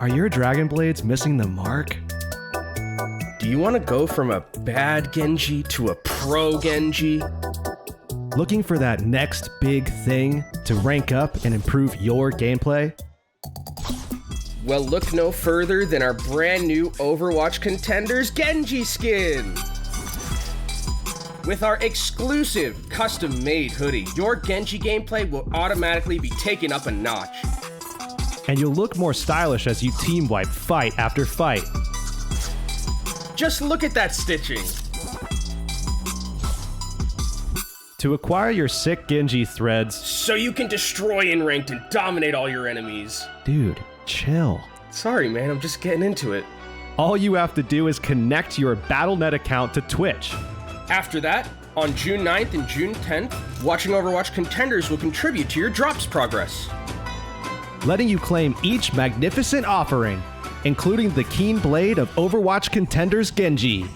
Are your Dragon Blades missing the mark? Do you want to go from a bad Genji to a pro Genji? Looking for that next big thing to rank up and improve your gameplay? Well, look no further than our brand new Overwatch Contenders Genji skin! With our exclusive custom-made hoodie, your Genji gameplay will automatically be taken up a notch. And you'll look more stylish as you team wipe fight after fight. Just look at that stitching! To acquire your sick Genji threads, So you can destroy in ranked and dominate all your enemies. dude, chill. Sorry man, I'm just getting into it. All you have to do is connect your Battle.net account to Twitch. After that, on June 9th and June 10th, watching Overwatch Contenders will contribute to your drops progress. Letting you claim each magnificent offering, including the keen blade of Overwatch Contenders Genji.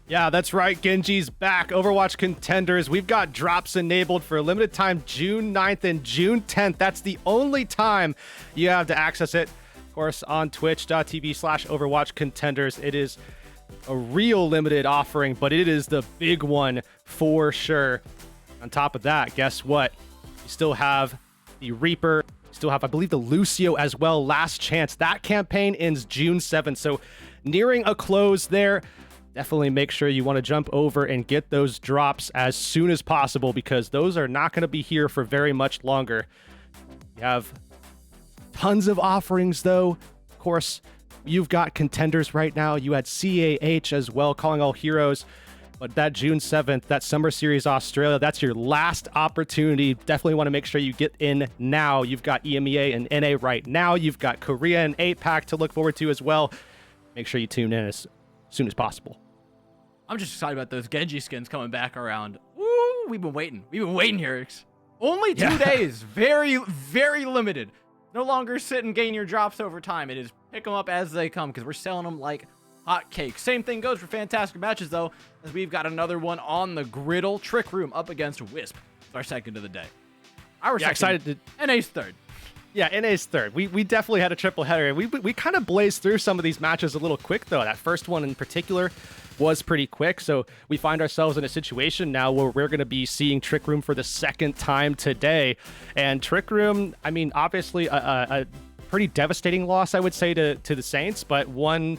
Yeah, that's right. Genji's back. Overwatch Contenders. We've got drops enabled for a limited time June 9th and June 10th. That's the only time you have to access it. Of course, on twitch.tv/Overwatch Contenders. It is a real limited offering, but it is the big one for sure. On top of that, guess what? You still have the Reaper. You still have, I believe, the Lucio as well. Last chance. That campaign ends June 7th. So nearing a close there. Definitely make sure you want to jump over and get those drops as soon as possible because those are not going to be here for very much longer. You have tons of offerings though. Of course, you've got Contenders right now. You had CAH as well, Calling All Heroes. But that June 7th, that Summer Series Australia, that's your last opportunity. Definitely want to make sure you get in now. You've got EMEA and NA right now. You've got Korea and APAC to look forward to as well. Make sure you tune in as soon as possible. I'm just excited about those Genji skins coming back around. Woo! We've been waiting. We've been waiting here. It's only 2 days. Very, very limited. No longer sit and gain your drops over time. It is pick them up as they come because we're selling them like hotcakes. Same thing goes for fantastic matches though, as we've got another one on the griddle. Trick Room up against WISP. It's our second of the day. Our second, excited to... NA's third. Yeah, NA's third. We definitely had a triple header. We kind of blazed through some of these matches a little quick though. That first one in particular was pretty quick. So we find ourselves in a situation now where we're going to be seeing Trick Room for the second time today. And Trick Room, I mean, obviously a pretty devastating loss, I would say, to the Saints, but one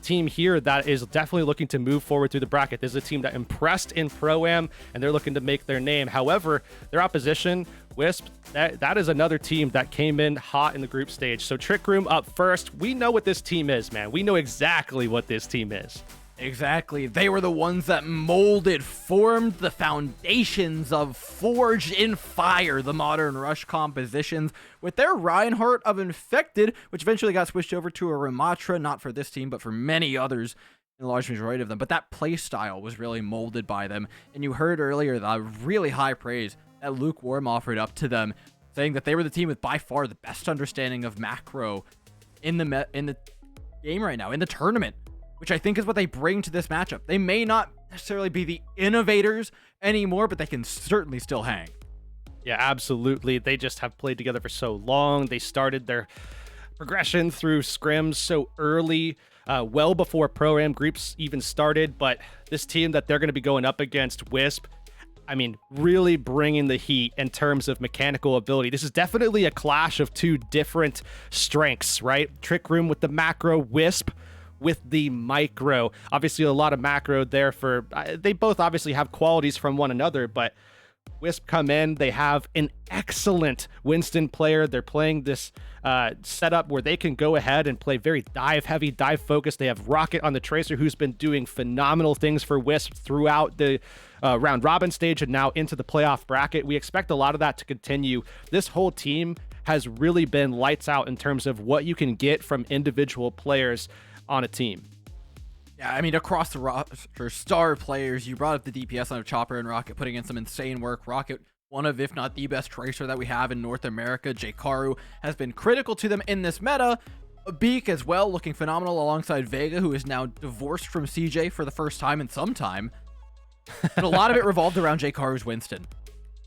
team here that is definitely looking to move forward through the bracket. This is a team that impressed in Pro-Am, and they're looking to make their name. However, their opposition, WISP, that is another team that came in hot in the group stage. So Trick Room up first. We know what this team is, man. We know exactly what this team is. Exactly. They were the ones that molded, formed the foundations of Forged in Fire, the modern Rush compositions, with their Reinhardt of Infected, which eventually got switched over to a Ramatra, not for this team, but for many others, in the large majority of them. But that playstyle was really molded by them. And you heard earlier the really high praise that Lukewarm offered up to them, saying that they were the team with by far the best understanding of macro in the game right now, in the tournament, which I think is what they bring to this matchup. They may not necessarily be the innovators anymore, but they can certainly still hang. Yeah, absolutely. They just have played together for so long. They started their progression through scrims so early, well before Pro-Am groups even started. But this team that they're going to be going up against, WISP, I mean, really bringing the heat in terms of mechanical ability. This is definitely a clash of two different strengths, right? Trick Room with the macro, WISP with the micro. Obviously a lot of macro there for, they both obviously have qualities from one another, but WISP come in, they have an excellent Winston player. They're playing this setup where they can go ahead and play very dive heavy, dive focused. They have Rocket on the Tracer, who's been doing phenomenal things for WISP throughout the round robin stage and now into the playoff bracket. We expect a lot of that to continue. This whole team has really been lights out in terms of what you can get from individual players on a team. Yeah, I mean, across the roster, star players, you brought up the DPS on Chopper and Rocket, putting in some insane work. Rocket, one of, if not the best tracer that we have in North America. Jkaru has been critical to them in this meta. Beak as well, looking phenomenal alongside Vega, who is now divorced from CJ for the first time in some time. And a lot of it revolved around Jkaru's Winston.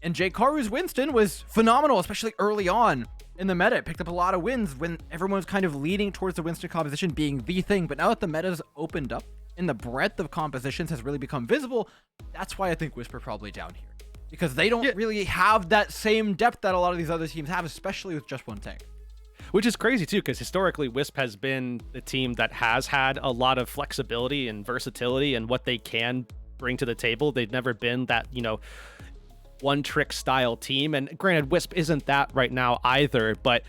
And Jkaru's Winston was phenomenal, especially early on in the meta. It picked up a lot of wins when everyone was kind of leading towards the Winston composition being the thing. But now that the meta's opened up and the breadth of compositions has really become visible, that's why I think WISP are probably down here. Because they don't really have that same depth that a lot of these other teams have, especially with just one tank. Which is crazy too, because historically WISP has been the team that has had a lot of flexibility and versatility and what they can bring to the table. They've never been that, one trick style team. And granted, WISP isn't that right now either, but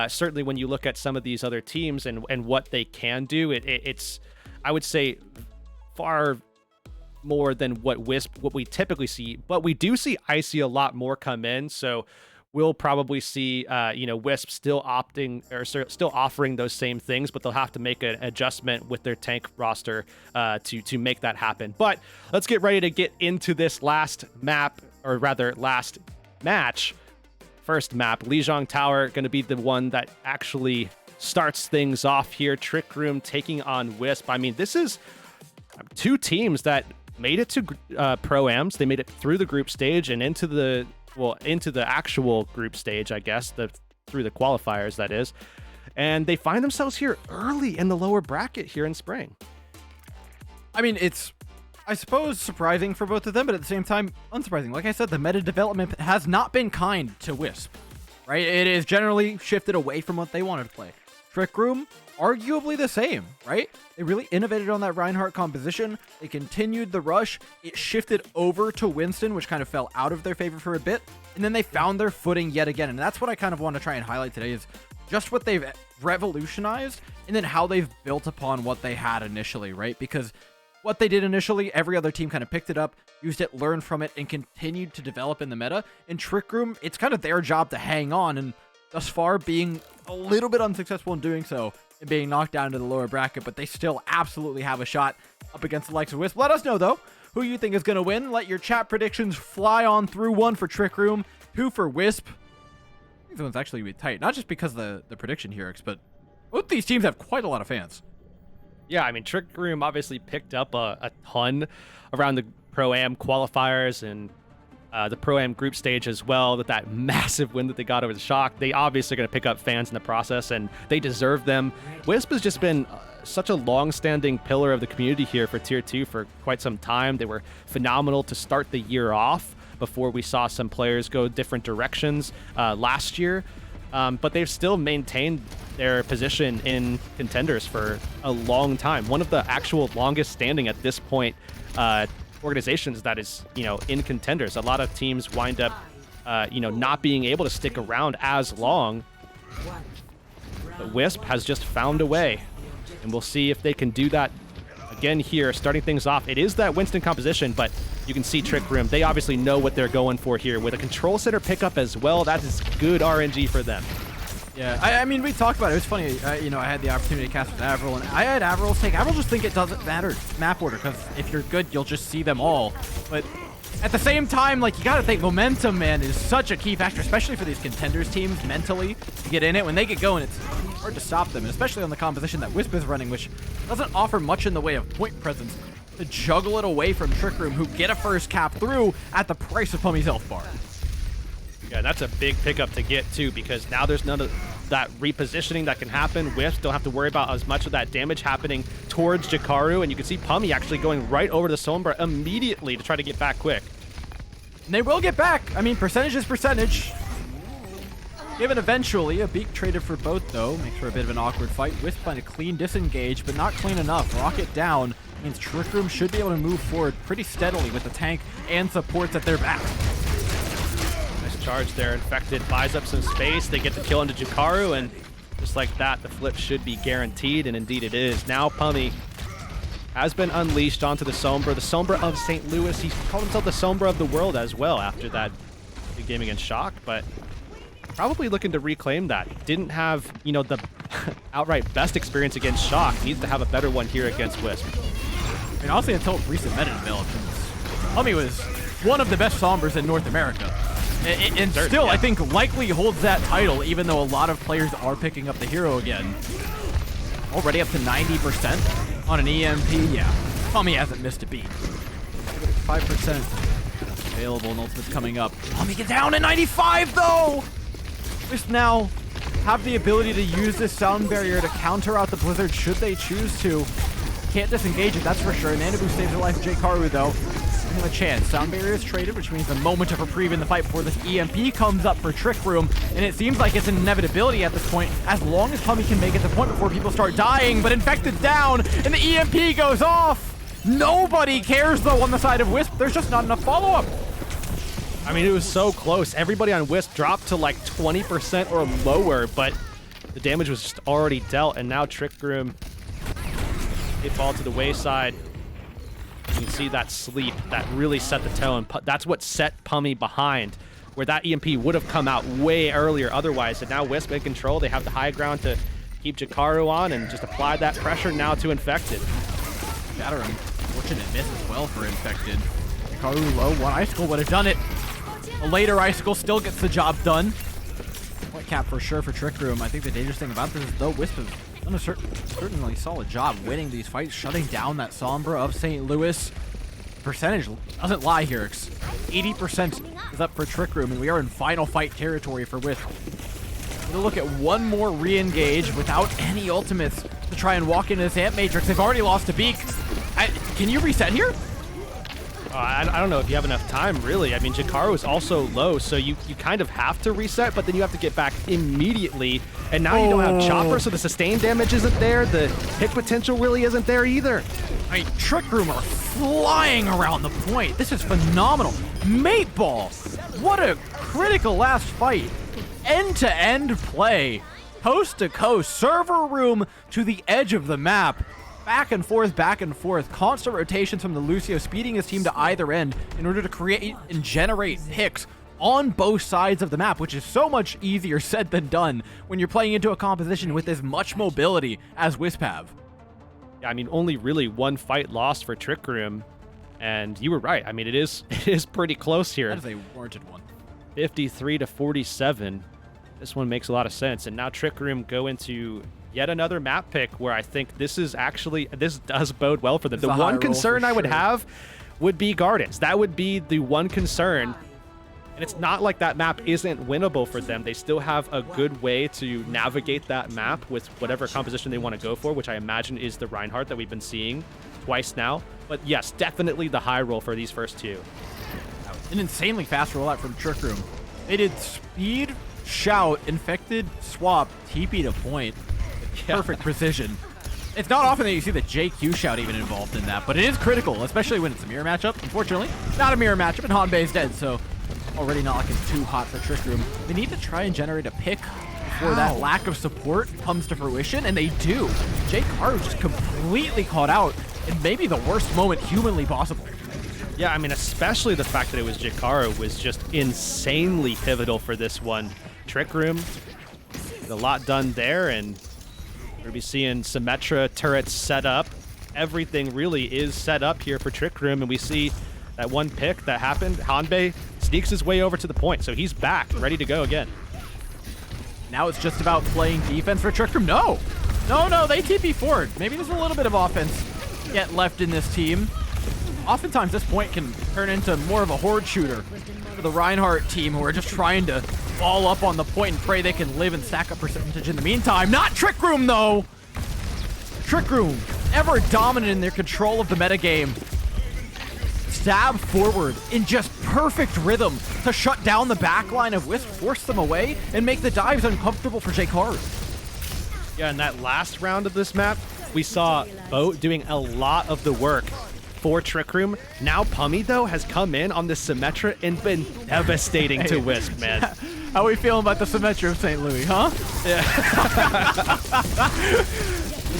certainly when you look at some of these other teams and what they can do, it's, I would say, far more than what we typically see. But we do see Icy a lot more come in, so we'll probably see WISP still still offering those same things, but they'll have to make an adjustment with their tank roster to make that happen. But let's get ready to get into this last map, or rather last match. First map, Lijiang Tower, going to be the one that actually starts things off here. Trick Room taking on WISP. I mean, this is two teams that made it to Pro-Ams. They made it through the group stage and into the actual group stage, I guess, through the qualifiers, that is. And they find themselves here early in the lower bracket here in spring. I mean, it's, I suppose, surprising for both of them, but at the same time, unsurprising. Like I said, the meta development has not been kind to WISP, right? It is generally shifted away from what they wanted to play. Trick Room, arguably the same, right? They really innovated on that Reinhardt composition. They continued the rush. It shifted over to Winston, which kind of fell out of their favor for a bit. And then they found their footing yet again. And that's what I kind of want to try and highlight today, is just what they've revolutionized and then how they've built upon what they had initially, right? Because what they did initially, every other team kind of picked it up, used it, learned from it, and continued to develop in the meta. In Trick Room, it's kind of their job to hang on, and thus far being a little bit unsuccessful in doing so and being knocked down to the lower bracket, but they still absolutely have a shot up against the likes of WISP. Let us know, though, who you think is going to win. Let your chat predictions fly on through. 1 for Trick Room, 2 for WISP. I think this one's actually going to be tight, not just because of the prediction here, but both these teams have quite a lot of fans. Yeah, I mean, Trick Room obviously picked up a ton around the Pro-Am qualifiers and the Pro-Am group stage as well, that massive win that they got over the Shock. They obviously are going to pick up fans in the process, and they deserve them. WISP has just been such a long-standing pillar of the community here for Tier 2 for quite some time. They were phenomenal to start the year off before we saw some players go different directions last year. But they've still maintained their position in Contenders for a long time. One of the actual longest standing at this point organizations that is, in Contenders. A lot of teams wind up, not being able to stick around as long. But WISP has just found a way, and we'll see if they can do that again here, starting things off. It is that Winston composition, but you can see Trick Room. They obviously know what they're going for here with a control center pickup as well. That is good RNG for them. Yeah, I mean, we talked about it. It was funny, I had the opportunity to cast with Avril, and I had Avril's take. Avril just think it doesn't matter map order, because if you're good, you'll just see them all. But at the same time, you gotta think momentum, man, is such a key factor, especially for these Contenders teams mentally to get in it. When they get going, it's hard to stop them, and especially on the composition that WISP is running, which doesn't offer much in the way of point presence, to juggle it away from Trick Room, who get a first cap through at the price of Pummy's health bar. Yeah, that's a big pickup to get too, because now there's none of that repositioning that can happen. WISP don't have to worry about as much of that damage happening towards Jkaru, and you can see Pummy actually going right over the Sombra immediately to try to get back quick. And they will get back. I mean, percentage is percentage. Given eventually, a Beak traded for both, though. Makes for a bit of an awkward fight. Wisp find a clean disengage, but not clean enough. Rocket down means Trick Room should be able to move forward pretty steadily with the tank and supports at their back. Nice charge there. Infected buys up some space. They get the kill into Jkaru, and just like that, the flip should be guaranteed, and indeed it is. Now Pummy has been unleashed onto the Sombra of St. Louis. He called himself the Sombra of the world as well after that big game against Shock, but probably looking to reclaim that. Didn't have, the outright best experience against Shock. Needs to have a better one here against WISP. I mean, honestly, until recent meta developments, Pummy was one of the best Sombras in North America. And still, I think, likely holds that title, even though a lot of players are picking up the hero again. Already up to 90% on an EMP. Yeah, Pummy hasn't missed a beat. 5% available and ultimate's coming up. Pummy get down to 95, though! Wisp now have the ability to use this sound barrier to counter out the Blizzard should they choose to. Can't disengage it, that's for sure. Nanabu saves the life of Jkaru, though. Give him a chance. Sound barrier is traded, which means a moment of reprieve in the fight before this EMP comes up for Trick Room. And it seems like it's an inevitability at this point, as long as Pummy can make it to the point before people start dying. But Infected's down, and the EMP goes off. Nobody cares, though, on the side of Wisp. There's just not enough follow-up. I mean, it was so close. Everybody on Wisp dropped to like 20% or lower, but the damage was just already dealt. And now Trick Room, they fall to the wayside. You can see that sleep that really set the tone. That's what set Pummy behind, where that EMP would have come out way earlier otherwise. And now Wisp in control. They have the high ground to keep Jkaru on and just apply that pressure now to Infected. Shatter, unfortunate miss as well for Infected. Jkaru low, one Icicle would have done it. A later Icicle still gets the job done. Point cap for sure for Trick Room. I think the dangerous thing about this is, though, Wisp has done a certainly solid job winning these fights, shutting down that Sombra of St. Louis. Percentage doesn't lie here. 80% is up for Trick Room, and we are in final fight territory for Wisp. We'll look at one more re-engage without any ultimates to try and walk into this Amp Matrix. They've already lost a Beak. Can you reset here? I don't know if you have enough time, really. I mean, Jkaru is also low, so you kind of have to reset, but then you have to get back immediately. And now you don't have Chopper, so the sustain damage isn't there. The hit potential really isn't there either. I mean, Trick Room are flying around the point. This is phenomenal. Mate Ball. What a critical last fight. End-to-end play. Coast to coast. Server room to the edge of the map. Back and forth, constant rotations from the Lucio, speeding his team to either end in order to create and generate picks on both sides of the map, which is so much easier said than done when you're playing into a composition with as much mobility as Wisp have. Yeah, I mean, only really one fight lost for Trick Room, and you were right. I mean, it is pretty close here. That is a warranted one. 53 to 47. This one makes a lot of sense, and now Trick Room go into yet another map pick where I think this does bode well for them. The one concern I would have would be Gardens. That would be the one concern. And it's not like that map isn't winnable for them. They still have a good way to navigate that map with whatever composition they want to go for, which I imagine is the Reinhardt that we've been seeing twice now. But yes, definitely the high roll for these first two. An insanely fast rollout from Trick Room. They did speed, shout, infected, swap, TP to point. Perfect precision. It's not often that you see the JQ shout even involved in that, but it is critical, especially when it's a mirror matchup. Unfortunately, not a mirror matchup, and Hanbei's dead, so already not looking too hot for Trick Room. They need to try and generate a pick before that lack of support comes to fruition, and they do. Jkaru just completely caught out in maybe the worst moment humanly possible. Yeah, I mean, especially the fact that it was Jkaru was just insanely pivotal for this one. Trick Room, a lot done there, and we're going to be seeing Symmetra turrets set up. Everything really is set up here for Trick Room, and we see that one pick that happened. Hanbei sneaks his way over to the point, so he's back, ready to go again. Now it's just about playing defense for Trick Room. No, they TP forward. Maybe there's a little bit of offense yet left in this team. Oftentimes this point can turn into more of a horde shooter for the Reinhardt team, who are just trying to fall up on the point and pray they can live and stack up percentage in the meantime. Not Trick Room, though! Trick Room, ever dominant in their control of the metagame. Stab forward in just perfect rhythm to shut down the backline of Wisp, force them away, and make the dives uncomfortable for Jkaru. Yeah, in that last round of this map, we saw Boat doing a lot of the work for Trick Room. Now Pummy, though, has come in on the Symmetra and been devastating to Wisp, man. How we feeling about the Symmetra of St. Louis, huh? Yeah.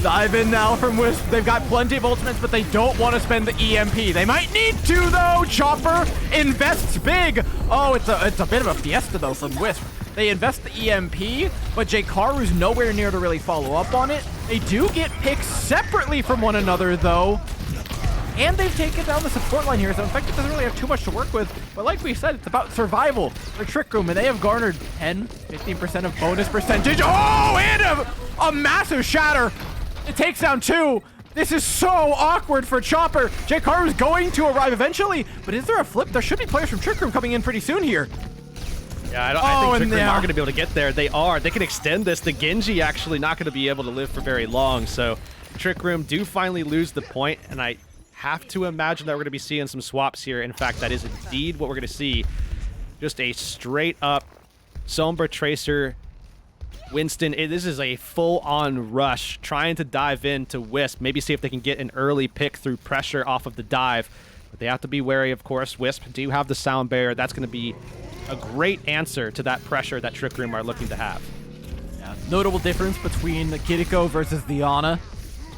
Dive in now from Wisp. They've got plenty of ultimates, but they don't want to spend the EMP. They might need to, though. Chopper invests big. Oh, it's a bit of a fiesta, though, from Wisp. They invest the EMP, but Jkaru's nowhere near to really follow up on it. They do get picks separately from one another, though. and they've taken down the support line here, so Infected doesn't really have too much to work with. But like we said, it's about survival for Trick Room, and they have garnered 10-15% of bonus percentage. Oh, and a massive shatter. It takes down 2. This is so awkward for Chopper. J-Karu's going to arrive eventually, but is there a flip? There should be players from Trick Room coming in pretty soon here. Yeah, I think Trick Room are going to be able to get there. They are. They can extend this. The Genji actually not going to be able to live for very long, so Trick Room do finally lose the point, and I have to imagine that we're going to be seeing some swaps here. In fact, that is indeed what we're going to see. Just a straight-up Sombra Tracer Winston. This is a full-on rush, trying to dive into Wisp, maybe see if they can get an early pick through pressure off of the dive. But they have to be wary, of course. Wisp do have the sound barrier. That's going to be a great answer to that pressure that Trick Room are looking to have. Yeah. Notable difference between the Kiriko versus the Ana.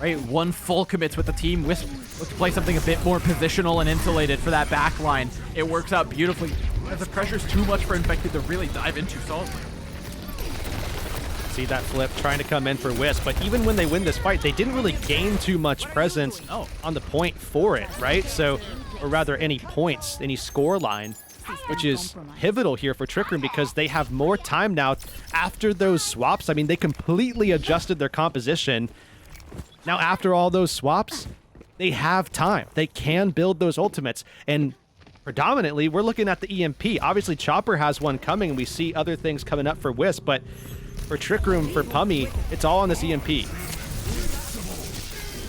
Right, one full commits with the team. Wisp looks to play something a bit more positional and insulated for that back line. It works out beautifully, as the pressure's too much for Infected to really dive into solidly. See that flip trying to come in for Wisp, but even when they win this fight, they didn't really gain too much presence on the point for it, right? So, or rather any points, any score line, which is pivotal here for Trick Room because they have more time now after those swaps. I mean, they completely adjusted their composition. Now, after all those swaps, they have time. They can build those ultimates, and predominantly, we're looking at the EMP. Obviously, Chopper has one coming, and we see other things coming up for Wisp, but for Trick Room, for Pummy, it's all on this EMP.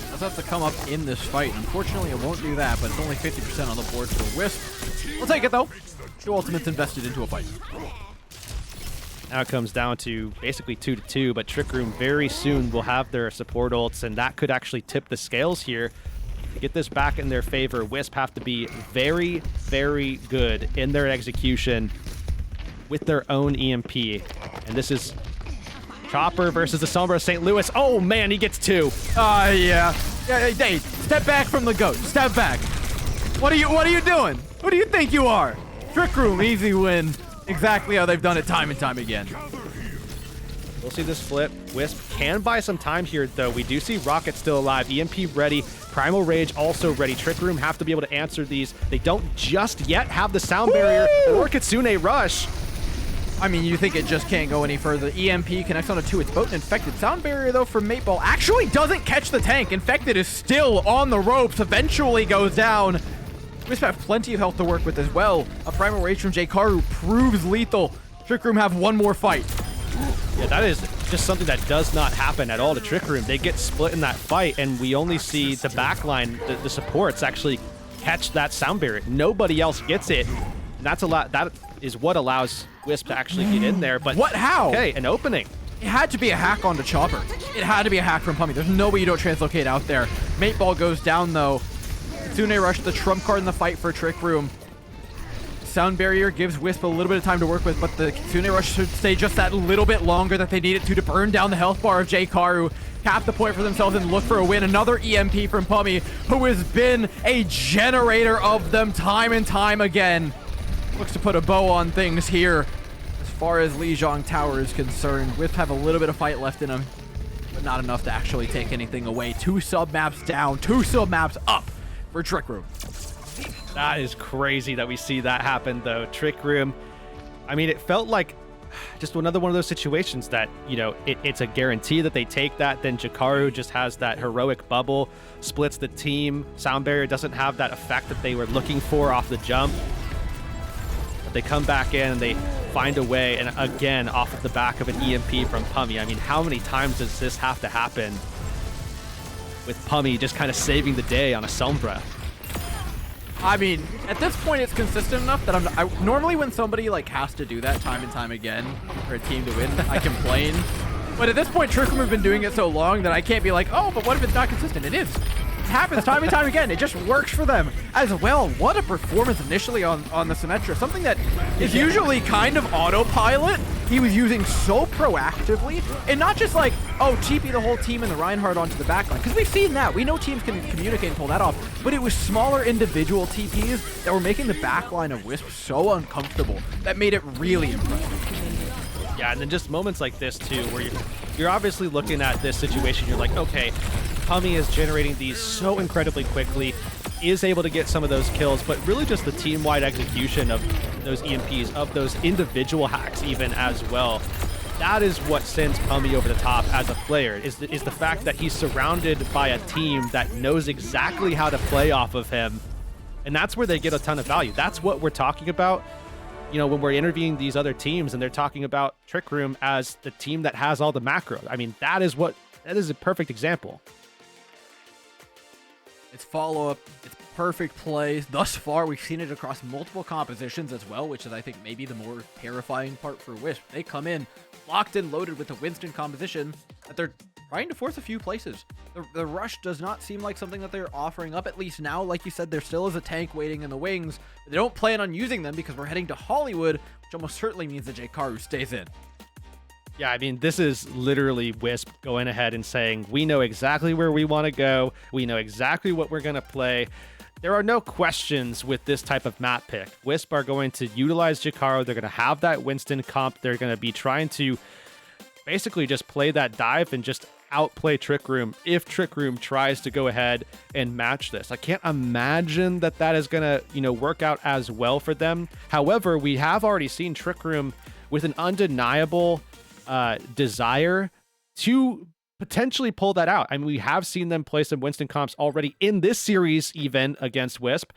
Does have to come up in this fight. Unfortunately, it won't do that, but it's only 50% on the board for Wisp. We'll take it, though. 2 ultimates invested into a fight. Now it comes down to basically 2-2, but Trick Room very soon will have their support ults, and that could actually tip the scales here. To get this back in their favor, Wisp have to be very, very good in their execution with their own EMP. And this is Chopper versus the Sombra of St. Louis. Oh man, he gets 2. Yeah. Hey, step back from the goat. Step back. What are you doing? Who do you think you are? Trick Room, easy win. Exactly how they've done it time and time again. We'll see this flip. Wisp can buy some time here, though. We do see Rocket still alive. EMP ready. Primal Rage also ready. Trick Room have to be able to answer these. They don't just yet have the sound barrier or Kitsune Rush. I mean, you think it just can't go any further. EMP connects on a 2. It's both an Infected. Sound barrier, though, from Mateball actually doesn't catch the tank. Infected is still on the ropes. Eventually goes down. Wisp have plenty of health to work with as well. A Primal Rage from J-Karu proves lethal. Trick Room have one more fight. Yeah, that is just something that does not happen at all to Trick Room. They get split in that fight, and we only see the backline, the supports actually catch that sound barrier. Nobody else gets it. And that's a lot. That is what allows Wisp to actually get in there. But what? How? Okay, an opening. It had to be a hack onto Chopper. It had to be a hack from Pummy. There's no way you don't translocate out there. Mateball goes down, though. Kitsune Rush, the trump card in the fight for Trick Room. Sound barrier gives Wisp a little bit of time to work with, but the Kitsune Rush should stay just that little bit longer that they need it to burn down the health bar of J-Karu, cap the point for themselves, and look for a win. Another EMP from Pummy, who has been a generator of them time and time again. Looks to put a bow on things here. As far as Lijiang Tower is concerned, Wisp have a little bit of fight left in them, but not enough to actually take anything away. 2 sub-maps down, 2 sub-maps up for Trick Room. That is crazy that we see that happen, though. Trick Room, I mean, it felt like just another one of those situations that, you know, it's a guarantee that they take that. Then J-Karu just has that heroic bubble, splits the team. Sound barrier doesn't have that effect that they were looking for off the jump. But they come back in and they find a way, and again, off of the back of an EMP from Pummy. I mean, how many times does this have to happen with Pummy just kind of saving the day on a Sombra? I mean, at this point, it's consistent enough that normally when somebody like has to do that time and time again for a team to win, I complain. But at this point, Trick Room have been doing it so long that I can't be like, oh, but what if it's not consistent? It is. It happens time and time again. It just works for them as well. What a performance initially on the Symmetra. Something that is usually kind of autopilot. He was using so proactively, and not just like, oh, TP the whole team and the Reinhardt onto the backline, because we've seen that. We know teams can communicate and pull that off, but it was smaller individual TPs that were making the backline of Wisp so uncomfortable that made it really impressive. Yeah, and then just moments like this, too, where you're obviously looking at this situation, you're like, okay, Pummy is generating these so incredibly quickly. is able to get some of those kills, but really just the team-wide execution of those EMPs, of those individual hacks even as well. That is what sends Pummy over the top as a player, is the fact that he's surrounded by a team that knows exactly how to play off of him. And that's where they get a ton of value. That's what we're talking about, you know, when we're interviewing these other teams and they're talking about Trick Room as the team that has all the macro. I mean, that is a perfect example. It's follow-up, it's perfect plays. Thus far, we've seen it across multiple compositions as well, which is, I think, maybe the more terrifying part for WISP. They come in locked and loaded with a Winston composition that they're trying to force a few places. The rush does not seem like something that they're offering up, at least now. Like you said, there still is a tank waiting in the wings. They don't plan on using them because we're heading to Hollywood, which almost certainly means that Jkaru stays in. Yeah, I mean, this is literally WISP going ahead and saying, we know exactly where we want to go. We know exactly what we're going to play. There are no questions with this type of map pick. WISP are going to utilize Jkaru. They're going to have that Winston comp. They're going to be trying to basically just play that dive and just outplay Trick Room if Trick Room tries to go ahead and match this. I can't imagine that that is going to, you know, work out as well for them. However, we have already seen Trick Room with an undeniable desire to potentially pull that out. I mean, we have seen them play some Winston comps already in this series, even against WISP,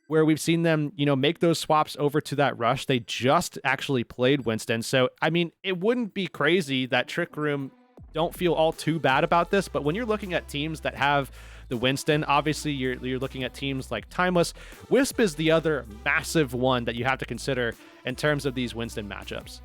where we've seen them, you know, make those swaps over to that rush. They just actually played Winston. So, I mean, it wouldn't be crazy that Trick Room don't feel all too bad about this. But when you're looking at teams that have the Winston, obviously you're looking at teams like Timeless. WISP is the other massive one that you have to consider in terms of these Winston matchups.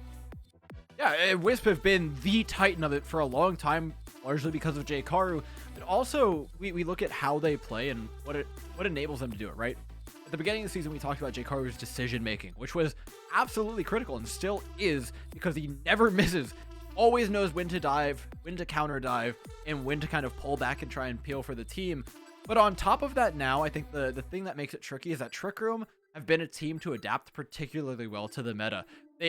Yeah, WISP have been the titan of it for a long time, largely because of Jkaru, but also we look at how they play and what enables them to do it, right? At the beginning of the season, we talked about Jkaru's decision making, which was absolutely critical and still is, because he never misses, always knows when to dive, when to counter dive, and when to kind of pull back and try and peel for the team. But on top of that now, I think the thing that makes it tricky is that Trick Room have been a team to adapt particularly well to the meta.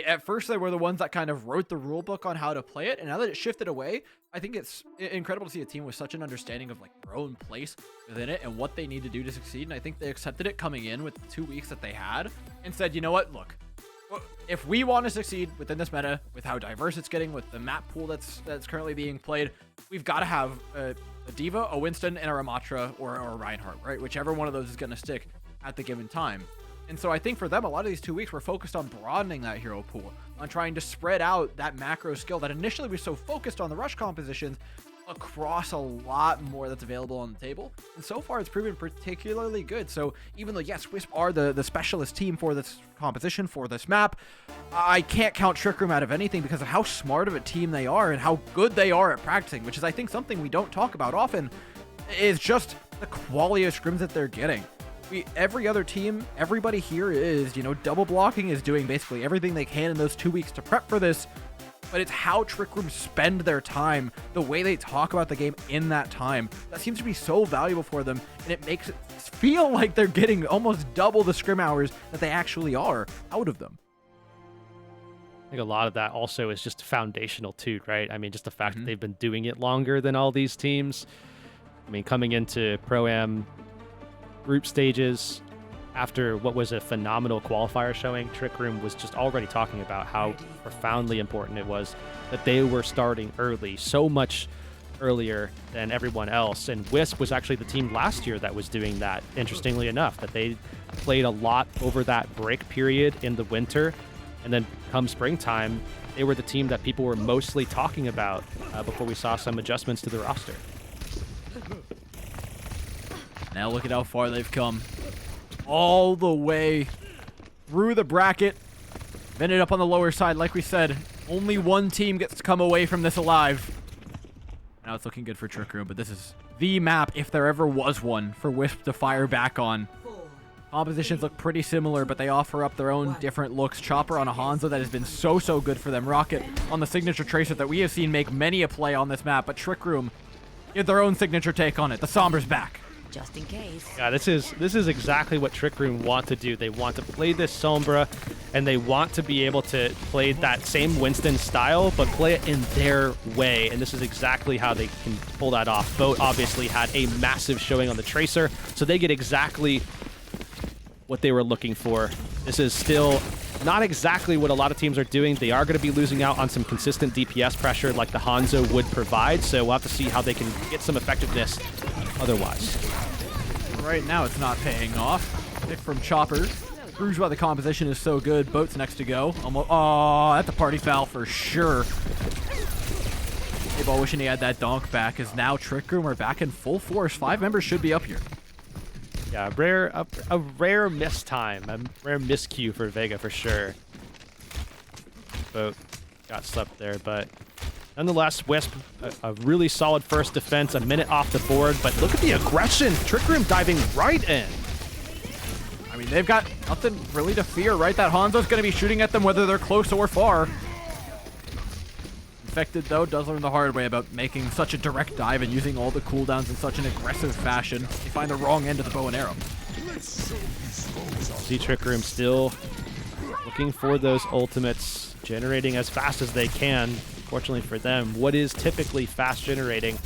At first, they were the ones that kind of wrote the rule book on how to play it, and now that it shifted away, I think it's incredible to see a team with such an understanding of like their own place within it and what they need to do to succeed. And I think they accepted it coming in with the 2 weeks that they had and said, you know what, look, if we want to succeed within this meta, with how diverse it's getting, with the map pool that's currently being played, we've got to have a D.Va, a Winston, and a Ramatra or a Reinhardt, right? Whichever one of those is going to stick at the given time. And so I think for them, a lot of these 2 weeks were focused on broadening that hero pool, on trying to spread out that macro skill that initially was so focused on the rush compositions across a lot more that's available on the table. And so far, it's proven particularly good. So even though, yes, WISP are the specialist team for this composition, for this map, I can't count Trick Room out of anything because of how smart of a team they are and how good they are at practicing, which is, I think, something we don't talk about often, is just the quality of scrims that they're getting. Every other team, everybody here is, you know, double blocking, is doing basically everything they can in those 2 weeks to prep for this, but it's how Trick Room spend their time, the way they talk about the game in that time, that seems to be so valuable for them, and it makes it feel like they're getting almost double the scrim hours that they actually are out of them. I think a lot of that also is just foundational too, right? I mean, just the fact that they've been doing it longer than all these teams. I mean, coming into Pro-Am group stages after what was a phenomenal qualifier showing, Trick Room was just already talking about how profoundly important it was that they were starting early, so much earlier than everyone else. And WISP was actually the team last year that was doing that, interestingly enough, that they played a lot over that break period in the winter. And then come springtime, they were the team that people were mostly talking about before we saw some adjustments to the roster. Now look at how far they've come. All the way through the bracket. Ended up on the lower side, like we said. Only one team gets to come away from this alive. Now it's looking good for Trick Room, but this is the map, if there ever was one, for WISP to fire back on. Compositions look pretty similar, but they offer up their own different looks. Chopper on a Hanzo that has been so good for them. Rocket on the signature tracer that we have seen make many a play on this map, but Trick Room give their own signature take on it. The Somber's back. just in case. Yeah, this is exactly what Trick Room want to do. They want to play this Sombra, and they want to be able to play that same Winston style, but play it in their way. And this is exactly how they can pull that off. Boat obviously had a massive showing on the Tracer, so they get exactly what they were looking for. This is still not exactly what a lot of teams are doing. They are going to be losing out on some consistent DPS pressure like the Hanzo would provide, so we'll have to see how they can get some effectiveness otherwise. Right now, it's not paying off. Pick from Chopper. Proves why the composition is so good. Boat's next to go. Almost. Oh, that's a party foul for sure. Ball wishing he had that donk back, as now Trick Room are back in full force. 5 members should be up here. Yeah, a rare miss time, a rare miscue for Vega for sure. Boat got slept there, but nonetheless, Wisp, a really solid first defense, a minute off the board, but look at the aggression. Trick Room diving right in. I mean, they've got nothing really to fear, right? That Hanzo's going to be shooting at them whether they're close or far. Infected, though, does learn the hard way about making such a direct dive and using all the cooldowns in such an aggressive fashion. They find the wrong end of the bow and arrow. See Trick Room still looking for those ultimates, generating as fast as they can. Fortunately for them, what is typically fast generating,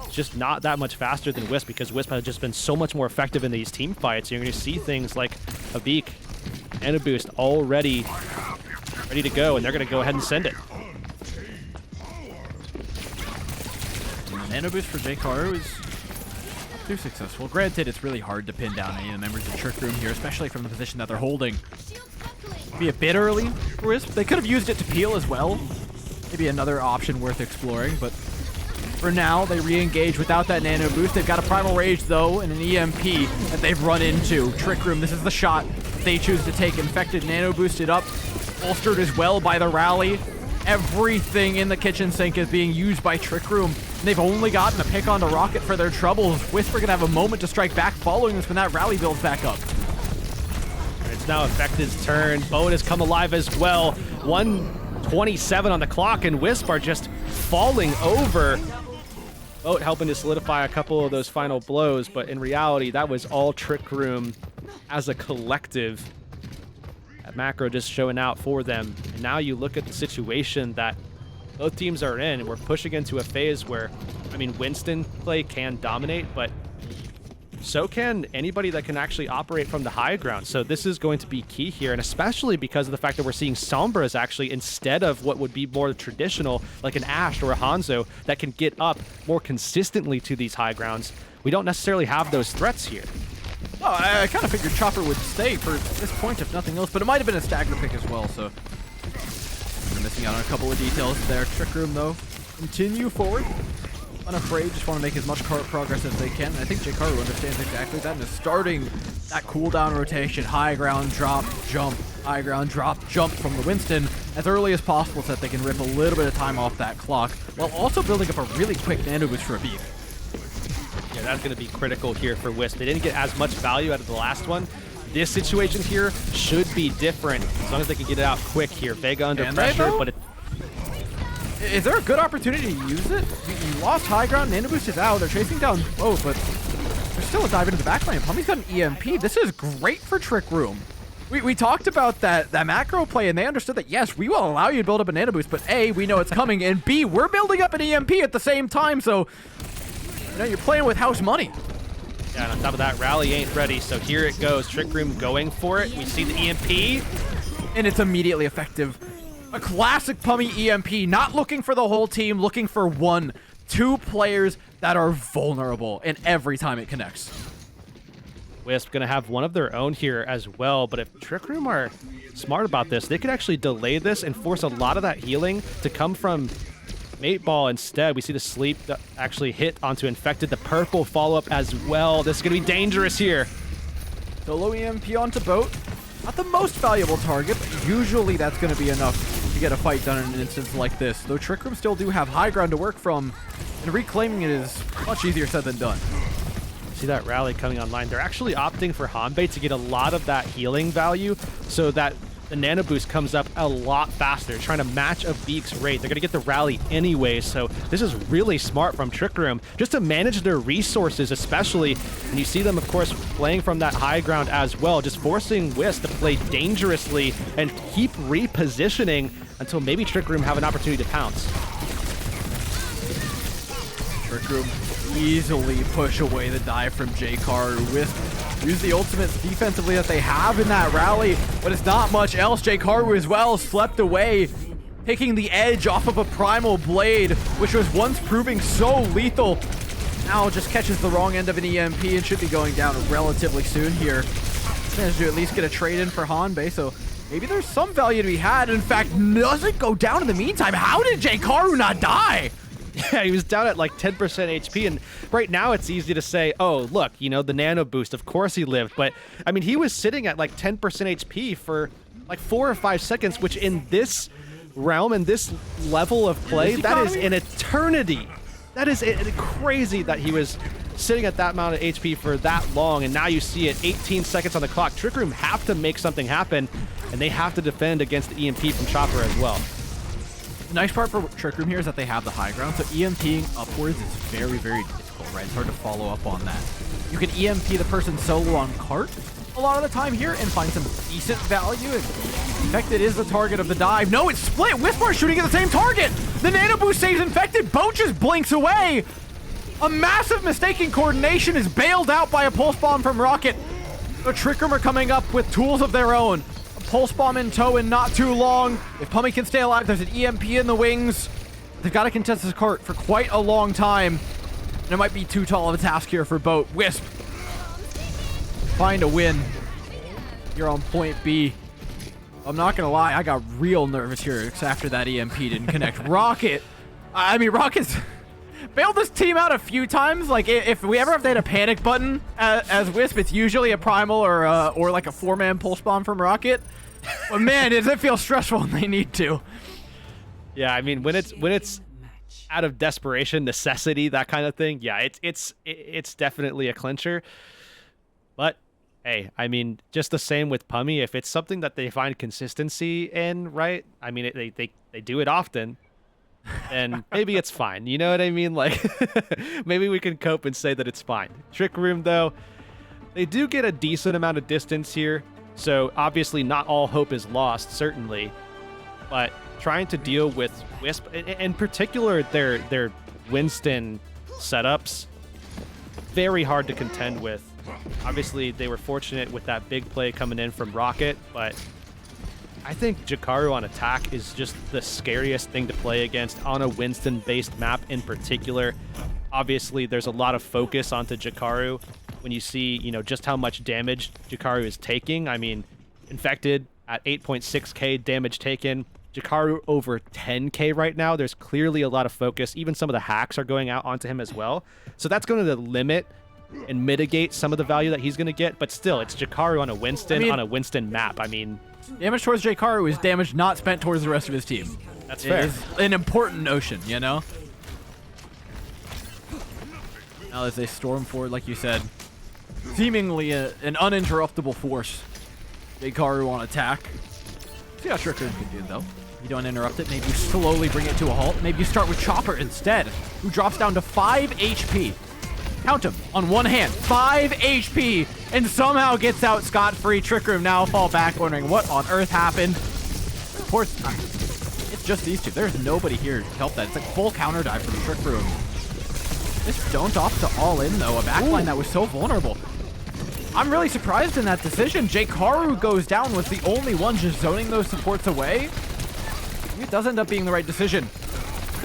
it's just not that much faster than Wisp, because Wisp has just been so much more effective in these team fights. You're going to see things like a beak and a boost already ready to go, and they're going to go ahead and send it. Nano boost for J-Karu is not too successful. Granted, it's really hard to pin down any of the members of Trick Room here, especially from the position that they're holding. Be a bit early for Wisp. They could have used it to peel as well. Maybe another option worth exploring, but for now, they re-engage without that nano boost. They've got a Primal Rage, though, and an EMP that they've run into. Trick Room, this is the shot they choose to take. Infected nano boosted up, bolstered as well by the rally. Everything in the kitchen sink is being used by Trick Room. And they've only gotten a pick onto Rocket for their troubles. Wisp are going to have a moment to strike back following this when that rally builds back up. It's now Infected's turn. Bowen has come alive as well. 1:27 on the clock, and Wisp are just falling over. Boat helping to solidify a couple of those final blows, but in reality, that was all Trick Room as a collective. That macro just showing out for them. And now you look at the situation that both teams are in, and we're pushing into a phase where, I mean, Winston play can dominate, but so can anybody that can actually operate from the high ground. So this is going to be key here, and especially because of the fact that we're seeing Sombras actually, instead of what would be more traditional, like an Ashe or a Hanzo, that can get up more consistently to these high grounds. We don't necessarily have those threats here. Well, I kind of figured Chopper would stay for this point, if nothing else, but it might have been a stagger pick as well, so they're missing out on a couple of details there. Trick Room, though, continue forward. Unafraid, just want to make as much progress as they can. And I think J-Karu understands exactly that and is starting that cooldown rotation. High ground, drop, jump. High ground, drop, jump from the Winston as early as possible so that they can rip a little bit of time off that clock, while also building up a really quick nano boost for a beak. Yeah, that's going to be critical here for Wisp. They didn't get as much value out of the last one. This situation here should be different as long as they can get it out quick here. Vega under pressure, but is there a good opportunity to use it? You lost high ground, nano boost is out. They're chasing down both, but there's still a dive into the backline. Pummy's got an EMP. This is great for Trick Room. We talked about that macro play, and they understood that, yes, we will allow you to build up a nano boost, but A, we know it's coming, and B, we're building up an EMP at the same time, so you know, you're playing with house money. Yeah, and on top of that, rally ain't ready, so here it goes. Trick Room going for it. We see the EMP. And it's immediately effective. A classic Pummy EMP, not looking for the whole team, looking for one, two players that are vulnerable, and every time it connects. Wisp going to have one of their own here as well, but if Trick Room are smart about this, they could actually delay this and force a lot of that healing to come from Mate Ball instead. We see the sleep that actually hit onto Infected, the purple follow-up as well. This is going to be dangerous here. Solo EMP onto Boat. Not the most valuable target, but usually that's going to be enough to get a fight done in an instance like this. Though Trick Room still do have high ground to work from, and reclaiming it is much easier said than done. See that rally coming online. They're actually opting for Hanbei to get a lot of that healing value so that the nano boost comes up a lot faster, trying to match a Beak's rate. They're going to get the rally anyway, so this is really smart from Trick Room, just to manage their resources, especially. And you see them, of course, playing from that high ground as well, just forcing Wisp to play dangerously and keep repositioning until maybe Trick Room have an opportunity to pounce. Trick Room easily push away the dive from J-Karu. Wisp use the ultimates defensively that they have in that rally, but it's not much else. J-Karu as well slept away, taking the edge off of a Primal Blade, which was once proving so lethal. Now just catches the wrong end of an EMP and should be going down relatively soon here. Managed to at least get a trade in for Hanbei, so maybe there's some value to be had. In fact, doesn't go down in the meantime. How did J-Karu not die? Yeah, he was down at like 10% HP, and right now it's easy to say, oh, look, you know, the nano boost, of course he lived, but I mean, he was sitting at like 10% HP for like 4 or 5 seconds, which in this realm and this level of play, that is an eternity. That is crazy that he was sitting at that amount of HP for that long, and now you see it 18 seconds on the clock. Trick Room have to make something happen, and they have to defend against the EMP from Chopper as well. The nice part for Trick Room here is that they have the high ground, so EMPing upwards is very, very difficult, right? It's hard to follow up on that. You can EMP the person solo on cart a lot of the time here and find some decent value. And Infected is the target of the dive. No, it's split. Whisper shooting at the same target. The nano boost saves Infected. Boat just blinks away. A massive mistake in coordination is bailed out by a pulse bomb from Rocket. The Trick Room are coming up with tools of their own. Pulse bomb in tow in not too long. If Pummy can stay alive, there's an EMP in the wings. They've got to contest this cart for quite a long time. And it might be too tall of a task here for Boat. Wisp. Find a win. You're on point B. I'm not going to lie, I got real nervous here after that EMP didn't connect. Rocket. I mean, Rocket's bailed this team out a few times. Like, if we ever have to hit a panic button as Wisp, it's usually a Primal or like a 4-man pulse bomb from Rocket. But man, does it feel stressful when they need to. Yeah, I mean, when it's out of desperation, necessity, that kind of thing, yeah, it's definitely a clincher. But hey, I mean, just the same with Pummy. If it's something that they find consistency in, right? I mean, they do it often, and maybe it's fine. You know what I mean? Like, maybe we can cope and say that it's fine. Trick Room, though, they do get a decent amount of distance here. So obviously not all hope is lost, certainly, but trying to deal with Wisp, in particular their Winston setups, very hard to contend with. Obviously they were fortunate with that big play coming in from Rocket, but I think J-Karu on attack is just the scariest thing to play against on a Winston-based map in particular. Obviously there's a lot of focus onto J-Karu when you see, you know, just how much damage J-Karu is taking. I mean, Infected at 8.6k damage taken. J-Karu over 10k right now. There's clearly a lot of focus. Even some of the hacks are going out onto him as well. So that's going to limit and mitigate some of the value that he's going to get. But still, it's J-Karu on a Winston map. I mean, damage towards J-Karu is damage not spent towards the rest of his team. That's fair. It is an important notion, you know? Now as they storm forward, like you said, seemingly an uninterruptible force. J-Karu on attack. See how Trick Room can do, though. You don't interrupt it. Maybe you slowly bring it to a halt. Maybe you start with Chopper instead, who drops down to 5 HP. Count him on one hand. 5 HP, and somehow gets out scot-free. Trick Room now fall back, wondering what on earth happened. Of course, it's just these two. There's nobody here to help that. It's like full counter dive from Trick Room. Just don't off to all in, though. A backline that was so vulnerable. I'm really surprised in that decision. J-Karu goes down, was the only one just zoning those supports away. It does end up being the right decision.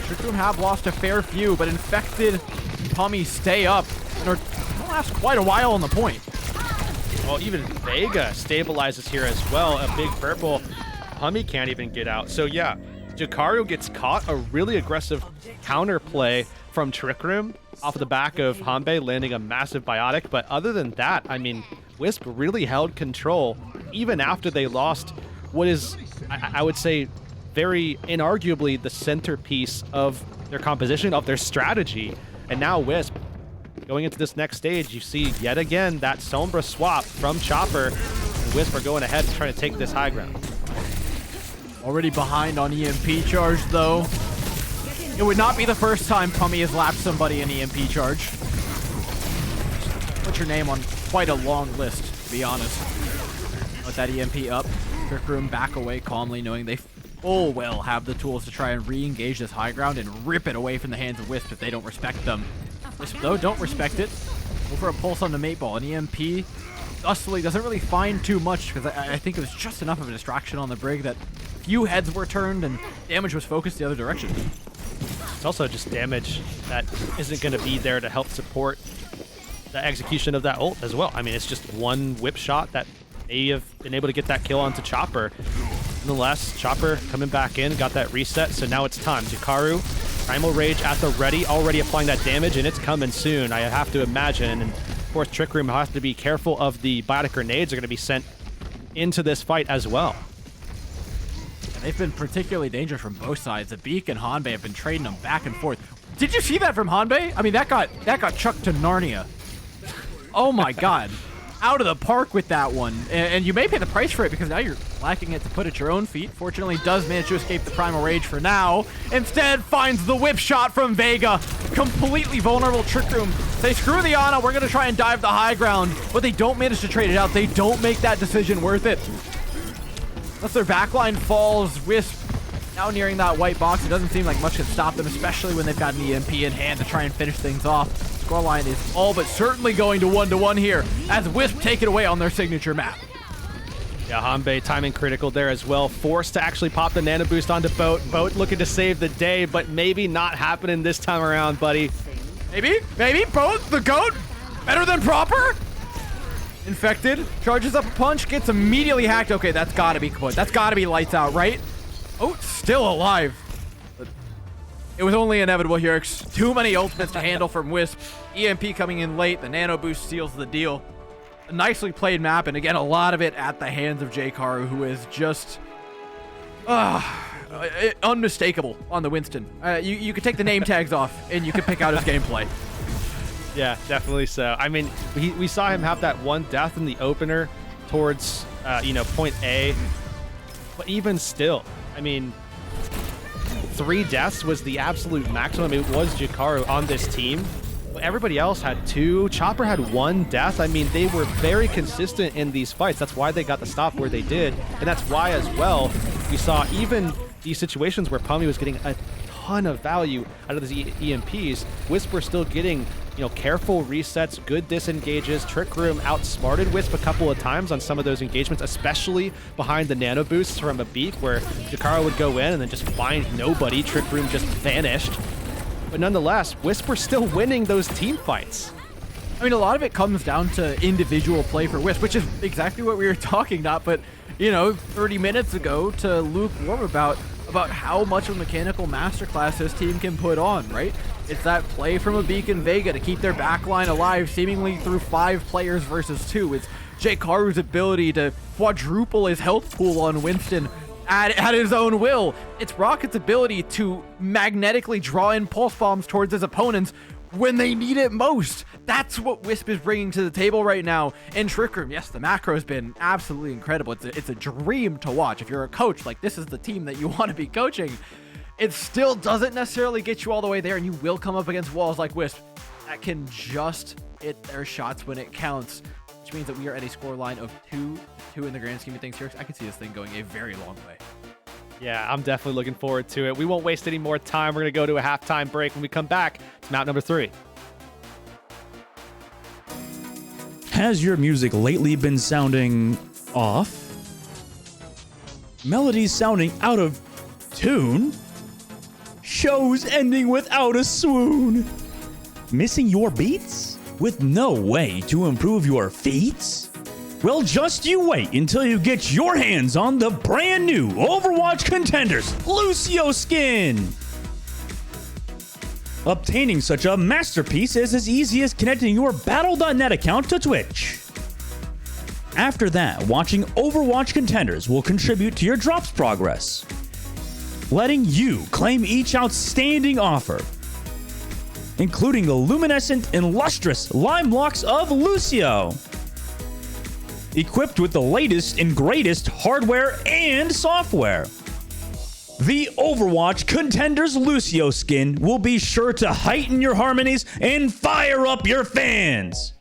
Trick Room have lost a fair few, but Infected Pummy stay up and are last quite a while on the point. Well, even Vega stabilizes here as well. A big purple. Pummy can't even get out. So yeah, J-Karu gets caught. A really aggressive counterplay from Trick Room off the back of Hanbei landing a massive biotic. But other than that, I mean, Wisp really held control even after they lost what is, I would say, very inarguably the centerpiece of their composition, of their strategy. And now Wisp, going into this next stage, you see yet again that Sombra swap from Chopper, and Wisp are going ahead and trying to take this high ground. Already behind on EMP charge, though. It would not be the first time Pummy has lapped somebody in EMP charge. Put your name on quite a long list, to be honest. With that EMP up, Trick Room back away calmly, knowing they full well have the tools to try and re-engage this high ground and rip it away from the hands of Wisp if they don't respect them. Wisp, though, don't respect it. Go for a pulse on the mate ball. An EMP thusly doesn't really find too much because I think it was just enough of a distraction on the Brig that few heads were turned and damage was focused the other direction. It's also just damage that isn't going to be there to help support the execution of that ult as well. I mean, it's just one whip shot that may have been able to get that kill onto Chopper. Nonetheless, Chopper coming back in, got that reset, so now it's time. Jakaru, Primal Rage at the ready, already applying that damage, and it's coming soon, I have to imagine. And of course, Trick Room has to be careful of the biotic grenades that are going to be sent into this fight as well. And they've been particularly dangerous from both sides. The Beak and Hanbei have been trading them back and forth. Did you see that from Hanbei? I mean, that got chucked to Narnia. Oh my god. Out of the park with that one. And you may pay the price for it because now you're lacking it to put at your own feet. Fortunately, does manage to escape the Primal Rage for now. Instead, finds the whip shot from Vega. Completely vulnerable Trick Room. They screw the Ana. We're going to try and dive the high ground, but they don't manage to trade it out. They don't make that decision worth it. Once their backline falls, Wisp now nearing that white box. It doesn't seem like much can stop them, especially when they've got an EMP in hand to try and finish things off. Scoreline is all but certainly going to 1-1 here as Wisp take it away on their signature map. Yeah, Hanbei timing critical there as well. Forced to actually pop the nano boost onto Boat. Boat looking to save the day, but maybe not happening this time around, buddy. Maybe Boat, the GOAT, better than Proper? Infected, charges up a punch, gets immediately hacked. Okay, that's gotta be kaput. That's gotta be lights out, right? Oh, still alive. But it was only inevitable here. Too many ultimates to handle from Wisp. EMP coming in late. The nano boost seals the deal. A nicely played map, and again, a lot of it at the hands of Jkaru, who is just unmistakable on the Winston. You could take the name tags off, and you could pick out his gameplay. Yeah, definitely so. I mean, we saw him have that one death in the opener towards, point A. But even still, I mean, 3 deaths was the absolute maximum. It was Jakaru on this team. Everybody else had 2. Chopper had 1 death. I mean, they were very consistent in these fights. That's why they got the stop where they did. And that's why, as well, we saw even these situations where Pummy was getting a ton of value out of these EMPs. Wisp were still getting, careful resets, good disengages. Trick Room outsmarted Wisp a couple of times on some of those engagements, especially behind the nano boosts from a Beak, where Jakaru would go in and then just find nobody. Trick Room just vanished. But nonetheless, Wisp were still winning those team fights. I mean, a lot of it comes down to individual play for Wisp, which is exactly what we were talking about, but, 30 minutes ago to lukewarm about how much of a mechanical masterclass this team can put on, right? It's that play from a Beak and Vega to keep their backline alive seemingly through 5 players versus 2. It's Jkaru's ability to quadruple his health pool on Winston at his own will. It's Rocket's ability to magnetically draw in pulse bombs towards his opponents when they need it most. That's what Wisp is bringing to the table right now. And Trick Room, yes, the macro has been absolutely incredible. It's a dream to watch. If you're a coach, like, this is the team that you want to be coaching. It still doesn't necessarily get you all the way there, and you will come up against walls like Wisp that can just hit their shots when it counts, which means that we are at a score line of 2-2 in the grand scheme of things here. I can see this thing going a very long way. Yeah, I'm definitely looking forward to it. We won't waste any more time. We're going to go to a halftime break. When we come back, it's map number 3. Has your music lately been sounding off? Melodies sounding out of tune? Shows ending without a swoon? Missing your beats? With no way to improve your feats? Well, just you wait until you get your hands on the brand new Overwatch Contenders Lucio skin. Obtaining such a masterpiece is as easy as connecting your Battle.net account to Twitch. After that, watching Overwatch Contenders will contribute to your drops progress, letting you claim each outstanding offer, including the luminescent and lustrous lime locks of Lucio, equipped with the latest and greatest hardware and software. The Overwatch Contenders Lucio skin will be sure to heighten your harmonies and fire up your fans.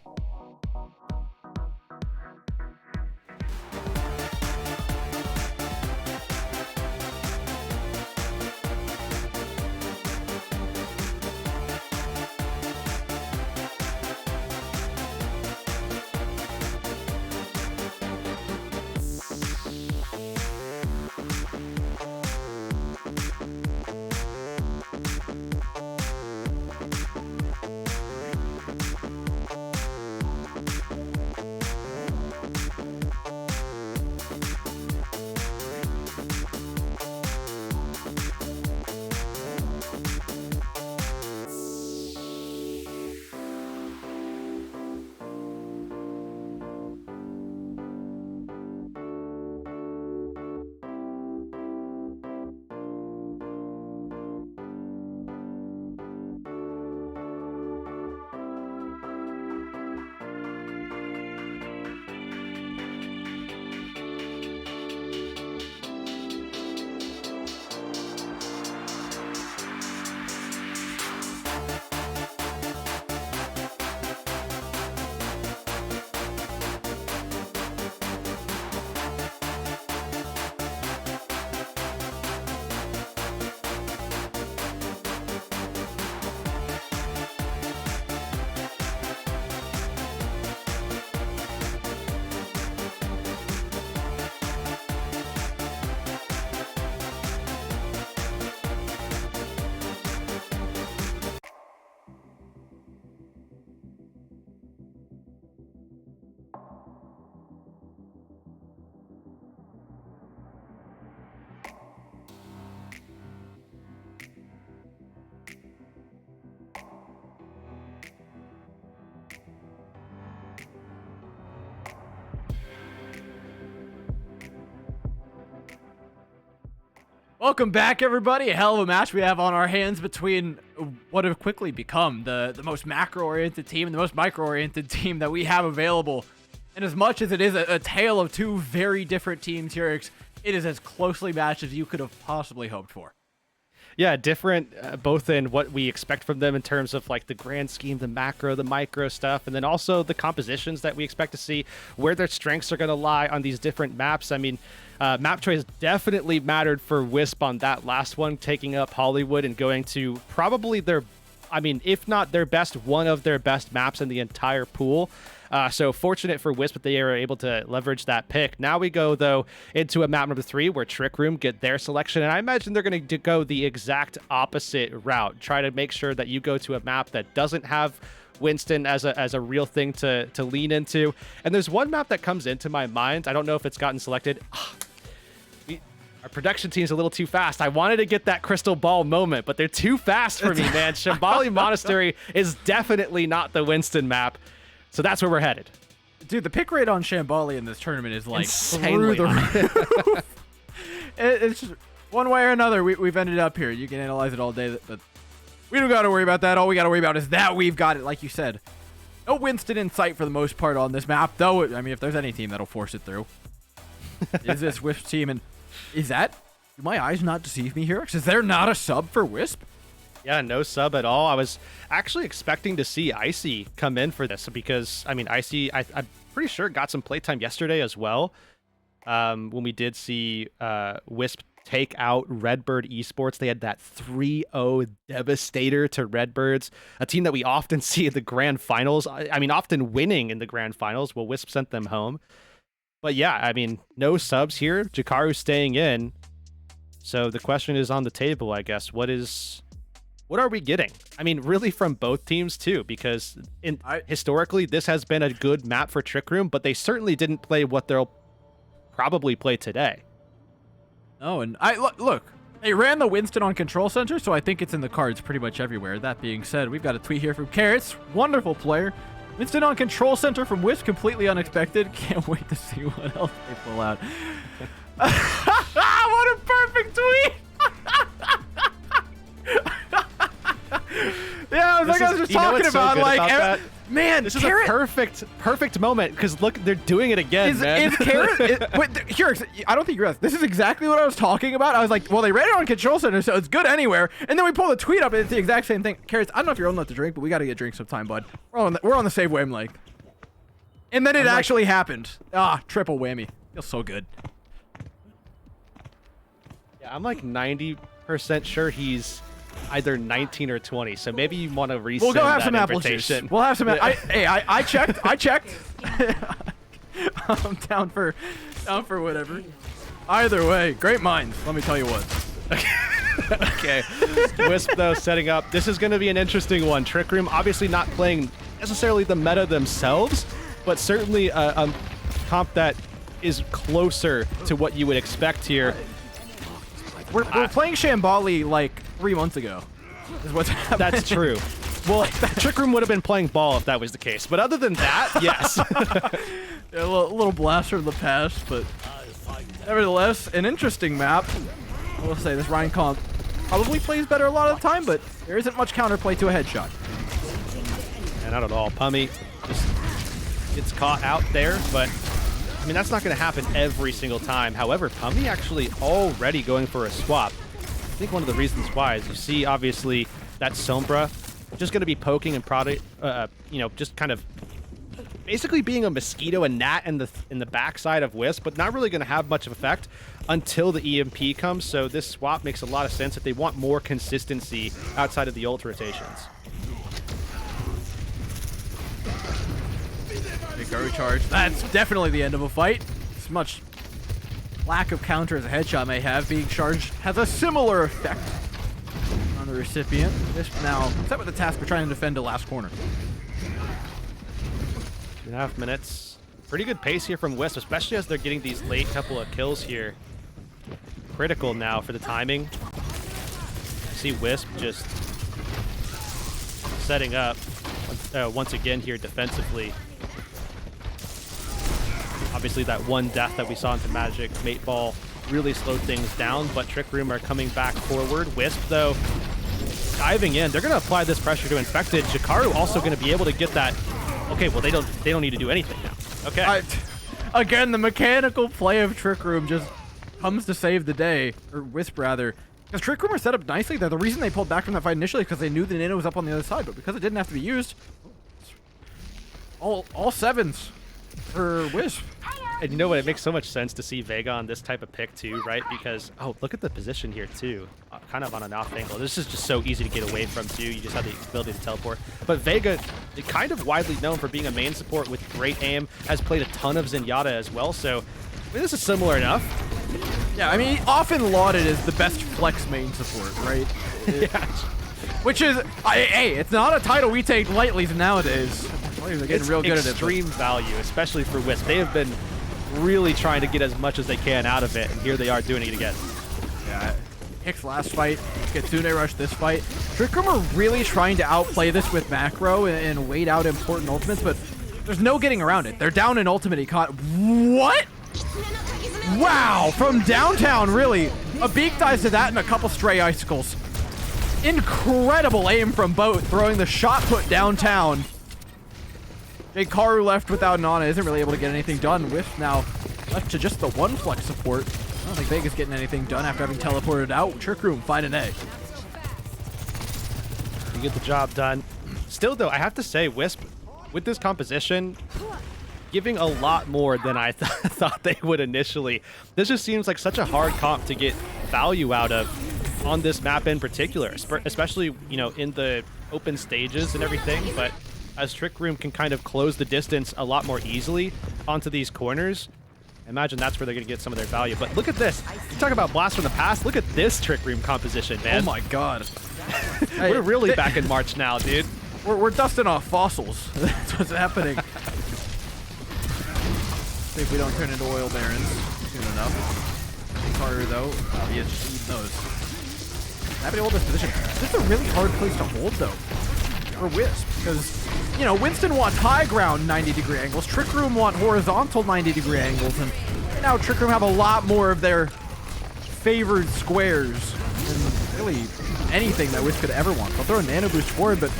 Welcome back, everybody. A hell of a match we have on our hands between what have quickly become the most macro-oriented team and the most micro-oriented team that we have available. And as much as it is a tale of two very different teams here, it is as closely matched as you could have possibly hoped for. Yeah, different both in what we expect from them in terms of like the grand scheme, the macro, the micro stuff, and then also the compositions that we expect to see, where their strengths are going to lie on these different maps. I mean, map choice definitely mattered for WISP on that last one, taking up Hollywood and going to probably if not their best, one of their best maps in the entire pool. So fortunate for WISP that they are able to leverage that pick. Now we go, though, into a map number 3 where Trick Room get their selection. And I imagine they're going to go the exact opposite route. Try to make sure that you go to a map that doesn't have Winston as a real thing to lean into. And there's one map that comes into my mind. I don't know if it's gotten selected. Our production team's a little too fast. I wanted to get that crystal ball moment, but they're too fast for me, man. Shambali Monastery is definitely not the Winston map. So that's where we're headed. Dude, the pick rate on Shambali in this tournament is like insanely through the roof. It's just, one way or another, we've ended up here. You can analyze it all day, but we don't got to worry about that. All we got to worry about is that we've got it, like you said. No Winston in sight for the most part on this map, though. I mean, if there's any team that'll force it through, is this WISP team. And is that, do my eyes not deceive me here? Is there not a sub for WISP? Yeah, no sub at all. I was actually expecting to see Icy come in for this because, I mean, Icy, I'm pretty sure got some playtime yesterday as well. When we did see WISP take out Redbird Esports, they had that 3-0 devastator to Redbirds, a team that we often see in the grand finals. I mean, often winning in the grand finals. Well, WISP sent them home. But yeah, I mean, no subs here. Jakaru staying in. So the question is on the table, I guess. What are we getting? I mean, really from both teams too, because historically this has been a good map for Trick Room, but they certainly didn't play what they'll probably play today. Oh, and look, they ran the Winston on Control Center, so I think it's in the cards pretty much everywhere. That being said, we've got a tweet here from Carrots, wonderful player. Winston on Control Center from WISP, completely unexpected. Can't wait to see what else they pull out. What a perfect tweet! Yeah, I was just talking about, like, Man, This is Carrot, a perfect moment because look, they're doing it again, man. is Carrot? Here, I don't think you're. This is exactly what I was talking about. I was like, well, they ran it on Control Center, so it's good anywhere. And then we pull the tweet up, and it's the exact same thing. Carrots, I don't know if you're old enough to drink, but we got to get drinks sometime, bud. We're on the same wavelength. And then it actually happened. Triple whammy. Feels so good. Yeah, I'm like 90% sure he's either 19 or 20, so maybe you want to resend We'll go have that some apple juice. invitation. We'll have some. I checked. I checked. I'm down for whatever. Either way, great minds. Let me tell you what. Okay. Wisp, though, setting up. This is going to be an interesting one. Trick Room obviously not playing necessarily the meta themselves, but certainly a comp that is closer to what you would expect here. We're playing Shambali like 3 months ago. Is what's happening. That's true. Well, Trick Room would have been playing ball if that was the case. But other than that, yes. Yeah, a little blast from the past, but nevertheless, an interesting map. I will say this Ryan comp probably plays better a lot of the time, but there isn't much counterplay to a headshot. And not at all. Pummy just gets caught out there, but I mean, that's not going to happen every single time. However, Pummy actually already going for a swap. I think one of the reasons why is you see, obviously, that Sombra just going to be poking and prodding, just kind of basically being a mosquito and gnat in the backside of Wisp, but not really going to have much of effect until the EMP comes. So this swap makes a lot of sense if they want more consistency outside of the ult rotations. Big Garu charge. That's definitely the end of a fight. As much lack of counter as a headshot may have, being charged has a similar effect on the recipient. This now set with the task of trying to defend the last corner. 2.5 minutes. Pretty good pace here from Wisp, especially as they're getting these late couple of kills here. Critical now for the timing. You see Wisp just setting up once again here defensively. Obviously, that one death that we saw into Magic Mate Ball really slowed things down, but Trick Room are coming back forward. Wisp, though, diving in. They're going to apply this pressure to Infected. Jakaru also going to be able to get that. Okay, well, they don't need to do anything now. Okay. Again, the mechanical play of Trick Room just comes to save the day, or Wisp rather. Because Trick Room are set up nicely there. The reason they pulled back from that fight initially is because they knew the Nano was up on the other side, but because it didn't have to be used, all sevens for Wisp. And you know what? It makes so much sense to see Vega on this type of pick too, right? Because, oh, look at the position here too. Kind of on an off angle. This is just so easy to get away from too. You just have the ability to teleport. But Vega, kind of widely known for being a main support with great aim, has played a ton of Zenyatta as well. So, I mean, this is similar enough. Yeah, I mean, often lauded as the best flex main support, right? Yeah. Which is, hey, it's not a title we take lightly nowadays. Players are getting real good at it. Extreme value, especially for Wisp. They have been really trying to get as much as they can out of it, and here they are doing it again. Yeah, Hicks last fight, Kitsune Rush this fight. Trick Room are really trying to outplay this with macro and wait out important ultimates, but there's no getting around it. They're down in ultimate. He caught. What? Wow, from downtown, really. A beak dies to that and a couple stray icicles. Incredible aim from both, throwing the shot put downtown. Jakaru left without an Ana, isn't really able to get anything done. Wisp now left to just the one flex support. I don't think Vega's getting anything done after having teleported out. Trick Room, find an A. You get the job done. Still, though, I have to say, Wisp, with this composition, giving a lot more than I thought they would initially. This just seems like such a hard comp to get value out of on this map in particular, especially, you know, in the open stages and everything, but as Trick Room can kind of close the distance a lot more easily onto these corners, I imagine that's where they're going to get some of their value. But look at this. You talk about blast from the past. Look at this Trick Room composition, man. Oh my god. We're really back in March now, dude. We're dusting off fossils. That's what's happening. See if we don't turn into oil barons soon enough. Carter, though, he is just eating those. Happy to hold this position. This is a really hard place to hold, though, for Wisp, because, you know, Winston wants high ground 90-degree angles. Trick Room want horizontal 90-degree angles, and now Trick Room have a lot more of their favored squares than really anything that Wisp could ever want. They'll throw a nano boost forward, but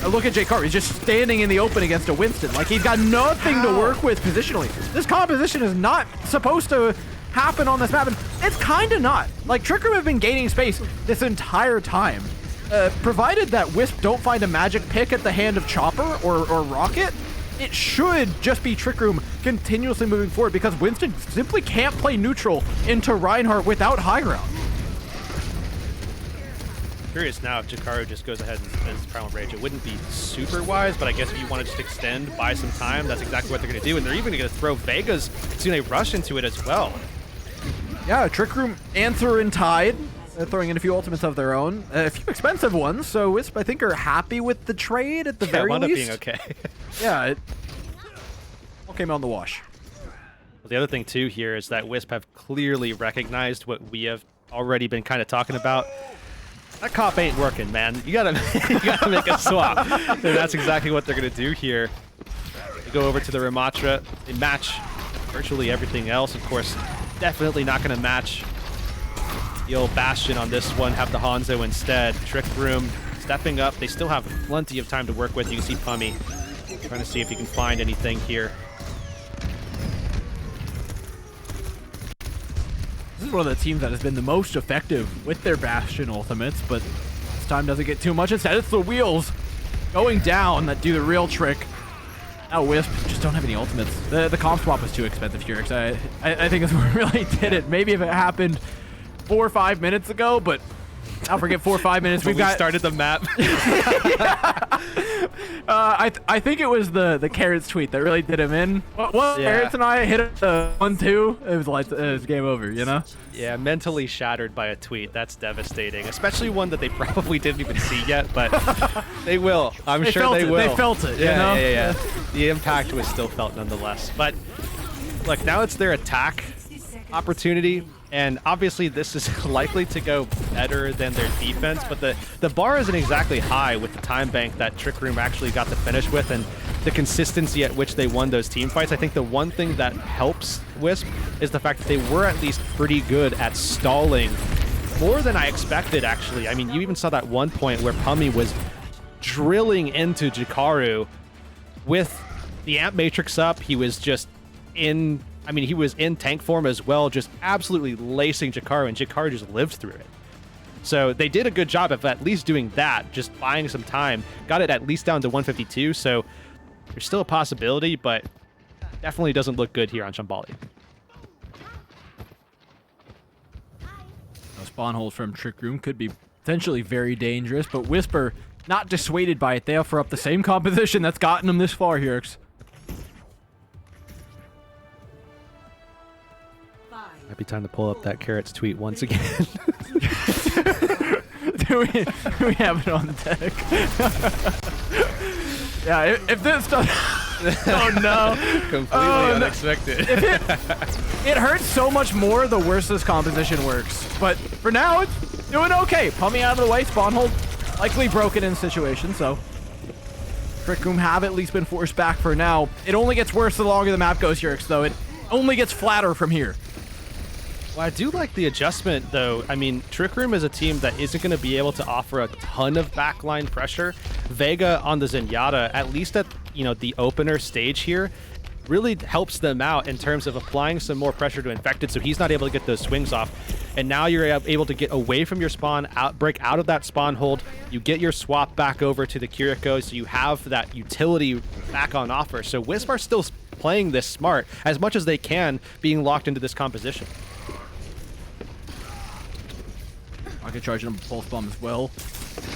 Look at J-Car. He's just standing in the open against a Winston. Like, he's got nothing to work with positionally. This composition is not supposed to happen on this map, and it's kind of not. Like, Trick Room have been gaining space this entire time. Provided that Wisp don't find a magic pick at the hand of Chopper or Rocket, it should just be Trick Room continuously moving forward, because Winston simply can't play neutral into Reinhardt without high ground. Curious now if Jakaru just goes ahead and spends Primal Rage. It wouldn't be super wise, but I guess if you want to just extend, buy some time, that's exactly what they're going to do. And they're even going to throw Vega's Tsune Rush into it as well. Yeah, Trick Room answering Tide, throwing in a few ultimates of their own, a few expensive ones. So Wisp, I think, are happy with the trade at the very wound least. up being okay. Yeah, it all came out in the wash. Well, the other thing too here is that Wisp have clearly recognized what we have already been kind of talking about. That comp ain't working, man. You gotta make a swap. And that's exactly what they're gonna do here. They go over to the Ramatra. They match virtually everything else. Of course, definitely not gonna match the old Bastion on this one. Have the Hanzo instead. Trick Room stepping up. They still have plenty of time to work with. You can see Pummy trying to see if he can find anything here. This is one of the teams that has been the most effective with their Bastion ultimates, but this time doesn't get too much. Instead, it's the wheels going down that do the real trick. Now Wisp just don't have any ultimates. The comp swap was too expensive here. I think it's what really did it. Maybe if it happened 4 or 5 minutes ago, but I'll forget 4 or 5 minutes. We started the map. I think it was the Carrots tweet that really did him in. Well, Yeah. Carrots and I hit it 1-2. It was like it was game over, you know? Yeah, mentally shattered by a tweet. That's devastating, especially one that they probably didn't even see yet, but they will. I'm sure they will. They felt it, yeah, you know? Yeah. The impact was still felt nonetheless. But look, now it's their attack opportunity, and obviously this is likely to go better than their defense, but the bar isn't exactly high with the time bank that Trick Room actually got to finish with, and the consistency at which they won those team fights. I think the one thing that helps Wisp is the fact that they were at least pretty good at stalling, more than I expected, actually. I mean, you even saw that one point where Pummy was drilling into Jakaru with the Amp Matrix up. He was just in, I mean, he was in tank form as well, just absolutely lacing Jakaru, and Jakaru just lived through it. So they did a good job of at least doing that, just buying some time. Got it at least down to 152, so there's still a possibility, but definitely doesn't look good here on Shambali. A spawn hole from Trick Room could be potentially very dangerous, but Whisper not dissuaded by it. They offer up the same composition that's gotten them this far here. Might be time to pull up that Carrots tweet once again. do we have it on deck? Yeah, if this does... Oh no. Completely unexpected. It hurts so much more the worse this composition works. But for now, it's doing okay. Pummy out of the way, spawn hold likely broken in situation, so Trick Room have at least been forced back for now. It only gets worse the longer the map goes, Yurix, though. It only gets flatter from here. Well, I do like the adjustment, though. I mean, Trick Room is a team that isn't going to be able to offer a ton of backline pressure. Vega on the Zenyatta, at least at, you know, the opener stage here, really helps them out in terms of applying some more pressure to Infected, so he's not able to get those swings off. And now you're able to get away from your spawn, break out of that spawn hold. You get your swap back over to the Kiriko, so you have that utility back on offer. So Wisp are still playing this smart as much as they can, being locked into this composition. Rocket charging him a pulse bomb as well.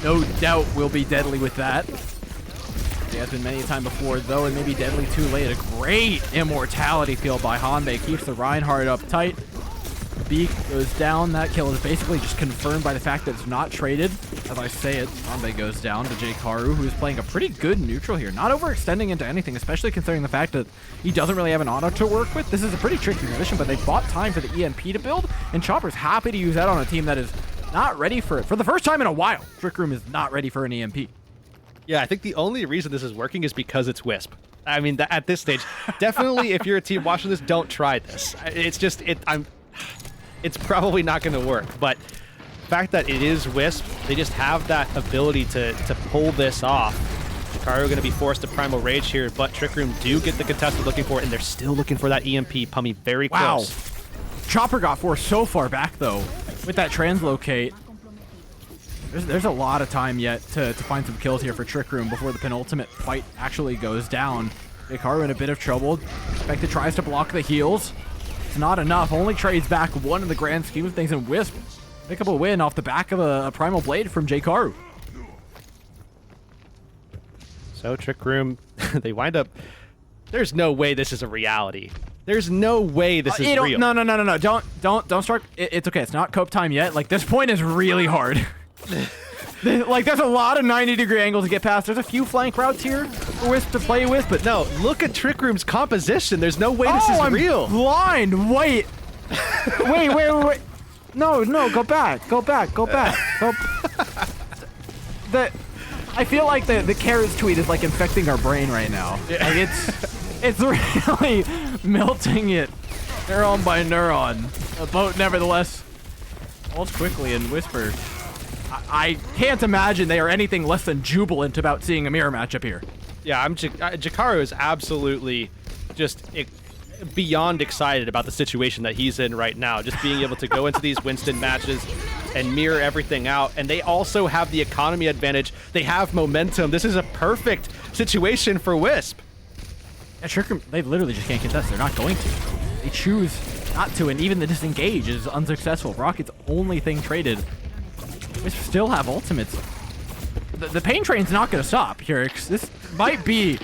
No doubt will be deadly with that. It has been many a time before, though, and maybe deadly too late. A great immortality field by Hanbei keeps the Reinhardt up tight. Beak goes down. That kill is basically just confirmed by the fact that it's not traded. As I say it, Hanbei goes down to J-Karu, who's playing a pretty good neutral here. Not overextending into anything, especially considering the fact that he doesn't really have an auto to work with. This is a pretty tricky position, but they bought time for the EMP to build, and Chopper's happy to use that on a team that is not ready for it. For the first time in a while, Trick Room is not ready for an EMP. Yeah, I think the only reason this is working is because it's Wisp. I mean, at this stage, definitely if you're a team watching this, don't try this. It's just, it's probably not going to work. But the fact that it is Wisp, they just have that ability to pull this off. Jikaru going to be forced to Primal Rage here, but Trick Room do get the contest they're looking for, and they're still looking for that EMP. Pummy very close. Wow. Chopper got forced so far back, though, with that translocate. There's a lot of time yet to find some kills here for Trick Room before the penultimate fight actually goes down. Jikaru in a bit of trouble. Spectre tries to block the heals. It's not enough. Only trades back one in the grand scheme of things, and Wisp pick up a win off the back of a Primal Blade from Jikaru. So Trick Room, they wind up... There's no way this is a reality. There's no way this is real. No. Don't start. It's okay. It's not cope time yet. Like, this point is really hard. Like, there's a lot of 90-degree angles to get past. There's a few flank routes here for Wisp to play with, but No, look at Trick Room's composition. There's no way this is I'm real. blind. Wait. Wait. No, go back. Go. I feel like the Carrots tweet is like infecting our brain right now. Yeah. Like, it's really melting it neuron by neuron. But nevertheless, ults quickly, and Whisper, I can't imagine they are anything less than jubilant about seeing a mirror matchup here. Yeah, Jikaru is absolutely just beyond excited about the situation that he's in right now. Just being able to go into these Winston matches and mirror everything out. And they also have the economy advantage. They have momentum. This is a perfect situation for Wisp. Yeah, Trick Room, they literally just can't contest. They're not going to. They choose not to, and even the disengage is unsuccessful. Rocket's only thing traded. Wisp still have ultimates. The pain train's not going to stop, Hurix. This might be...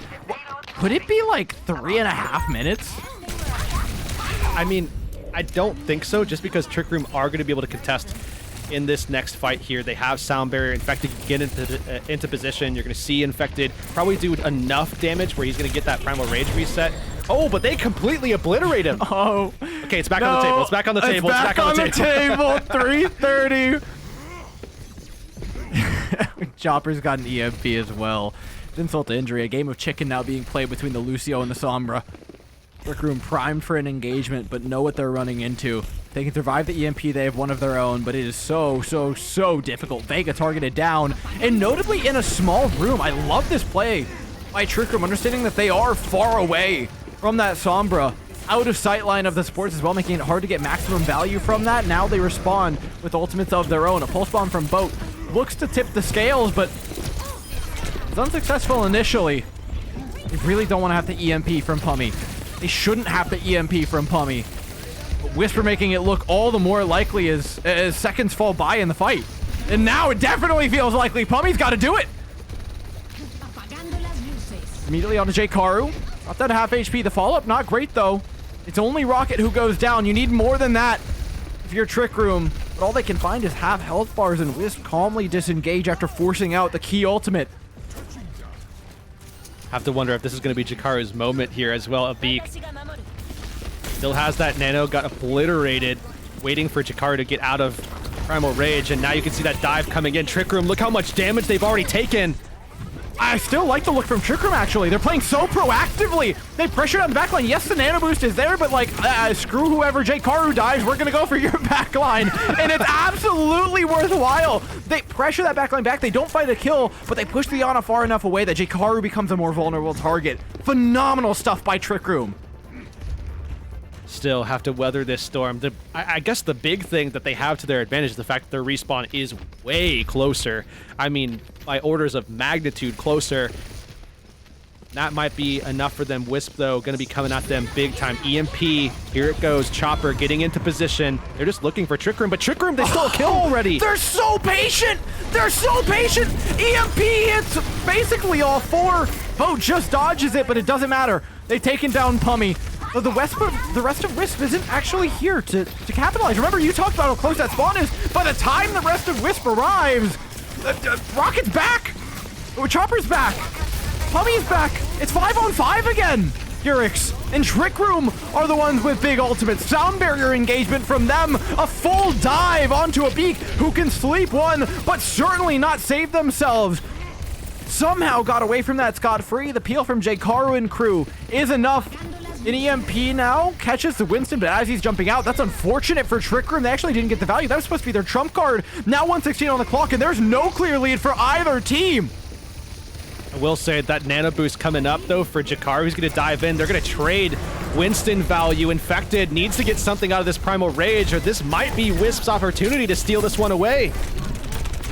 Could it be like 3.5 minutes? I mean, I don't think so, just because Trick Room are going to be able to contest in this next fight here. They have Sound Barrier. Infected can get into position. You're going to see Infected probably do enough damage where he's going to get that Primal Rage reset. Oh, but they completely obliterate him. Oh. Okay, it's back on the table. It's back on the table. It's back on the table. 330. Chopper's got an EMP as well. Insult to injury. A game of chicken now being played between the Lucio and the Sombra. Trick Room primed for an engagement, but know what they're running into. They can survive the EMP, they have one of their own, but it is so difficult. Vega targeted down, and notably in a small room. I love this play by Trick Room, understanding that they are far away from that Sombra. Out of sight line of the supports as well, making it hard to get maximum value from that. Now they respond with ultimates of their own. A pulse bomb from Boat looks to tip the scales, but it's unsuccessful initially. They really don't want to have the EMP from Pummy. They shouldn't have the EMP from Pummy. But Whisper making it look all the more likely as seconds fall by in the fight. And now it definitely feels likely. Pummy's got to do it. Immediately onto Jikaru. Dropped down to half HP. The follow-up, not great though. It's only Rocket who goes down. You need more than that if you're Trick Room. But all they can find is half health bars, and Wisp calmly disengage after forcing out the key ultimate. Have to wonder if this is going to be Jikaru's moment here as well. A Beak still has that nano, got obliterated, waiting for Jikaru to get out of Primal Rage, and now you can see that dive coming in. Trick Room, look how much damage they've already taken. I still like the look from Trick Room, actually. They're playing so proactively. They pressured on the backline. Yes, the nano boost is there, but like, screw whoever Jikaru dies. We're going to go for your backline. And it's absolutely worthwhile. They pressure that backline back. They don't find a kill, but they push the Ana far enough away that Jikaru becomes a more vulnerable target. Phenomenal stuff by Trick Room. Still have to weather this storm. I guess the big thing that they have to their advantage is the fact that their respawn is way closer. I mean, by orders of magnitude closer. That might be enough for them. Wisp, though, going to be coming at them big time. EMP, here it goes. Chopper getting into position. They're just looking for Trick Room, but Trick Room, they stole a kill already. They're so patient. They're so patient. EMP hits basically all four. Bo just dodges it, but it doesn't matter. They've taken down Pummy. But the rest of Wisp isn't actually here to capitalize. Remember, you talked about how close that spawn is. By the time the rest of Wisp arrives, Rocket's back. Chopper's back. Pummy's back. It's 5-on-5 again. Hurix and Trick Room are the ones with big ultimates. Sound barrier engagement from them. A full dive onto a Beak who can sleep one, but certainly not save themselves. Somehow got away from that scot-free. The peel from Jikaru and crew is enough. An EMP now catches the Winston, but as he's jumping out, that's unfortunate for Trick Room. They actually didn't get the value. That was supposed to be their trump card. Now 116 on the clock, and there's no clear lead for either team. I will say that nano boost coming up though for Jakaru. He's going to dive in. They're going to trade Winston value. Infected needs to get something out of this Primal Rage, or this might be Wisp's opportunity to steal this one away.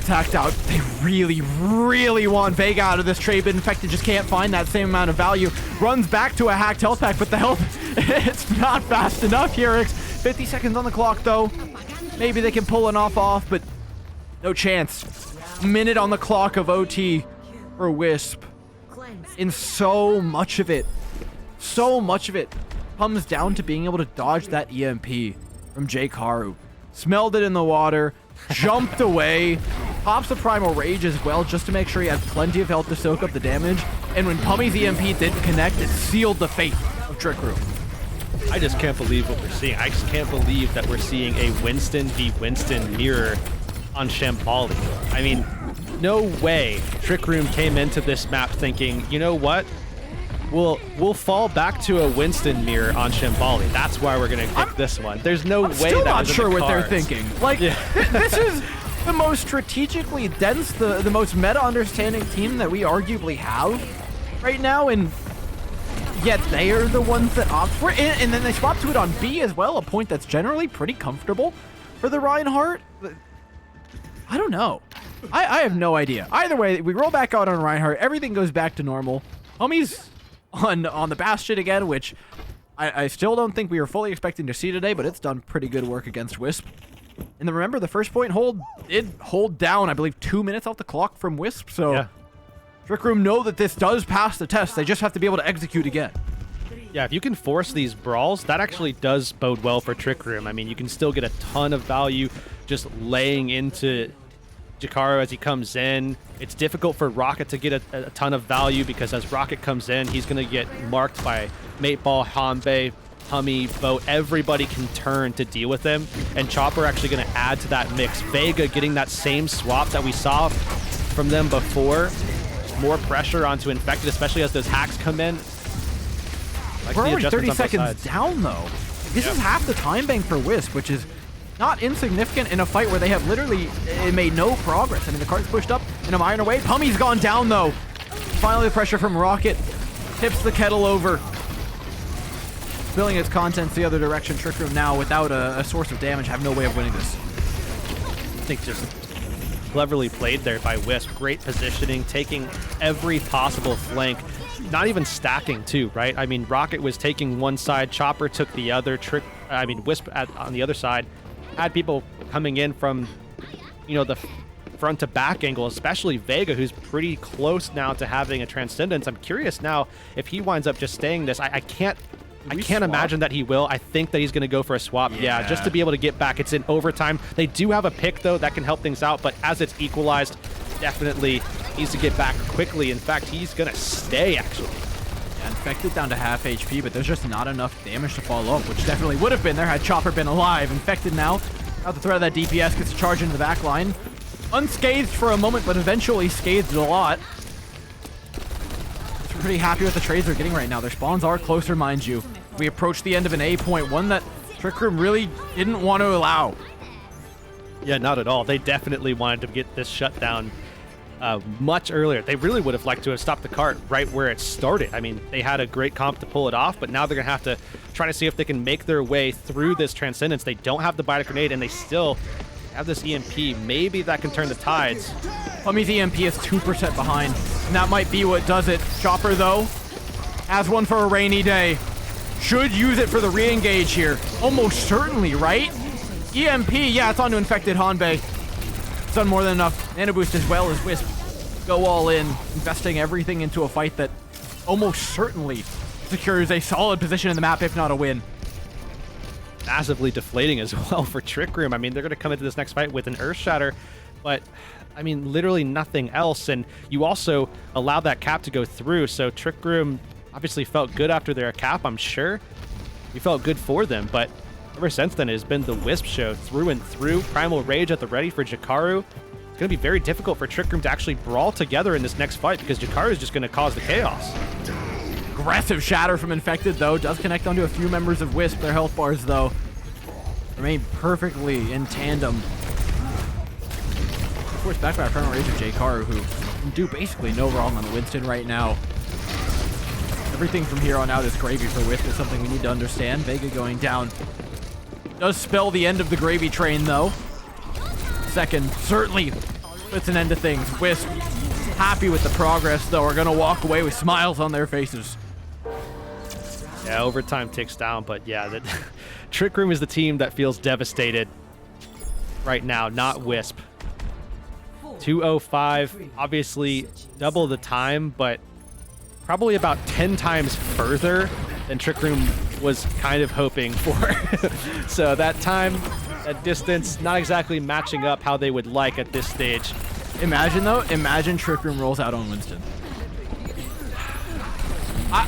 Tacked out. They really, really want Vega out of this trade, but Infected just can't find that same amount of value. Runs back to a hacked health pack, but the health, it's not fast enough here. 50 seconds on the clock though. Maybe they can pull an off, but no chance. Minute on the clock of OT for Wisp. And so much of it comes down to being able to dodge that EMP from Jakaru. Smelled it in the water, jumped away, pops the Primal Rage as well just to make sure he had plenty of health to soak up the damage. And when Pummy's EMP didn't connect, it sealed the fate of Trick Room. I just can't believe what we're seeing. I just can't believe that we're seeing a Winston v. Winston mirror on Shambali. I mean, no way Trick Room came into this map thinking, you know what? We'll fall back to a Winston mirror on Shambali. That's why we're gonna pick this one. There's no way Still that not was in sure the what they're cards. thinking. Like, this is the most strategically dense, the most meta understanding team that we arguably have right now, and yet they are the ones that opt for it. And then they swap to it on B as well, a point that's generally pretty comfortable for the Reinhardt. I don't know. I have no idea. Either way, we roll back out on Reinhardt. Everything goes back to normal. Homies on the Bastion again, which I still don't think we were fully expecting to see today, but it's done pretty good work against Wisp. And then remember, the first point hold did hold down, I believe, 2 minutes off the clock from Wisp. So Yeah. Trick Room know that this does pass the test. They just have to be able to execute again. Yeah, if you can force these brawls, that actually does bode well for Trick Room. I mean, you can still get a ton of value just laying into Jakaru as he comes in. It's difficult for Rocket to get a ton of value because as Rocket comes in, he's going to get marked by Mateball, Hanbei, Hummy, Bo. Everybody can turn to deal with him, and Chopper actually going to add to that mix. Vega getting that same swap that we saw from them before. More pressure onto Infected, especially as those hacks come in. Like We're the already 30 adjustments on both seconds sides. down, though. This is half the time bank for Wisp, which is not insignificant in a fight where they have literally made no progress. I mean, the cart's pushed up in a minor way. Pummy's gone down, though. Finally, the pressure from Rocket tips the kettle over. Spilling its contents the other direction. Trick Room now, without a source of damage, have no way of winning this. I think just cleverly played there by Wisp. Great positioning, taking every possible flank. Not even stacking too, right? I mean, Rocket was taking one side, Chopper took the other. Wisp on the other side had people coming in from, the front to back angle, especially Vega, who's pretty close now to having a Transcendence. I'm curious now if he winds up just staying this. I can't imagine that he will. I think that he's going to go for a swap. Yeah, just to be able to get back. It's in overtime. They do have a pick, though, that can help things out, but as it's equalized, definitely needs to get back quickly. In fact, he's going to stay, actually. Yeah, Infected down to half HP, but there's just not enough damage to follow up, which definitely would have been there had Chopper been alive. Infected now, out the threat of that DPS, gets to charge into the back line. Unscathed for a moment, but eventually scathed a lot. We're pretty happy with the trades they're getting right now. Their spawns are closer, mind you. We approach the end of an A point, one that Trick Room really didn't want to allow. Yeah, not at all. They definitely wanted to get this shut down much earlier. They really would have liked to have stopped the cart right where it started. I mean, they had a great comp to pull it off, but now they're going to have to try to see if they can make their way through this Transcendence. They don't have the Bite Grenade, and they still have this EMP. Maybe that can turn the tides. Pummy's EMP is 2% behind, and that might be what does it. Chopper, though, has one for a rainy day. Should use it for the re-engage here. Almost certainly, right? EMP, yeah, it's on to Infected Hanbei. It's done more than enough. Nano Boost as well as Wisp go all in, investing everything into a fight that almost certainly secures a solid position in the map, if not a win. Massively deflating as well for Trick Room. I mean, they're going to come into this next fight with an Earth Shatter, but I mean, literally nothing else. And you also allow that cap to go through, so Trick Room obviously felt good after their cap, I'm sure. We felt good for them, but ever since then, it has been the Wisp show through and through. Primal Rage at the ready for Jakaru. It's going to be very difficult for Trick Room to actually brawl together in this next fight because Jakaru is just going to cause the chaos. Aggressive shatter from Infected, though. Does connect onto a few members of Wisp. Their health bars, though, remain perfectly in tandem. Of course, back by our Primal Rage of Jakaru, who can do basically no wrong on the Winston right now. Everything from here on out is gravy for Wisp is something we need to understand. Vega going down does spell the end of the gravy train, though. Second certainly puts an end to things. Wisp happy with the progress, though, are going to walk away with smiles on their faces. Yeah, overtime ticks down, but yeah, the Trick Room is the team that feels devastated right now, not Wisp. 2:05, obviously double the time, but probably about 10 times further than Trick Room was kind of hoping for. So that time, that distance, not exactly matching up how they would like at this stage. Imagine Trick Room rolls out on Winston.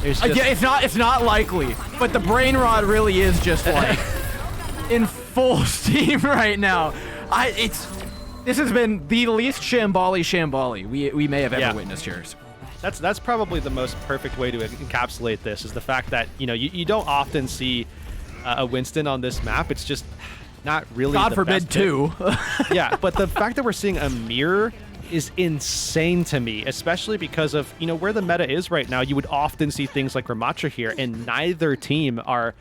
It's not likely, but the brain rot really is just like in full steam right now. This has been the least Shambali we may have ever witnessed here. That's probably the most perfect way to encapsulate this, is the fact that you don't often see a Winston on this map. It's just not really. God the forbid best two. Yeah, but the fact that we're seeing a mirror is insane to me, especially because of where the meta is right now. You would often see things like Ramatra here, and neither team are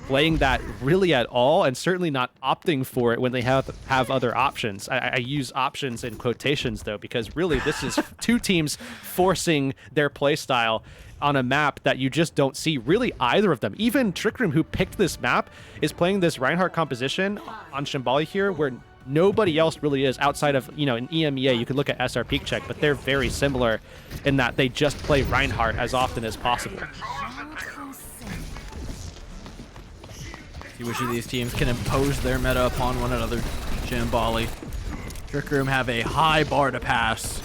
playing that really at all, and certainly not opting for it when they have other options. I use options in quotations, though, because really this is two teams forcing their play style on a map that you just don't see really either of them. Even Trick Room, who picked this map, is playing this Reinhardt composition on Shambali here, where nobody else really is outside of, in EMEA. You could look at SR Peak Check, but they're very similar in that they just play Reinhardt as often as possible. See which of these teams can impose their meta upon one another. Shambali. Trick Room have a high bar to pass.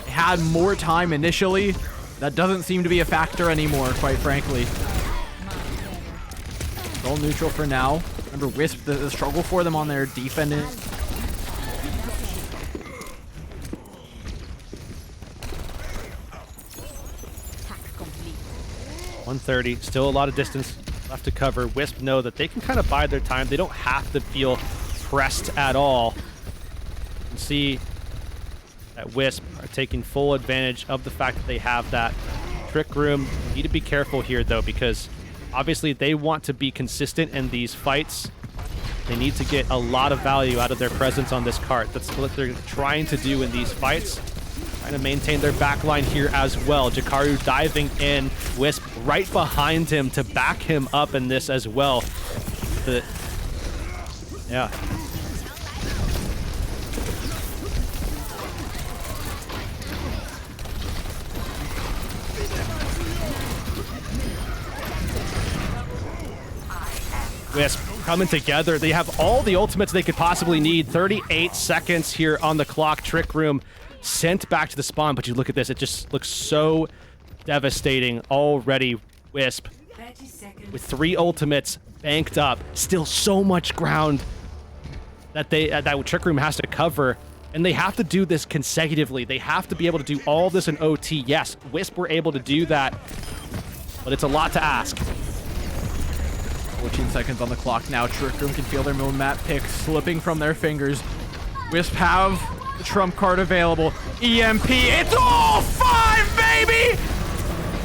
They had more time initially. That doesn't seem to be a factor anymore, quite frankly. It's all neutral for now. Remember, Wisp, the struggle for them on their defending. 130, still a lot of distance left to cover. Wisp know that they can kind of bide their time. They don't have to feel pressed at all. You can see that Wisp are taking full advantage of the fact that they have that. Trick Room need to be careful here, though, because obviously they want to be consistent in these fights. They need to get a lot of value out of their presence on this cart. That's what they're trying to do in these fights. Trying to maintain their backline here as well. Jakaru diving in. Wisp right behind him to back him up in this as well. Yeah. Wisp coming together. They have all the ultimates they could possibly need. 38 seconds here on the clock. Trick Room sent back to the spawn, but you look at this, it just looks so devastating already. Wisp with 3 ultimates banked up, still so much ground that that Trick Room has to cover, and they have to do this consecutively. They have to be able to do all this in OT. Yes, Wisp were able to do that, but it's a lot to ask. 14 seconds on the clock now. Trick Room can feel their own map pick slipping from their fingers. Wisp have the trump card available. EMP, it's all 5, baby!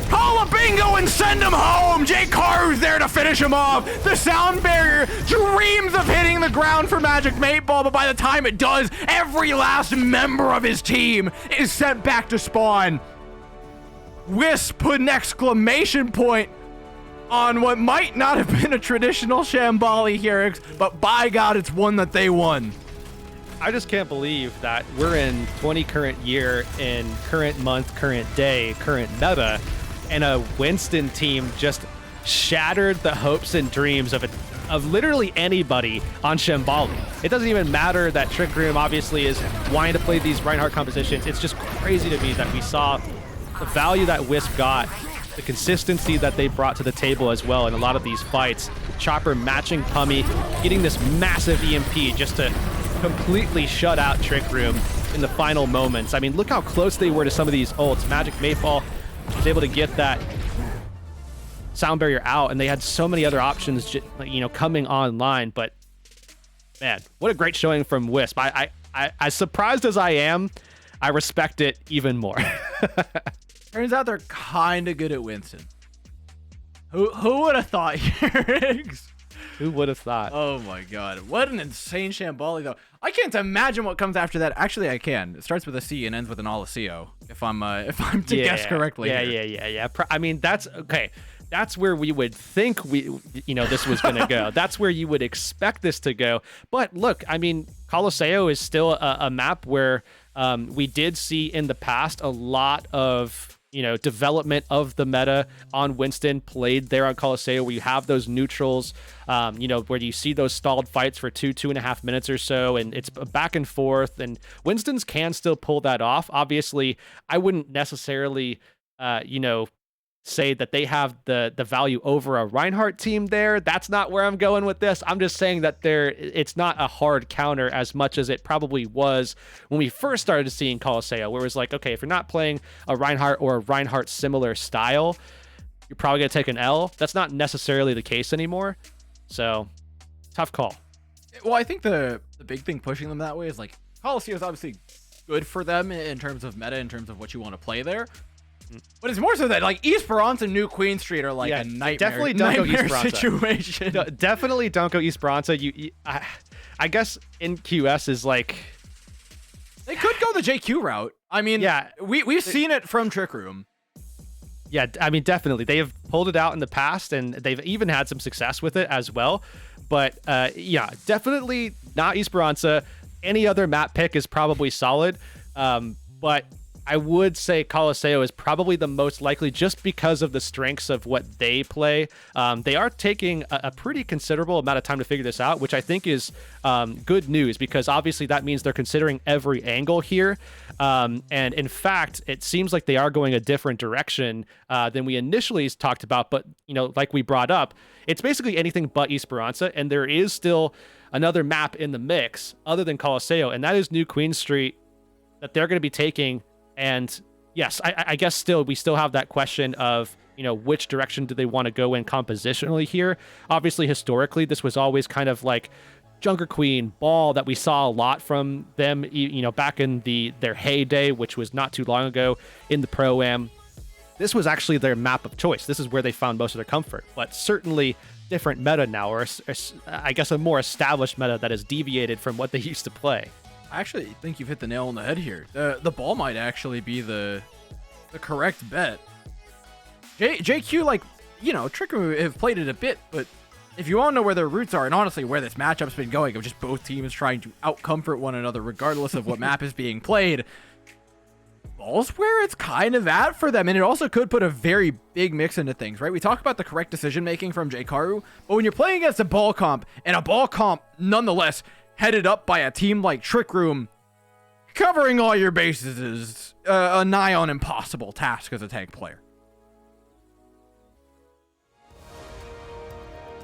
Call a bingo and send him home! Jkaru's there to finish him off! The sound barrier dreams of hitting the ground for Magic 8 Ball, but by the time it does, every last member of his team is sent back to spawn. Wisp put an exclamation point on what might not have been a traditional Shambali here, but by God, it's one that they won. I just can't believe that we're in 20 current year, in current month, current day, current meta, and a Winston team just shattered the hopes and dreams of literally anybody on Shambali. It doesn't even matter that Trick Room obviously is wanting to play these Reinhardt compositions. It's just crazy to me that we saw the value that Wisp got, the consistency that they brought to the table as well in a lot of these fights. Chopper matching Pummy, getting this massive EMP just to completely shut out Trick Room in the final moments. I mean, look how close they were to some of these ults. Magic Mayfall was able to get that sound barrier out, and they had so many other options, coming online. But man, what a great showing from Wisp. I as surprised as I am, I respect it even more. Turns out they're kind of good at Winston. Who would have thought here? Who would have thought? Oh my god. What an insane Shambali, though. I can't imagine what comes after that. Actually, I can. It starts with a C and ends with an Olicio, if I'm to guess correctly. Yeah. I mean, that's okay. That's where we would think this was going to go. That's where you would expect this to go. But look, I mean, Colosseo is still a map where we did see in the past a lot of development of the meta on Winston played there on Colosseo, where you have those neutrals, where you see those stalled fights for 2.5 minutes or so, and it's back and forth, and Winston's can still pull that off. Obviously, I wouldn't necessarily, say that they have the value over a Reinhardt team there. That's not where I'm going with this. I'm just saying that it's not a hard counter as much as it probably was when we first started seeing Colosseo, where it was like, okay, if you're not playing a Reinhardt or a Reinhardt similar style, you're probably going to take an L. That's not necessarily the case anymore. So, tough call. Well, I think the big thing pushing them that way is like Colosseo is obviously good for them in terms of meta, in terms of what you want to play there. But it's more so that like Esperanza and New Queen Street are like a nightmare, definitely don't go Esperanza situation. No, definitely don't go Esperanza. I guess NQS is like, they could go the JQ route. I mean, we've seen it from Trick Room. Yeah, I mean, definitely. They have pulled it out in the past, and they've even had some success with it as well. But definitely not Esperanza. Any other map pick is probably solid. But I would say Colosseo is probably the most likely just because of the strengths of what they play. They are taking a pretty considerable amount of time to figure this out, which I think is good news, because obviously that means they're considering every angle here. And in fact, it seems like they are going a different direction than we initially talked about. But, like we brought up, it's basically anything but Esperanza. And there is still another map in the mix other than Colosseo, and that is New Queen Street that they're going to be taking. And yes, I guess we still have that question of, which direction do they want to go in compositionally here? Obviously, historically, this was always kind of like Junker Queen, Ball, that we saw a lot from them, back in their heyday, which was not too long ago in the Pro-Am. This was actually their map of choice. This is where they found most of their comfort, but certainly different meta now, or I guess a more established meta that has deviated from what they used to play. I actually think you've hit the nail on the head here. The Ball might actually be the correct bet. JQ, Trick Room have played it a bit, but if you want to know where their roots are, and honestly where this matchup's been going, of just both teams trying to out-comfort one another regardless of what map is being played, Ball's where it's kind of at for them, and it also could put a very big mix into things, right? We talk about the correct decision-making from J-Karu, but when you're playing against a Ball comp, and a Ball comp nonetheless headed up by a team like Trick Room, covering all your bases is a nigh on impossible task as a tank player.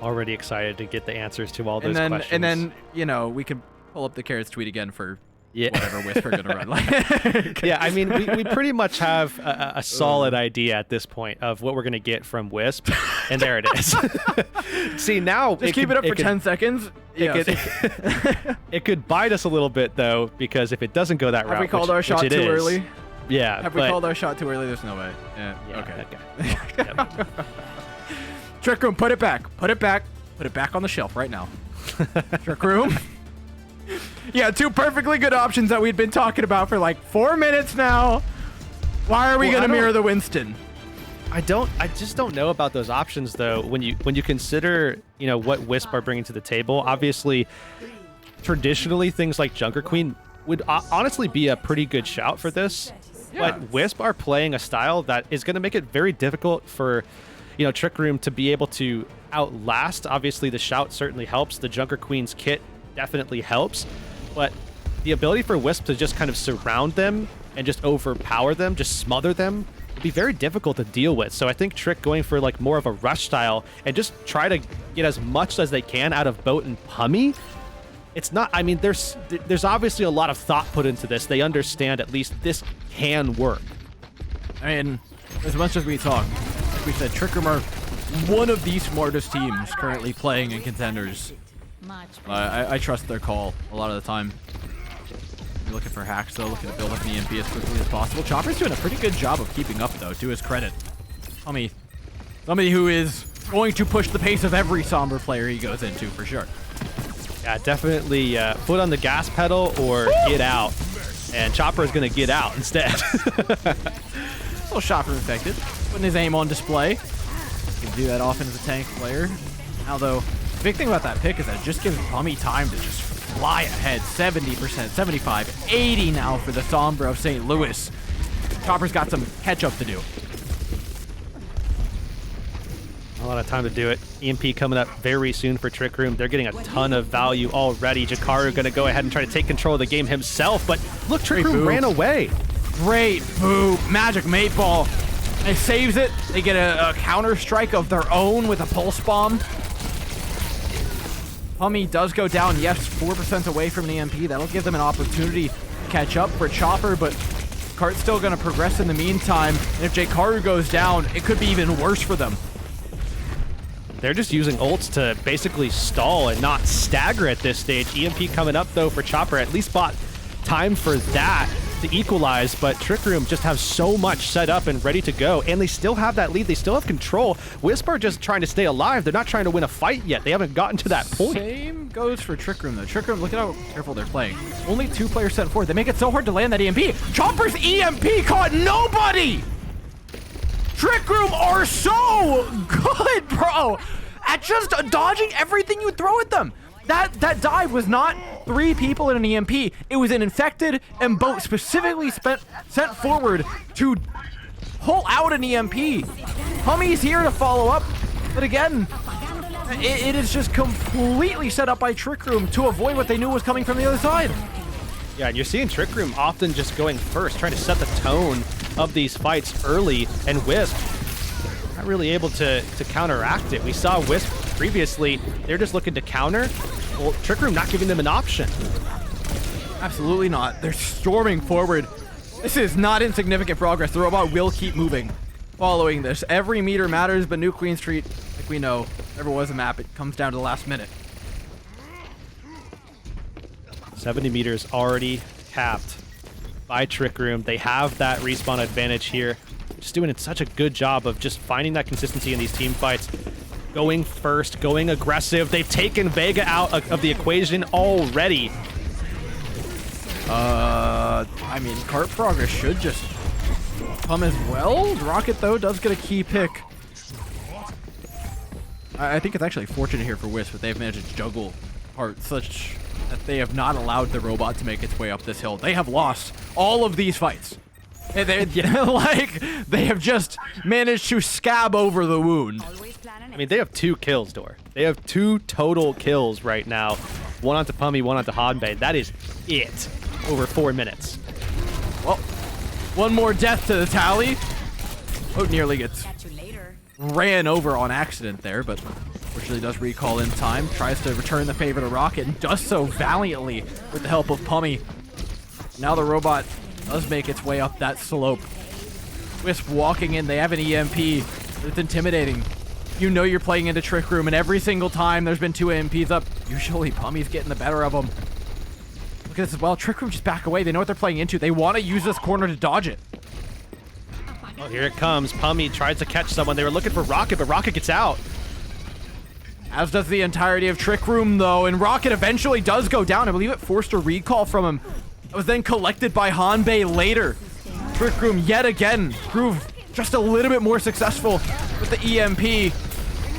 Already excited to get the answers to all those questions. And then, we can pull up the Carrots tweet again for whatever WISP are going to run. Yeah, I mean, we pretty much have a solid idea at this point of what we're going to get from WISP, and there it is. See, now... Just keep it up for 10 seconds. It could bite us a little bit, though, because if it doesn't go that route... Have we called our shot too early? Yeah. Have we called our shot too early? There's no way. Yeah. Okay. Yep. Trick Room, put it back. Put it back on the shelf right now. Trick Room. Yeah, two perfectly good options that we'd been talking about for like 4 minutes now. Why are we going to mirror the Winston? I just don't know about those options, though. When you consider, what WISP are bringing to the table, obviously, traditionally, things like Junker Queen would honestly be a pretty good shout for this. Yeah. But WISP are playing a style that is going to make it very difficult for, Trick Room to be able to outlast. Obviously, the shout certainly helps. The Junker Queen's kit definitely helps. But the ability for WISP to just kind of surround them and just overpower them, just smother them, would be very difficult to deal with. So I think Trick going for like more of a rush style and just try to get as much as they can out of Boat and Pummy. It's not, I mean, there's obviously a lot of thought put into this. They understand at least this can work. I mean, as much as we talk, like we said, Trick Room are one of the smartest teams currently playing in Contenders. I trust their call a lot of the time. looking for hacks, though, looking to build up an EMP as quickly as possible. Chopper's doing a pretty good job of keeping up, though, to his credit. Somebody who is going to push the pace of every Sombra player he goes into, for sure. Yeah, definitely foot on the gas pedal or get out. And Chopper is going to get out instead. Little shot from Infected, putting his aim on display. Can do that often as a tank player. Now, though, the big thing about that pick is that it just gives Pummy time to just fly ahead. 70%, 75, 80 now for the Sombra of St. Louis. Chopper's got some catch-up to do. A lot of time to do it. EMP coming up very soon for Trick Room. They're getting a ton of value already. Jakaru going to go ahead and try to take control of the game himself, but look, Trick Room ran away. Great boop. Magic Mate Ball. It saves it. They get a counter strike of their own with a Pulse Bomb. Pummy does go down. Yes, 4% away from the EMP. That'll give them an opportunity to catch up for Chopper, but Cart's still going to progress in the meantime. And if Jakaru goes down, it could be even worse for them. They're just using ults to basically stall and not stagger at this stage. EMP coming up, though, for Chopper. At least bought time for that to equalize, but Trick Room just have so much set up and ready to go, and they still have that lead. They still have control. WISP are just trying to stay alive. They're not trying to win a fight yet. They haven't gotten to that point. Same goes for Trick Room, though. Trick Room, look at how careful they're playing. Only 2 players sent forward. They make it so hard to land that EMP. Chopper's EMP caught nobody! Trick Room are so good, bro, at just dodging everything you throw at them. That dive was not 3 people in an EMP. It was an Infected and Boat specifically sent forward to pull out an EMP. Pummy's here to follow up, but again, it is just completely set up by Trick Room to avoid what they knew was coming from the other side. Yeah, and you're seeing Trick Room often just going first, trying to set the tone of these fights early, and Wisp not really able to counteract it. We saw Wisp previously, they're just looking to counter. Well, Trick Room not giving them an option. Absolutely not. They're storming forward. This is not insignificant progress. The robot will keep moving following this. Every meter matters, but New Queen Street, like we know, never was a map. It comes down to the last minute. 70 meters already capped by Trick Room. They have that respawn advantage here. Just doing such a good job of just finding that consistency in these team fights. Going first, going aggressive. They've taken Vega out of the equation already. I mean, cart progress should just come as well. Rocket, though, does get a key pick. I think it's actually fortunate here for Wisp that they've managed to juggle Cart such that they have not allowed the robot to make its way up this hill. They have lost all of these fights. Like, they have just managed to scab over the wound. I mean, they have 2 kills, Dor. They have 2 total kills right now. One onto Pummy, one onto Hanbei. That is it over 4 minutes. Well, one more death to the tally. Oh, nearly gets ran over on accident there, but fortunately does recall in time. Tries to return the favor to Rocket and does so valiantly with the help of Pummy. Now the robot does make its way up that slope. Wisp walking in. They have an EMP. It's intimidating. You know you're playing into Trick Room, and every single time there's been 2 EMPs up, usually Pummy's getting the better of them. Look at this as well. Trick Room just back away. They know what they're playing into. They want to use this corner to dodge it. Oh, here it comes. Pummy tries to catch someone. They were looking for Rocket, but Rocket gets out. As does the entirety of Trick Room, though, and Rocket eventually does go down. I believe it forced a recall from him. It was then collected by Hanbei later. Trick Room yet again proved just a little bit more successful with the EMP.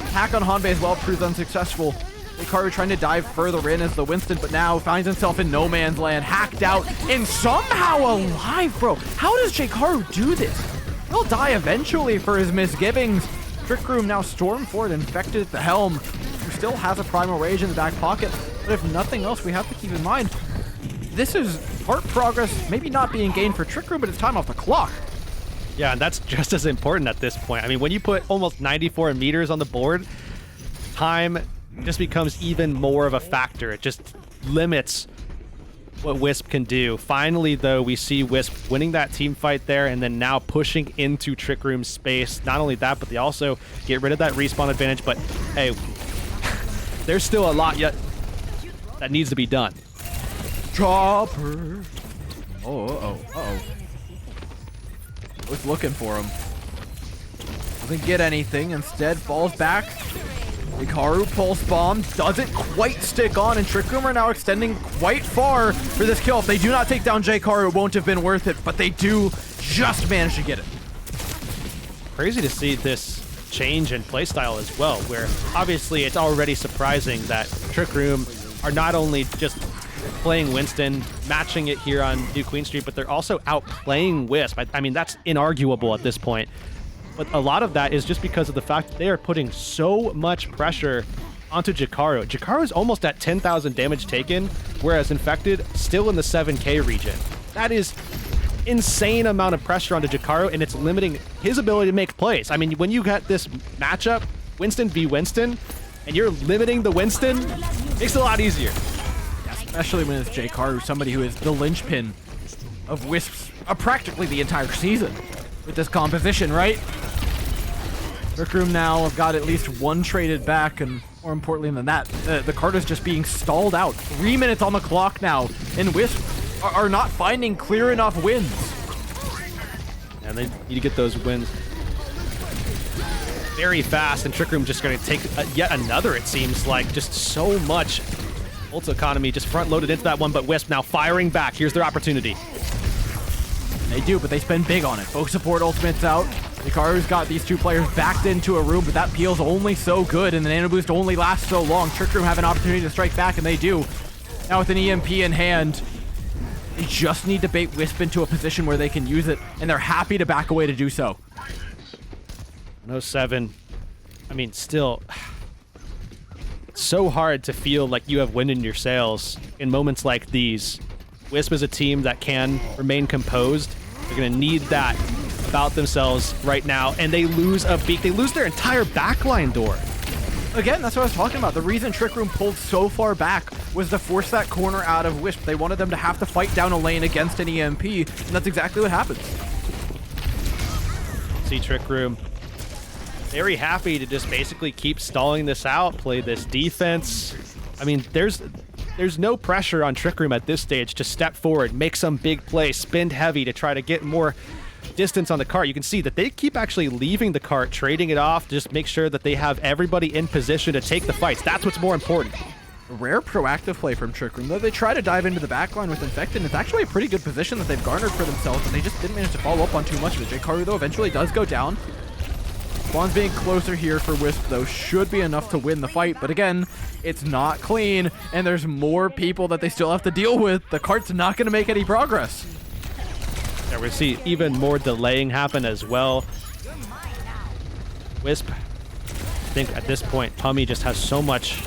Attack on Hanbei as well proves unsuccessful. Hikaru trying to dive further in as the Winston, but now finds himself in no man's land, hacked out, and somehow alive, bro. How does Hikaru do this? He'll die eventually for his misgivings. Trick Room now storm forward, Infected at the helm, who still has a Primal Rage in the back pocket. But if nothing else, we have to keep in mind, this is part progress, maybe not being gained for Trick Room, but it's time off the clock. Yeah, and that's just as important at this point. I mean, when you put almost 94 meters on the board, time just becomes even more of a factor. It just limits what Wisp can do. Finally, though, we see Wisp winning that team fight there and then now pushing into Trick Room's space. Not only that, but they also get rid of that respawn advantage. But, hey, there's still a lot yet that needs to be done. Chopper. Uh-oh. Was looking for him. Doesn't get anything, instead falls back. Hikaru pulse bomb doesn't quite stick on, and Trick Room are now extending quite far for this kill. If they do not take down Hikaru, it won't have been worth it, but they do just manage to get it. Crazy to see this change in playstyle as well, where obviously it's already surprising that Trick Room are not only just playing Winston, matching it here on New Queen Street, but they're also outplaying WISP. I mean, that's inarguable at this point. But a lot of that is just because of the fact that they are putting so much pressure onto Hikaru. Hikaru is almost at 10,000 damage taken, whereas Infected still in the 7k region. That is insane amount of pressure onto Hikaru, and it's limiting his ability to make plays. I mean, when you got this matchup, Winston v Winston, and you're limiting the Winston, makes it a lot easier. Especially when it's Hikaru, somebody who is the linchpin of WISP's practically the entire season with this composition, right? Trick Room now have got at least one traded back, and more importantly than that, the card is just being stalled out. 3 minutes on the clock now, and WISP are not finding clear enough wins. And they need to get those wins very fast, and Trick Room just going to take yet another, it seems like. Just so much ult economy just front-loaded into that one, but WISP now firing back. Here's their opportunity. They do, but they spend big on it. Both support ultimates out. Hikaru's got these two players backed into a room, but that peel's only so good, and the nano boost only lasts so long. Trick Room have an opportunity to strike back, and they do. Now with an EMP in hand, they just need to bait WISP into a position where they can use it, and they're happy to back away to do so. No 7. I mean, still, it's so hard to feel like you have wind in your sails in moments like these. WISP is a team that can remain composed. They're going to need that about themselves right now, and they lose a beak. They lose their entire backline door. Again, that's what I was talking about. The reason Trick Room pulled so far back was to force that corner out of WISP. They wanted them to have to fight down a lane against an EMP, and that's exactly what happens. See Trick Room very happy to just basically keep stalling this out, play this defense. I mean, there's no pressure on Trick Room at this stage to step forward, make some big play, spin heavy to try to get more distance on the cart. You can see that they keep actually leaving the cart, trading it off, just make sure that they have everybody in position to take the fights. That's what's more important. Rare proactive play from Trick Room, though. They try to dive into the backline with Infected, and it's actually a pretty good position that they've garnered for themselves, but they just didn't manage to follow up on too much of it. Hikaru, though, eventually does go down. Spawn's being closer here for WISP, though, should be enough to win the fight, but again, it's not clean, and there's more people that they still have to deal with. The cart's not going to make any progress. Yeah, we'll see even more delaying happen as well. WISP, I think at this point, Pummy just has so much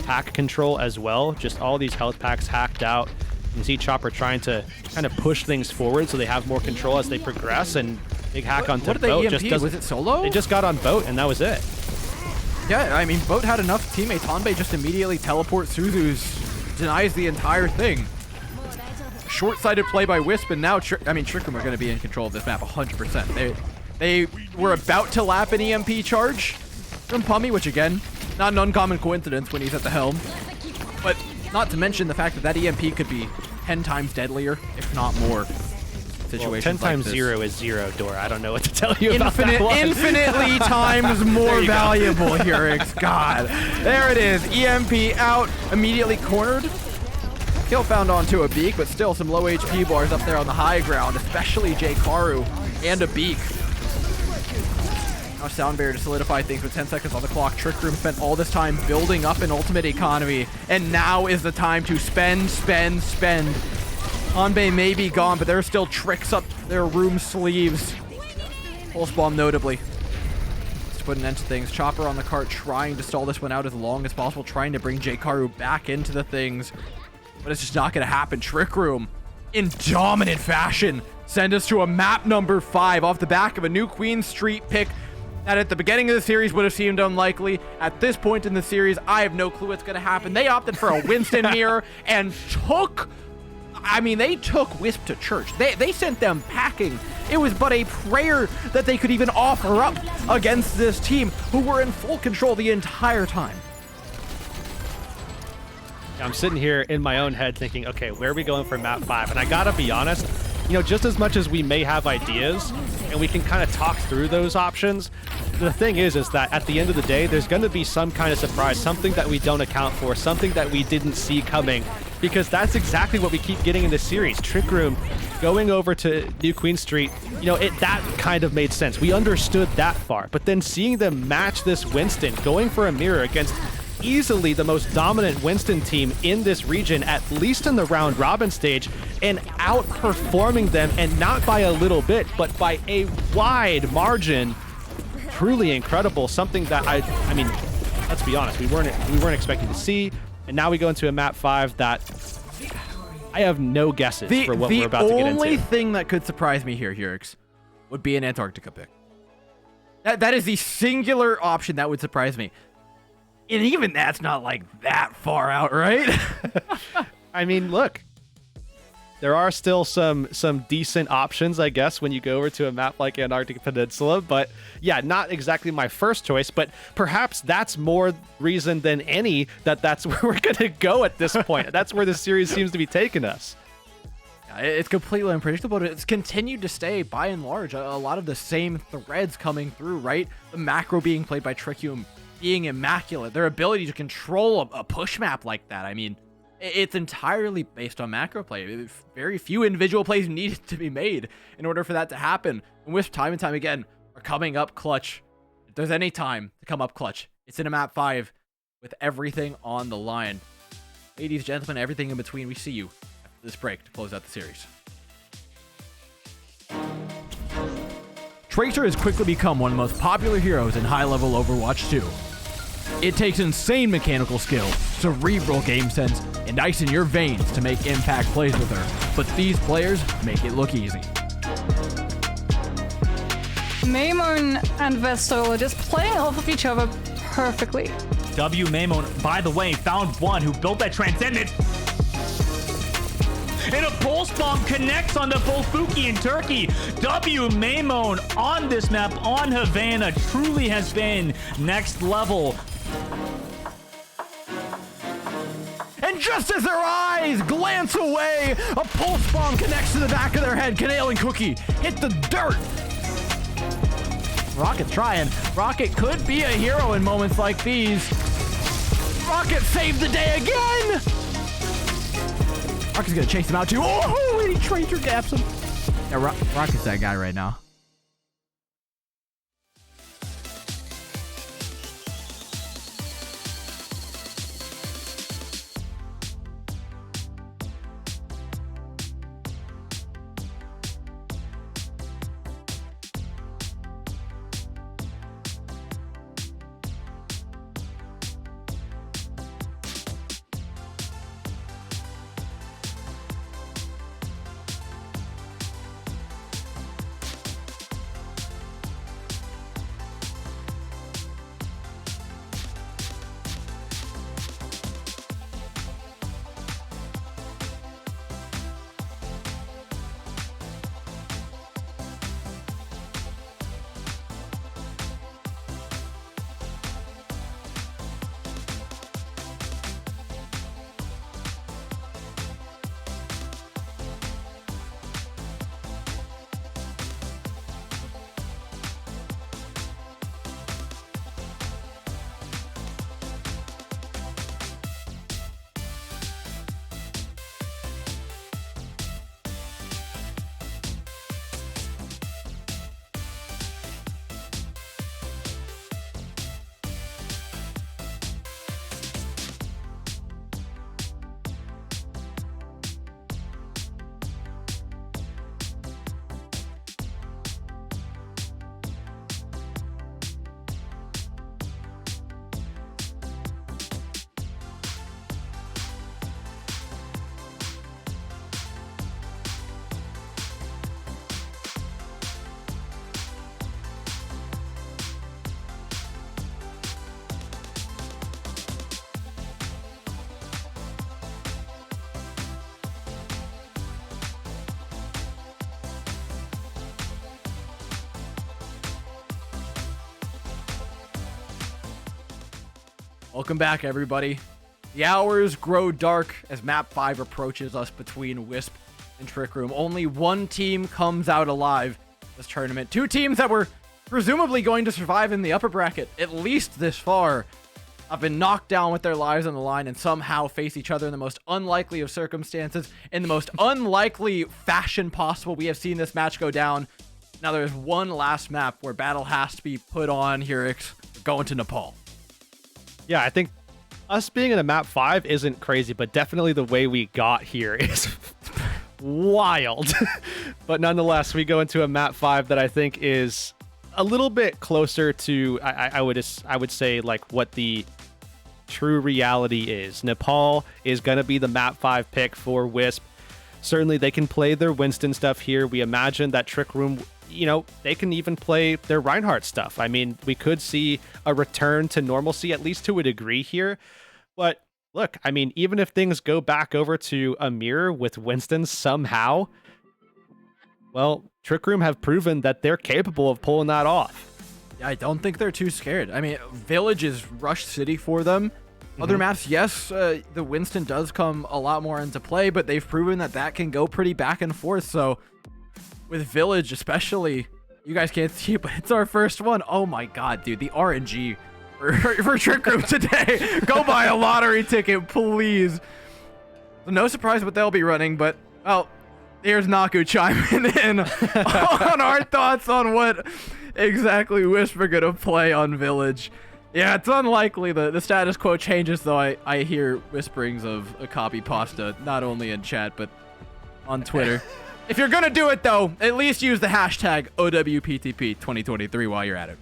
pack control as well. Just all these health packs hacked out. You can see Chopper trying to kind of push things forward so they have more control as they progress, and big hack onto What did Boat. they Just EMP? doesn't, Was it solo? they just got on Boat, and that was it. Yeah, I mean, Boat had enough teammates. Hanbei just immediately teleports Suzu's, denies the entire thing. Short-sighted play by WISP, and now Trick Room are going to be in control of this map 100%. They were about to lap an EMP charge from Pummy, which again, not an uncommon coincidence when he's at the helm. But not to mention the fact that that EMP could be 10 times deadlier, if not more. Well, 10 times like 0 is 0, Dora. I don't know what to tell you about that one. Infinitely times more valuable here, God. There it is. EMP out, immediately cornered. Kill found onto a beak, but still some low HP bars up there on the high ground, especially Hikaru and a beak. Now Sound Barrier to solidify things with 10 seconds on the clock. Trick Room spent all this time building up an ultimate economy, and now is the time to spend. Hanbei may be gone, but there are still tricks up their room sleeves. Pulse Bomb notably. To put an end to things. Chopper on the cart trying to stall this one out as long as possible, trying to bring Hikaru back into the things. But it's just not going to happen. Trick Room, in dominant fashion, send us to a map number 5 off the back of a New Queen Street pick that at the beginning of the series would have seemed unlikely. At this point in the series, I have no clue what's going to happen. They opted for a Winston mirror and they took WISP to church. They sent them packing. It was but a prayer that they could even offer up against this team who were in full control the entire time. I'm sitting here in my own head thinking, okay, where are we going for map 5? And I gotta be honest, just as much as we may have ideas and we can kind of talk through those options, the thing is that at the end of the day, there's going to be some kind of surprise, something that we don't account for, something that we didn't see coming, because that's exactly what we keep getting in this series. Trick Room going over to New Queen Street, that kind of made sense. We understood that far, but then seeing them match this Winston, going for a mirror against easily the most dominant Winston team in this region, at least in the round robin stage, and outperforming them, and not by a little bit, but by a wide margin. Truly incredible. Something that I mean, let's be honest, we weren't expecting to see, and now we go into a map 5 that I have no guesses for what we're about to get into. The only thing that could surprise me here, Hurix, would be an Antarctica pick. That is the singular option that would surprise me. And even that's not like that far out, right? I mean, look, there are still some decent options, I guess, when you go over to a map like Antarctic Peninsula. But yeah, not exactly my first choice, but perhaps that's more reason than any that's where we're going to go at this point. That's where the series seems to be taking us. It's completely unpredictable. It's continued to stay, by and large, a lot of the same threads coming through, right? The macro being played by Trickium being immaculate. Their ability to control a push map like that. I mean, it's entirely based on macro play. Very few individual plays needed to be made in order for that to happen. And WISP, time and time again, are coming up clutch. If there's any time to come up clutch, it's in a map 5 with everything on the line. Ladies, gentlemen, everything in between, we see you after this break to close out the series. Tracer has quickly become one of the most popular heroes in high-level Overwatch 2. It takes insane mechanical skill, cerebral game sense, and ice in your veins to make impact plays with her, but these players make it look easy. Maymon and Vestal are just playing off of each other perfectly. W Maymon, by the way, found one who built that Transcendent. And a pulse bomb connects onto both Fuki and Turkey. W Maymon on this map on Havana truly has been next level. And just as their eyes glance away, a pulse bomb connects to the back of their head. Canale and Cookie hit the dirt. Rocket's trying. Rocket could be a hero in moments like these. Rocket saved the day again. Rocket's gonna chase him out too. Oh, and he Tracer gaps him. Yeah, Rocket's that guy right now. Welcome back, everybody. The hours grow dark as map 5 approaches us between WISP and Trick Room. Only one team comes out alive this tournament. Two teams that were presumably going to survive in the upper bracket, at least this far, have been knocked down with their lives on the line and somehow face each other in the most unlikely of circumstances, in the most unlikely fashion possible. We have seen this match go down. Now there's one last map where battle has to be put on here. We're going to Nepal. Yeah, I think us being in a map 5 isn't crazy, but definitely the way we got here is wild. But nonetheless, we go into a map 5 that I think is a little bit closer to, I would say, like what the true reality is. Nepal is going to be the map 5 pick for WISP. Certainly they can play their Winston stuff here. We imagine that Trick Room, they can even play their Reinhardt stuff. I mean, we could see a return to normalcy, at least to a degree here. But look, I mean, even if things go back over to a mirror with Winston somehow, well, Trick Room have proven that they're capable of pulling that off. I don't think they're too scared. I mean, Village is Rush City for them. Other maps, yes, the Winston does come a lot more into play, but they've proven that that can go pretty back and forth. So with Village especially, you guys can't see it, but it's our first one. Oh my god, dude, the RNG for Trick Room today. Go buy a lottery ticket, please. So no surprise what they'll be running, but, well, here's Naku chiming in on our thoughts on what exactly WISP are going to play on Village. Yeah, it's unlikely the status quo changes, though I hear whisperings of a copy pasta, not only in chat, but on Twitter. If you're going to do it, though, at least use the hashtag OWPTP2023 while you're at it.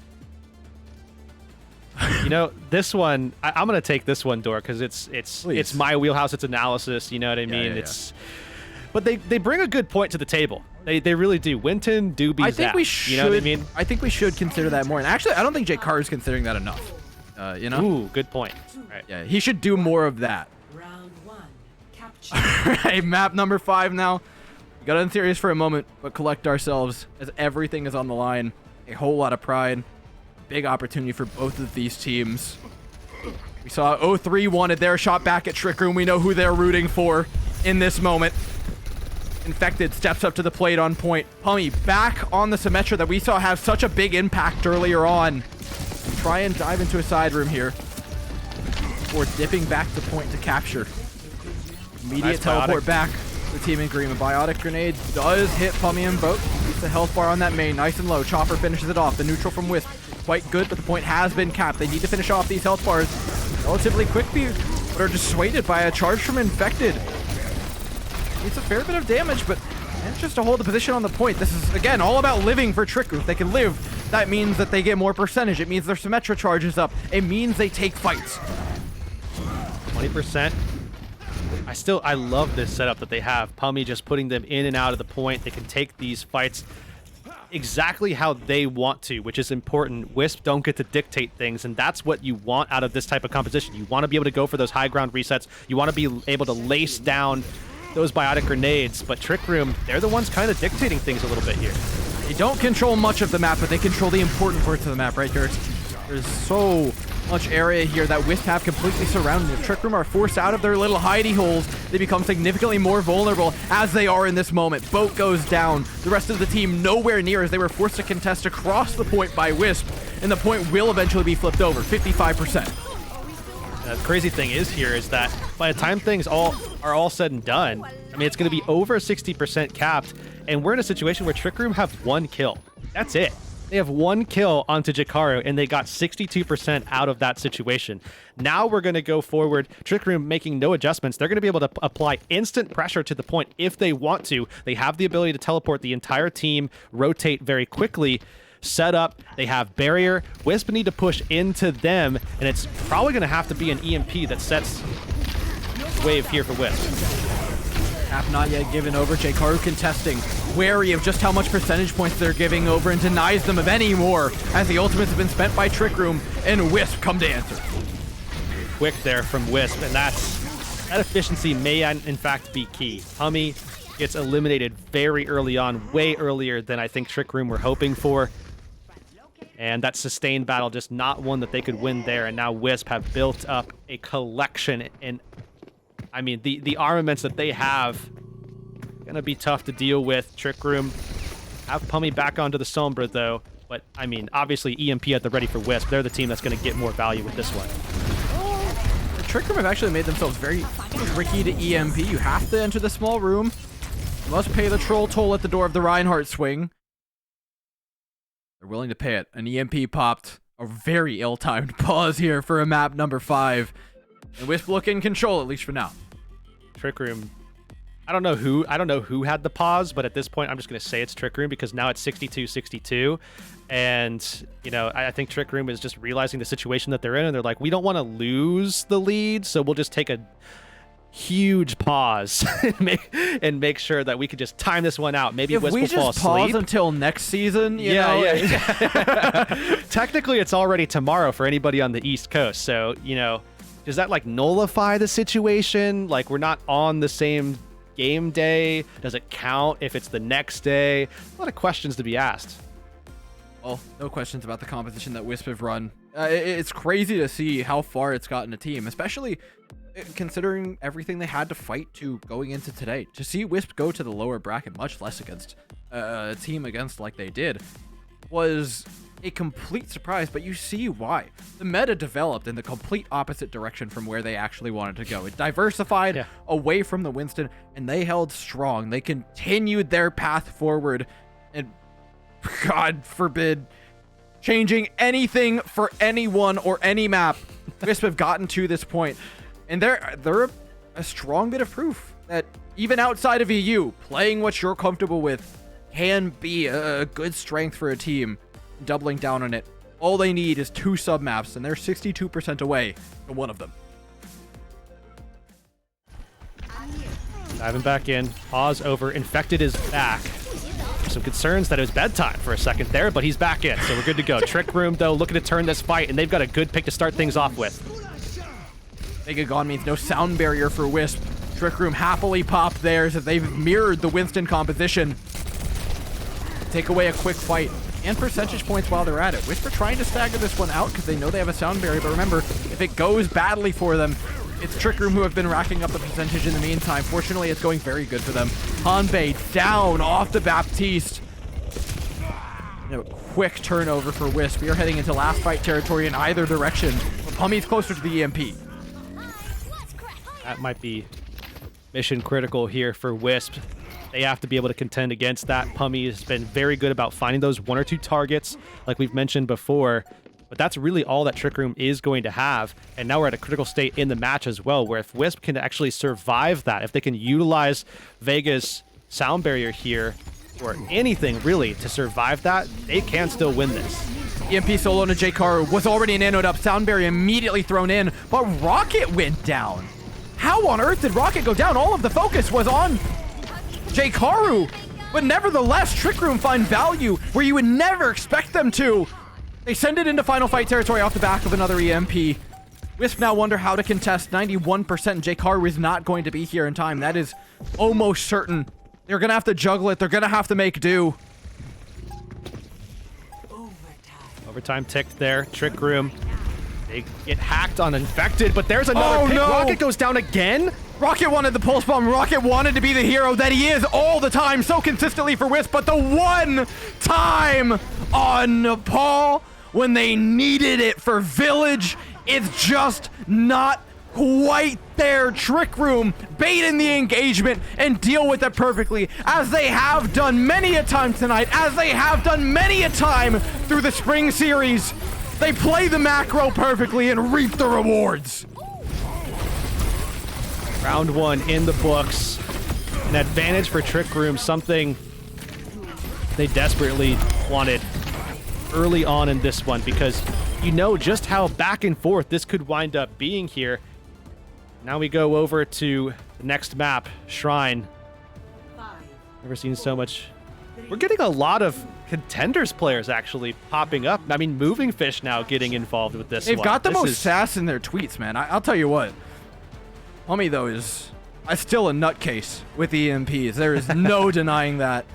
This one, I'm going to take this one, Dor, because it's my wheelhouse. It's analysis, you know what I mean? But they bring a good point to the table. They really do. Winton, Doobie, I think we should. You know what I mean? I think we should consider that more. And actually, I don't think Jay Carr is considering that enough. Ooh, good point. Right. Yeah, he should do more of that. Round 1, capture. Right, map number 5 now. We got unserious for a moment, but collect ourselves as everything is on the line. A whole lot of pride. Big opportunity for both of these teams. We saw 0-3 wanted their shot back at Trick Room. We know who they're rooting for in this moment. Infected steps up to the plate on point. Pummy back on the Symmetra that we saw have such a big impact earlier on. Try and dive into a side room here. Before dipping back to point to capture. Immediate Nice teleport biotic. back. The team agreement. Biotic grenade does hit Pummy and Boat. Keeps the health bar on that main. Nice and low. Chopper finishes it off. The neutral from Wisp. Quite good, but the point has been capped. They need to finish off these health bars relatively quickly, but are dissuaded by a charge from Infected. It's a fair bit of damage, but just to hold the position on the point. This is, again, all about living for Trick Room. If they can live, that means that they get more percentage. It means their Symmetra charges up. It means they take fights. 20%. I love this setup that they have. Pummy just putting them in and out of the point. They can take these fights exactly how they want to, which is important. Wisp don't get to dictate things, and that's what you want out of this type of composition. You want to be able to go for those high ground resets. You want to be able to lace down those biotic grenades, but Trick Room, they're the ones kind of dictating things a little bit here. They don't control much of the map, but they control the important parts of the map, right, Dirk? There's so much area here that Wisp have completely surrounded. If Trick Room are forced out of their little hidey holes, they become significantly more vulnerable, as they are in this moment. Boat goes down. The rest of the team nowhere near, as they were forced to contest across the point by Wisp, and the point will eventually be flipped over, 55%. The crazy thing is that by the time things are all said and done, I mean, it's going to be over 60% capped, and we're in a situation where Trick Room have 1 kill. That's it. They have 1 kill onto Jakaru, and they got 62% out of that situation. Now we're going to go forward. Trick Room making no adjustments. They're going to be able to apply instant pressure to the point if they want to. They have the ability to teleport the entire team, rotate very quickly, set up. They have barrier. Wisp need to push into them, and it's probably going to have to be an EMP that sets wave here for Wisp. Half not yet given over. Jkaru contesting, wary of just how much percentage points they're giving over, and denies them of any more, as the ultimates have been spent by Trick Room, and Wisp come to answer. Quick there from Wisp, and that efficiency may in fact be key. Hummy gets eliminated very early on, way earlier than I think Trick Room were hoping for. And that sustained battle, just not one that they could win there. And now Wisp have built up a collection. And I mean, the armaments that they have Gonna be tough to deal with. Trick Room have Pummy back onto the Sombra, though. But, I mean, obviously EMP at the ready for Wisp. They're the team that's going to get more value with this one. The Trick Room have actually made themselves very tricky to EMP. You have to enter the small room. You must pay the troll toll at the door of the Reinhardt swing. They're willing to pay it. An EMP popped. A very ill-timed pause here for a map number 5. And Wisp look in control, at least for now. Trick Room. I don't know who had the pause, but at this point, I'm just going to say it's Trick Room because now it's 62-62. And, you know, I think Trick Room is just realizing the situation that they're in, and they're like, we don't want to lose the lead, so we'll just take a huge pause and make sure that we can just time this one out. Maybe Wisp will fall asleep. If we just pause until next season, you know? Yeah. Technically, it's already tomorrow for anybody on the East Coast, so, you know, does that, like, nullify the situation? Like, we're not on the same game day? Does it count if it's the next day? A lot of questions to be asked. Well, no questions about the composition that Wisp have run. It's crazy to see how far it's gotten a team, especially considering everything they had to fight to going into today. To see Wisp go to the lower bracket, much less against a team against like they did, was a complete surprise, but you see why. The meta developed in the complete opposite direction from where they actually wanted to go. It diversified away from the Winston, and they held strong. They continued their path forward, and God forbid changing anything for anyone or any map. Wisp have gotten to this point, and they're a strong bit of proof that even outside of EU, playing what you're comfortable with can be a good strength for a team. Doubling down on it. All they need is 2 sub-maps, and they're 62% away from one of them. Diving back in. Pause over. Infected is back. Some concerns that it was bedtime for a second there, but he's back in, so we're good to go. Trick Room, though, looking to turn this fight, and they've got a good pick to start things off with. Mega Gone means no sound barrier for Wisp. Trick Room happily popped theirs as they've mirrored the Winston composition. Take away a quick fight and percentage points while they're at it. Wisp are trying to stagger this one out because they know they have a sound barrier, but remember, if it goes badly for them, it's Trick Room who have been racking up the percentage in the meantime. Fortunately, it's going very good for them. Hanbei down off the Baptiste. A quick turnover for Wisp. We are heading into last fight territory in either direction. Pummy's closer to the EMP. That might be mission critical here for Wisp. They have to be able to contend against that. Pummy has been very good about finding those 1 or 2 targets, like we've mentioned before. But that's really all that Trick Room is going to have. And now we're at a critical state in the match as well, where if Wisp can actually survive that, if they can utilize Vega's sound barrier here, or anything really to survive that, they can still win this. EMP solo to J-Karu was already nanoed up. Sound barrier immediately thrown in, but Rocket went down. How on earth did Rocket go down? All of the focus was on J-Karu, but nevertheless, Trick Room find value where you would never expect them to. They send it into final fight territory off the back of another EMP. Wisp now wonder how to contest. 91%. J-Karu is not going to be here in time. That is almost certain. They're going to have to juggle it. They're going to have to make do. Overtime ticked there. Trick Room. They get hacked on Infected, but there's another pick. No. Rocket goes down again. Rocket wanted the pulse bomb. Rocket wanted to be the hero that he is all the time, so consistently for Wisp, but the one time on Nepal when they needed it for Village, it's just not quite there. Trick Room bait in the engagement and deal with it perfectly, as they have done many a time tonight, as they have done many a time through the spring series. They play the macro perfectly and reap the rewards. Round 1 in the books. An advantage for Trick Room, something they desperately wanted early on in this one, because you know just how back and forth this could wind up being here. Now we go over to the next map, Shrine. Never seen so much. We're getting a lot of Contenders players actually popping up. I mean, Moving Fish now getting involved with this They've one. got the most sass in their tweets, man. I'll tell you what. Pummy, though, is still a nutcase with EMPs. There is no denying that.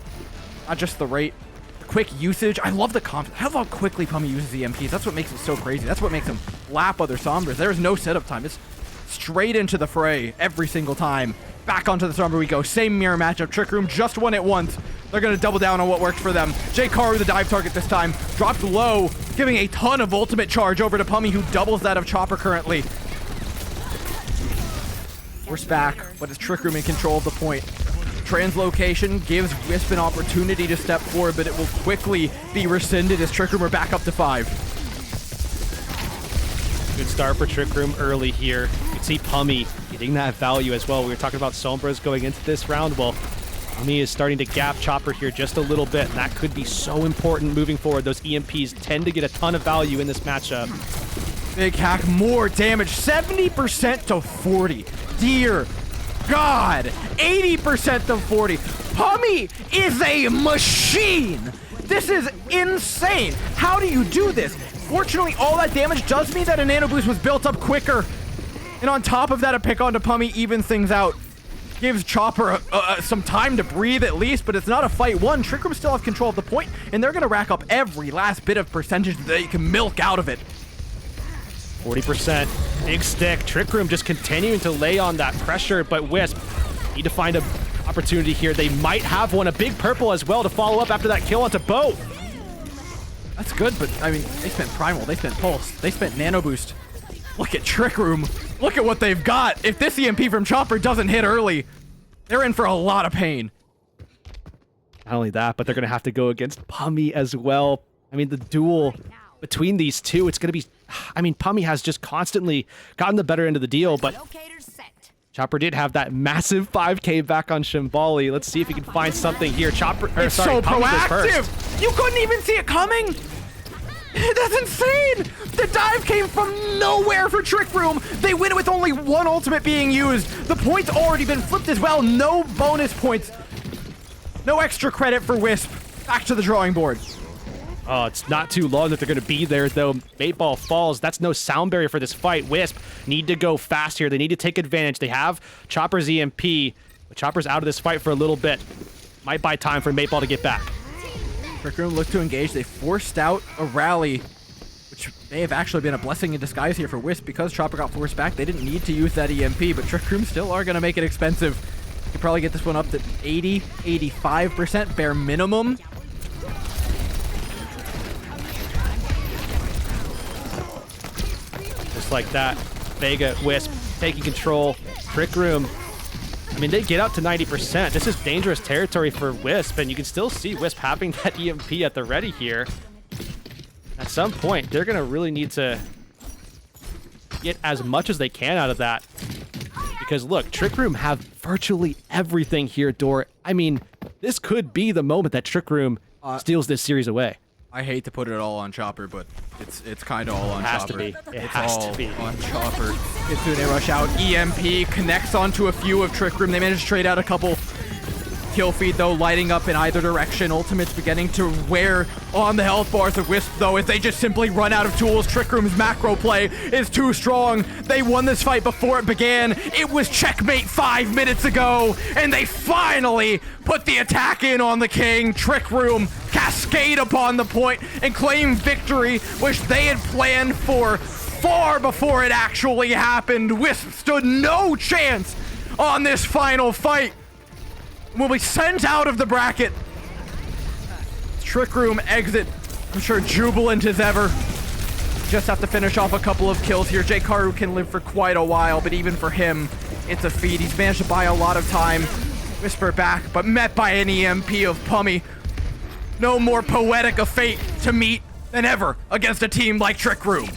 Not just the rate, the quick usage. I love the confidence. How about quickly Pummy uses EMPs? That's what makes it so crazy. That's what makes him lap other Sombras. There's no setup time. It's straight into the fray every single time. Back onto the Stormber we go. Same mirror matchup. Trick Room just won it once. They're going to double down on what worked for them. J-Karu, the dive target this time, dropped low, giving a ton of ultimate charge over to Pummy, who doubles that of Chopper currently. Force back, but it's Trick Room in control of the point. Translocation gives Wisp an opportunity to step forward, but it will quickly be rescinded as Trick Room are back up to 5. Good start for Trick Room early here. You can see Pummy getting that value as well. We were talking about Sombras going into this round. Well, Pummy is starting to gap Chopper here just a little bit, and that could be so important moving forward. Those EMPs tend to get a ton of value in this matchup. Big hack, more damage, 70% to 40. Dear God, 80% to 40. Pummy is a machine. This is insane. How do you do this? Fortunately, all that damage does mean that a nano boost was built up quicker. And on top of that, a pick onto Pummy evens things out. Gives Chopper some time to breathe at least, but it's not a fight won. Trick Room still have control of the point, and they're going to rack up every last bit of percentage that they can milk out of it. 40%. Big stick. Trick Room just continuing to lay on that pressure, but Wisp need to find an opportunity here. They might have one. A big purple as well to follow up after that kill onto both. That's good, but I mean, they spent Primal, they spent Pulse, they spent Nano Boost. Look at Trick Room. Look at what they've got. If this EMP from Chopper doesn't hit early, they're in for a lot of pain. Not only that, but they're going to have to go against Pummy as well. I mean, the duel between these two, it's going to be... I mean, Pummy has just constantly gotten the better end of the deal, but Chopper did have that massive 5k back on Shimbali. Let's see if he can find something here. Chopper... It's so proactive! You couldn't even see it coming! That's insane! The dive came from nowhere for Trick Room. They win it with only one ultimate being used. The point's already been flipped as well. No bonus points. No extra credit for Wisp. Back to the drawing board. Oh, it's not too long that they're going to be there, though. 8-ball falls. That's no sound barrier for this fight. Wisp need to go fast here. They need to take advantage. They have Chopper's EMP, but Chopper's out of this fight for a little bit. Might buy time for 8-ball to get back. Trick Room looked to engage. They forced out a rally, which may have actually been a blessing in disguise here for Wisp because Chopper got forced back. They didn't need to use that EMP, but Trick Room still are going to make it expensive. You could probably get this one up to 80, 85% bare minimum. Just like that, Vega, Wisp taking control. Trick Room, I mean, they get up to 90%. This is dangerous territory for Wisp, and you can still see Wisp having that EMP at the ready here. At some point, they're going to really need to get as much as they can out of that. Because look, Trick Room have virtually everything here, Dor. I mean, this could be the moment that Trick Room steals this series away. I hate to put it all on Chopper, but it's kind of all on Has Chopper. to be. It It's has all to be. on Chopper. Kitsune rush out. EMP connects onto a few of Trick Room. They managed to trade out a couple. Kill feed, though, lighting up in either direction. Ultimate's beginning to wear on the health bars of Wisp, though, as they just simply run out of tools. Trick Room's macro play is too strong. They won this fight before it began. It was checkmate 5 minutes ago, and they finally put the attack in on the king. Trick Room cascade upon the point and claim victory, which they had planned for far before it actually happened. Wisp stood no chance on this final fight. Will be sent out of the bracket. Trick Room exit, I'm sure jubilant as ever. Just have to finish off a couple of kills here. J-Karu can live for quite a while, but even for him, it's a feat. He's managed to buy a lot of time. Whisper back, but met by an EMP of Pummy. No more poetic a fate to meet than ever against a team like Trick Room.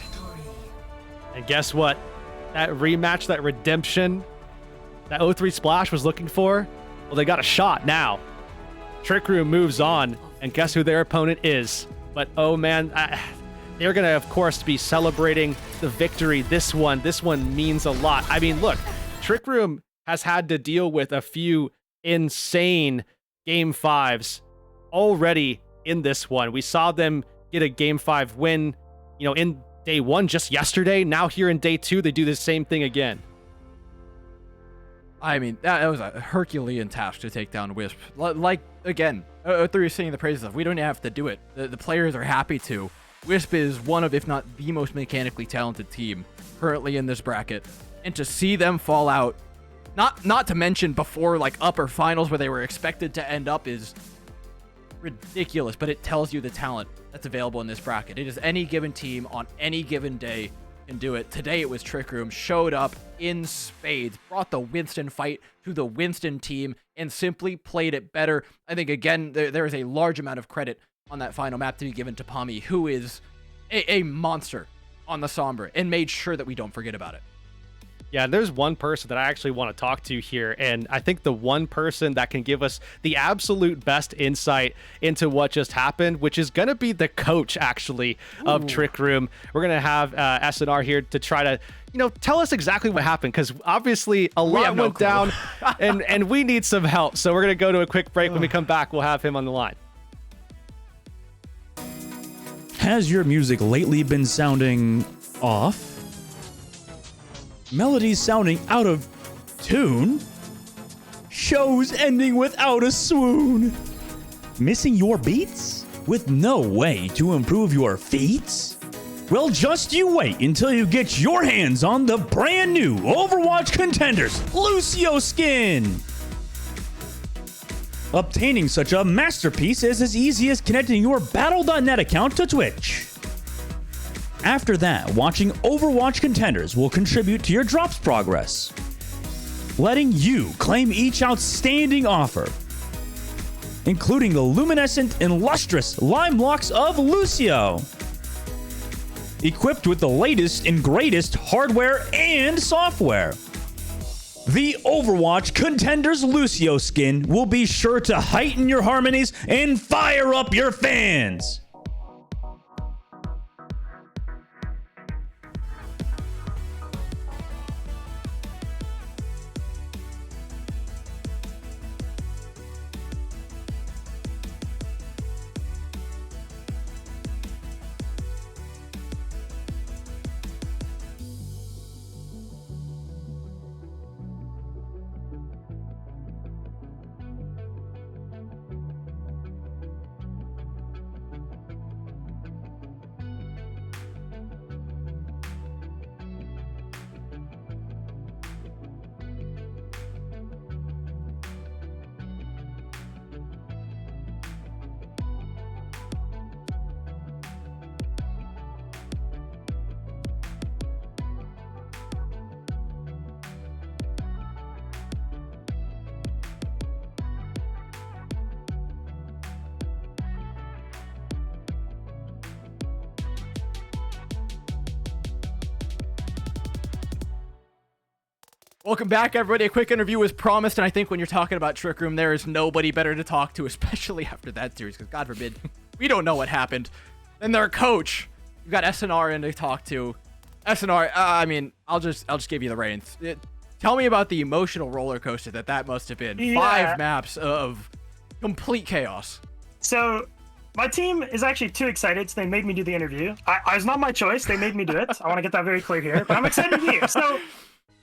And guess what? That rematch, that redemption, that 0-3 splash was looking for, well, they got a shot now. Trick Room moves on, and guess who their opponent is? But oh man, they're gonna of course be celebrating the victory. This one means a lot. I mean, look, Trick Room has had to deal with a few insane Game 5s already in this one. We saw them get a Game 5 win, you know, in day 1 just yesterday. Now here in day 2, they do the same thing again. I mean, that was a Herculean task to take down Wisp. Like, again, through singing the praises of, we don't have to do it. The players are happy to. Wisp is one of, if not the most mechanically talented team currently in this bracket. And to see them fall out Not to mention before like upper finals where they were expected to end up is ridiculous, but it tells you the talent that's available in this bracket. It is any given team on any given day can do it. Today it was Trick Room, showed up in spades, brought the Winston fight to the Winston team, and simply played it better. I think, again, there is a large amount of credit on that final map to be given to Pommy, who is a monster on the Sombra, and made sure that we don't forget about it. Yeah, there's one person that I actually want to talk to here, and I think the one person that can give us the absolute best insight into what just happened, which is going to be the coach, actually, of Trick Room. We're going to have SNR here to try to, tell us exactly what happened, because obviously a lot went down, and we need some help. So we're going to go to a quick break. When we come back, we'll have him on the line. Has your music lately been sounding off? Melodies sounding out of tune? Shows ending without a swoon? Missing your beats? With no way to improve your feats? Well, just you wait until you get your hands on the brand new Overwatch Contenders Lucio skin! Obtaining such a masterpiece is as easy as connecting your Battle.net account to Twitch. After that, watching Overwatch Contenders will contribute to your drops progress, letting you claim each outstanding offer, including the luminescent and lustrous lime locks of Lucio, equipped with the latest and greatest hardware and software. The Overwatch Contenders Lucio skin will be sure to heighten your harmonies and fire up your fans. Welcome back, everybody. A quick interview was promised, and I think when you're talking about Trick Room, there is nobody better to talk to, especially after that series, because God forbid, we don't know what happened. And their coach, you've got SNR in to talk to. SNR, I'll just give you the reins. Tell me about the emotional roller coaster that must have been. Yeah. 5 maps of complete chaos. So my team is actually too excited, so they made me do the interview. I was not my choice. They made me do it. I want to get that very clear here, but I'm excited to be here. So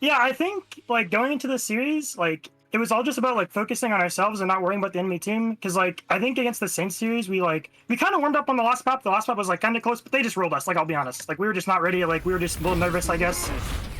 yeah, I think going into this series, it was all just about focusing on ourselves and not worrying about the enemy team. Because I think against the Saints series, we kind of warmed up on the last map. The last map was kind of close, but they just rolled us. I'll be honest. We were just not ready. We were just a little nervous, I guess.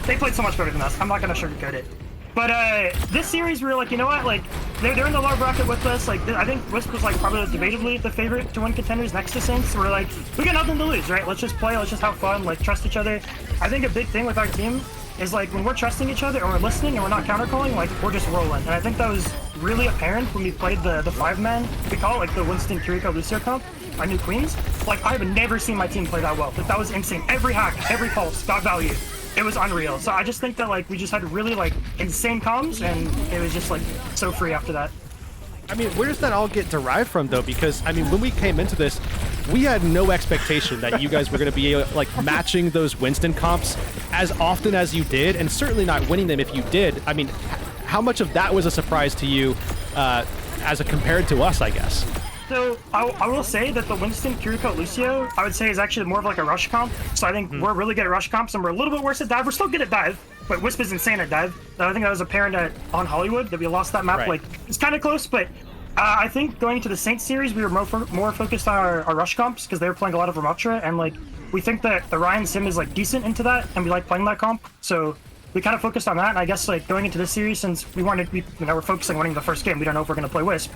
They played so much better than us. I'm not gonna sugarcoat it. But this series, we were you know what? They're in the lower bracket with us. I think WISP was probably debatably the favorite to win Contenders next to Saints. So we're we got nothing to lose, right? Let's just play. Let's just have fun. Trust each other. I think a big thing with our team is when we're trusting each other and we're listening and we're not counter-calling, we're just rolling. And I think that was really apparent when we played the 5-man, we call it the Winston Kiriko Lucio comp, our new queens. I've never seen my team play that well. That was insane. Every hack, every pulse got value. It was unreal. So I just think that we just had really insane comms, and it was just so free after that. Where does that all get derived from, though? Because, when we came into this, we had no expectation that you guys were going to be matching those Winston comps as often as you did, and certainly not winning them if you did. How much of that was a surprise to you compared to us, I guess? So I will say that the Winston Kiriko Lucio, I would say, is actually more of a rush comp. So I think we're really good at rush comps, and we're a little bit worse at dive. We're still good at dive, but WISP is insane at dive. I think that was apparent on Hollywood that we lost that map. Right. It's kind of close, but I think going into the Saints series, we were more focused on our rush comps because they were playing a lot of Ramotra, and we think that the Ryan Sim is decent into that, and we like playing that comp. So we kind of focused on that. And I guess like going into this series, since we're focusing on winning the first game, we don't know if we're going to play WISP.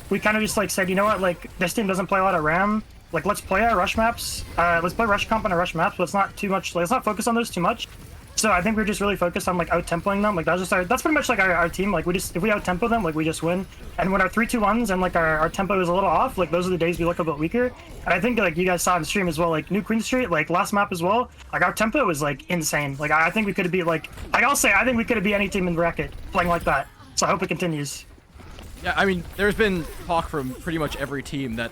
We kind of just like said, you know what, like this team doesn't play a lot of RAM. Like let's play our rush maps. Let's play rush comp on our rush maps, but let's not too much. Let's not focus on those too much. So I think we're just really focused on like out tempoing them. Like that's pretty much like our team. Like if we out tempo them, like we just win. And when our 3-2-1s and like our tempo is a little off, like those are the days we look a bit weaker. And I think like you guys saw in the stream as well, like New Queen Street, like last map as well. Like our tempo was like insane. Like I think we could be like I'll say I think we could be any team in the bracket playing like that. So I hope it continues. Yeah, I mean, there's been talk from pretty much every team that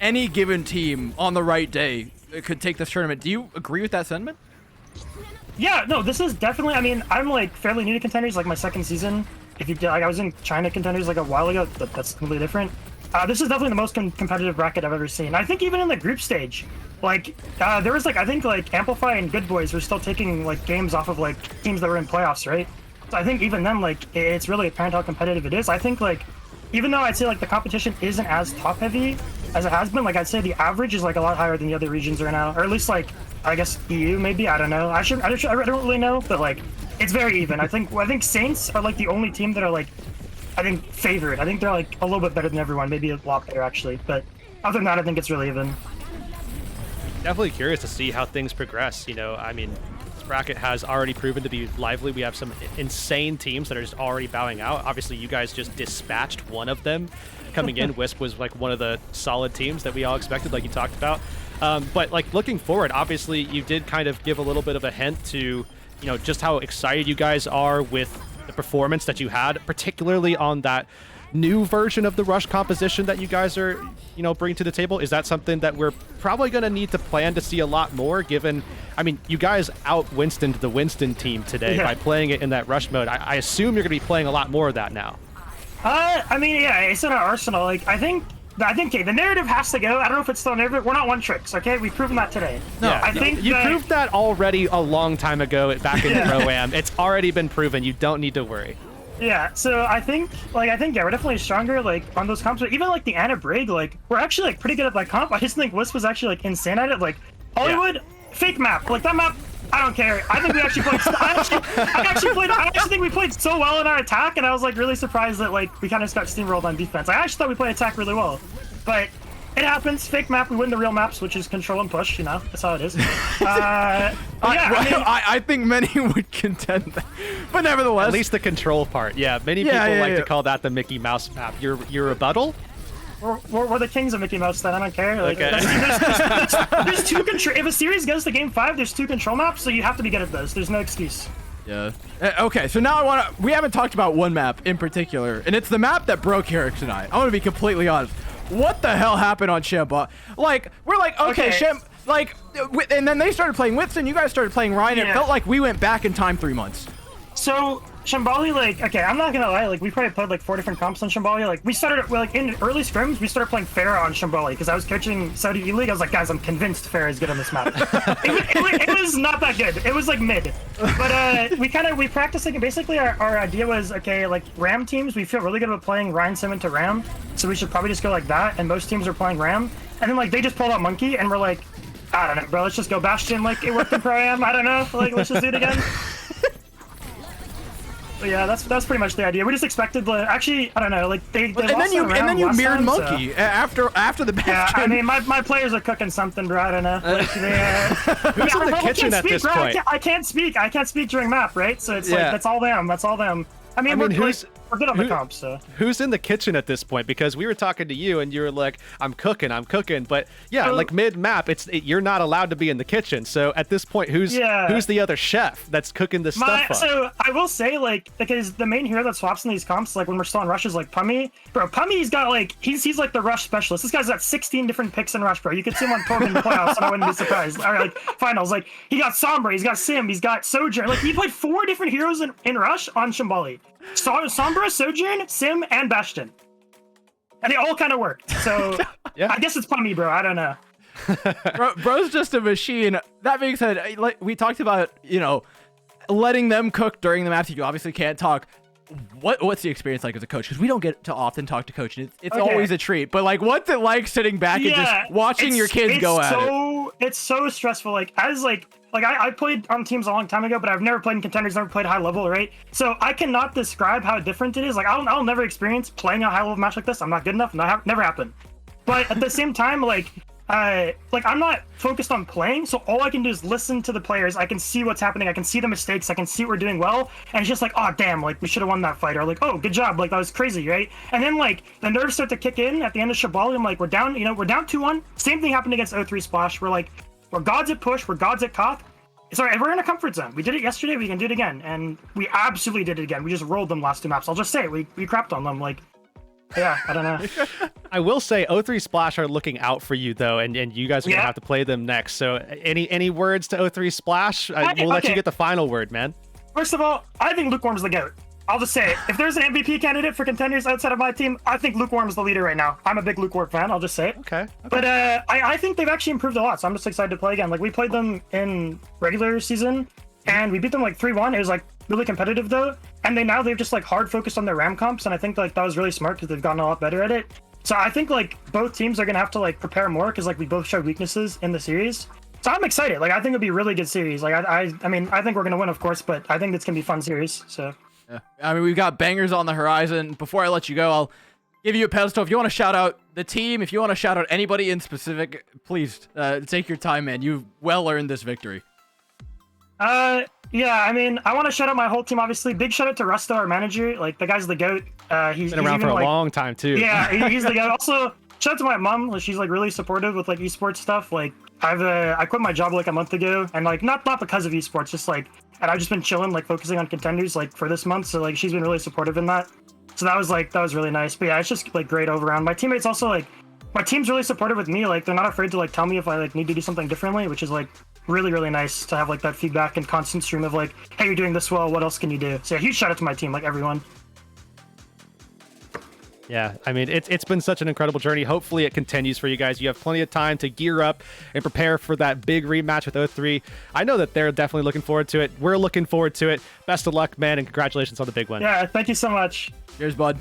any given team on the right day could take this tournament. Do you agree with that sentiment? Yeah, no, this is definitely. I mean, I'm like fairly new to Contenders, like my second season. Like I was in China Contenders like a while ago, but that's completely different. This is definitely the most competitive bracket I've ever seen. I think even in the group stage, like there was like I think like Amplify and Good Boys were still taking like games off of like teams that were in playoffs, right? So I think even then, like it's really apparent how competitive it is. I think like even though I'd say like the competition isn't as top heavy as it has been, like I'd say the average is like a lot higher than the other regions right now, or at least like I guess EU maybe. I don't know. I don't really know, but like it's very even. I think Saints are like the only team that are like I think favored. I think they're like a little bit better than everyone, maybe a lot better actually. But other than that, I think it's really even. Definitely curious to see how things progress. You know, I mean, this bracket has already proven to be lively. We have some insane teams that are just already bowing out. Obviously, you guys just dispatched one of them coming in. WISP was like one of the solid teams that we all expected, like you talked about. But like looking forward, obviously, you did kind of give a little bit of a hint to, you know, just how excited you guys are with the performance that you had, particularly on that new version of the rush composition that you guys are, you know, bringing to the table. Is that something that we're probably going to need to plan to see a lot more, given, I mean, you guys out Winstoned the Winston team today by playing it in that rush mode. I assume you're going to be playing a lot more of that now. I mean, yeah, it's in our arsenal. Like, I think, okay, the narrative has to go. I don't know if it's still narrative. We're not one tricks, okay? We've proven that today. No, I think you proved that already a long time ago back in the Pro-Am. It's already been proven. You don't need to worry. Yeah, so I think, yeah, we're definitely stronger, like, on those comps. But even, like, the Anna Brig, like, we're actually, like, pretty good at that comp. I just think WISP was actually, like, insane at it. Like, Hollywood, fake map. Like, that map, I don't care. I think we actually played, I actually think we played so well in our attack, and I was, like, really surprised that, like, we kind of got steamrolled on defense. I actually thought we played attack really well. But it happens. Fake map, we win the real maps, which is control and push, you know? That's how it is. I think many would contend that. But nevertheless. At least the control part. Yeah, many people like to call that the Mickey Mouse map. Your rebuttal? We're the kings of Mickey Mouse, then I don't care. Like, okay. there's two control. If a series goes to game 5, there's 2 control maps, so you have to be good at those. There's no excuse. Yeah. Okay, so now we haven't talked about one map in particular, and it's the map that broke Herrick tonight. I want to be completely honest. What the hell happened on Shamba? Like, we're like, okay. Like, and then they started playing Whitson, you guys started playing Ryan, and it felt like we went back in time 3 months. So, Shambali, like, okay, I'm not gonna lie, like, we probably played like 4 different comps on Shambali. Like, we started, like, in early scrims, we started playing Farah on Shambali, because I was coaching Saudi E-League. I was like, guys, I'm convinced Farah is good on this map. it was not that good. It was, like, mid. But, we practiced, like, basically our idea was, okay, like, RAM teams, we feel really good about playing Ryan Sim into RAM, so we should probably just go like that, and most teams are playing RAM. And then, like, they just pulled out Monkey, and we're like, I don't know, bro, let's just go Bastion, like, it worked in Pro-Am, I don't know, like, let's just do it again. But yeah, that's pretty much the idea. We just expected actually, I don't know, like they and then you mirrored Monkey after the Bastion. Yeah, I mean my players are cooking something, bro. I don't know. Like, who's in the kitchen at this point? I can't speak during map, right? So it's like that's all them. I mean we're good on the comp, so. Who's in the kitchen at this point? Because we were talking to you and you were like, I'm cooking. But yeah, like mid-map, you're not allowed to be in the kitchen. So at this point, who's the other chef that's cooking this stuff up? So I will say, like, because the main hero that swaps in these comps, like when we're still in Rush, is like Pummy. Bro, Pummy's got like, he's like the Rush specialist. This guy's got 16 different picks in Rush, bro. You could see him on tournament playoffs and I wouldn't be surprised. Or like finals. Like he got Sombra, he's got Sim, he's got Sojourn. Like he played 4 different heroes in Rush on Shambali. Sombra, Sojourn, Sim, and Bastion. And they all kind of worked. So yeah. I guess it's Pummy, bro. I don't know. Bro's just a machine. That being said, like we talked about, you know, letting them cook during the match. You obviously can't talk. what's the experience like as a coach? Because we don't get to often talk to coach, and it's Okay. always a treat. But like, what's it like sitting back and just watching your kids go at it? It's so stressful. Like as I played on teams a long time ago, but I've never played in Contenders, never played high level, right? So I cannot describe how different it is. Like I'll never experience playing a high level match like this. I'm not good enough. Never happened. But at the same time, like I'm not focused on playing, so all I can do is listen to the players. I can see what's happening. I can see the mistakes. I can see what we're doing well, and it's just like, oh damn, like we should have won that fight, or like, oh good job, like that was crazy, right? And then like the nerves start to kick in at the end of Shabali. I'm like, we're down 2-1. Same thing happened against O3 Splash. We're gods at push. We're gods at Koth. Sorry, we're in a comfort zone. We did it yesterday. We can do it again, and we absolutely did it again. We just rolled them last 2 maps. I'll just say it. We crapped on them. Like, yeah, I don't know. I will say O3 Splash are looking out for you though, and you guys are gonna have to play them next. So any words to O3 Splash? We'll let you get the final word, man. First of all, I think Lukewarm's the GOAT. I'll just say it. If there's an MVP candidate for Contenders outside of my team, I think Lukewarm's the leader right now. I'm a big Lukewarm fan. I'll just say it. Okay. But I think they've actually improved a lot, so I'm just excited to play again. Like we played them in regular season, and we beat them like 3-1. It was like really competitive though, and they've just like hard focused on their RAM comps, and I think like that was really smart because they've gotten a lot better at it. So I think like both teams are gonna have to like prepare more because like we both showed weaknesses in the series. So I'm excited. Like I think it'll be a really good series. Like I mean I think we're gonna win, of course, but I think it's gonna be a fun series. So Yeah. I mean, we've got bangers on the horizon. Before I let you go, I'll give you a pedestal. If you want to shout out the team, if you want to shout out anybody in specific, please take your time, man. You've well earned this victory. Yeah, I mean, I want to shout out my whole team, obviously. Big shout out to Rusto, our manager. Like, the guy's the GOAT. He's Been around for a long time, too. Yeah, he's the GOAT. Also, shout out to my mom. She's, like, really supportive with, like, esports stuff. Like, I quit my job, like, a month ago. And, like, not because of esports, just, like, and I've just been chilling, like, focusing on Contenders, like, for this month. So, like, she's been really supportive in that. So that was really nice. But, yeah, it's just, like, great all around. My teammates also, like, my team's really supportive with me. Like, they're not afraid to, like, tell me if I, like, need to do something differently, which is, like, really, really nice to have like that feedback and constant stream of like, hey, you're doing this well, what else can you do? So yeah, huge shout out to my team, like everyone. Yeah, I mean, it's been such an incredible journey. Hopefully it continues for you guys. You have plenty of time to gear up and prepare for that big rematch with O3. I know that they're definitely looking forward to it. We're looking forward to it. Best of luck, man, and congratulations on the big win. Yeah, thank you so much. Cheers, bud.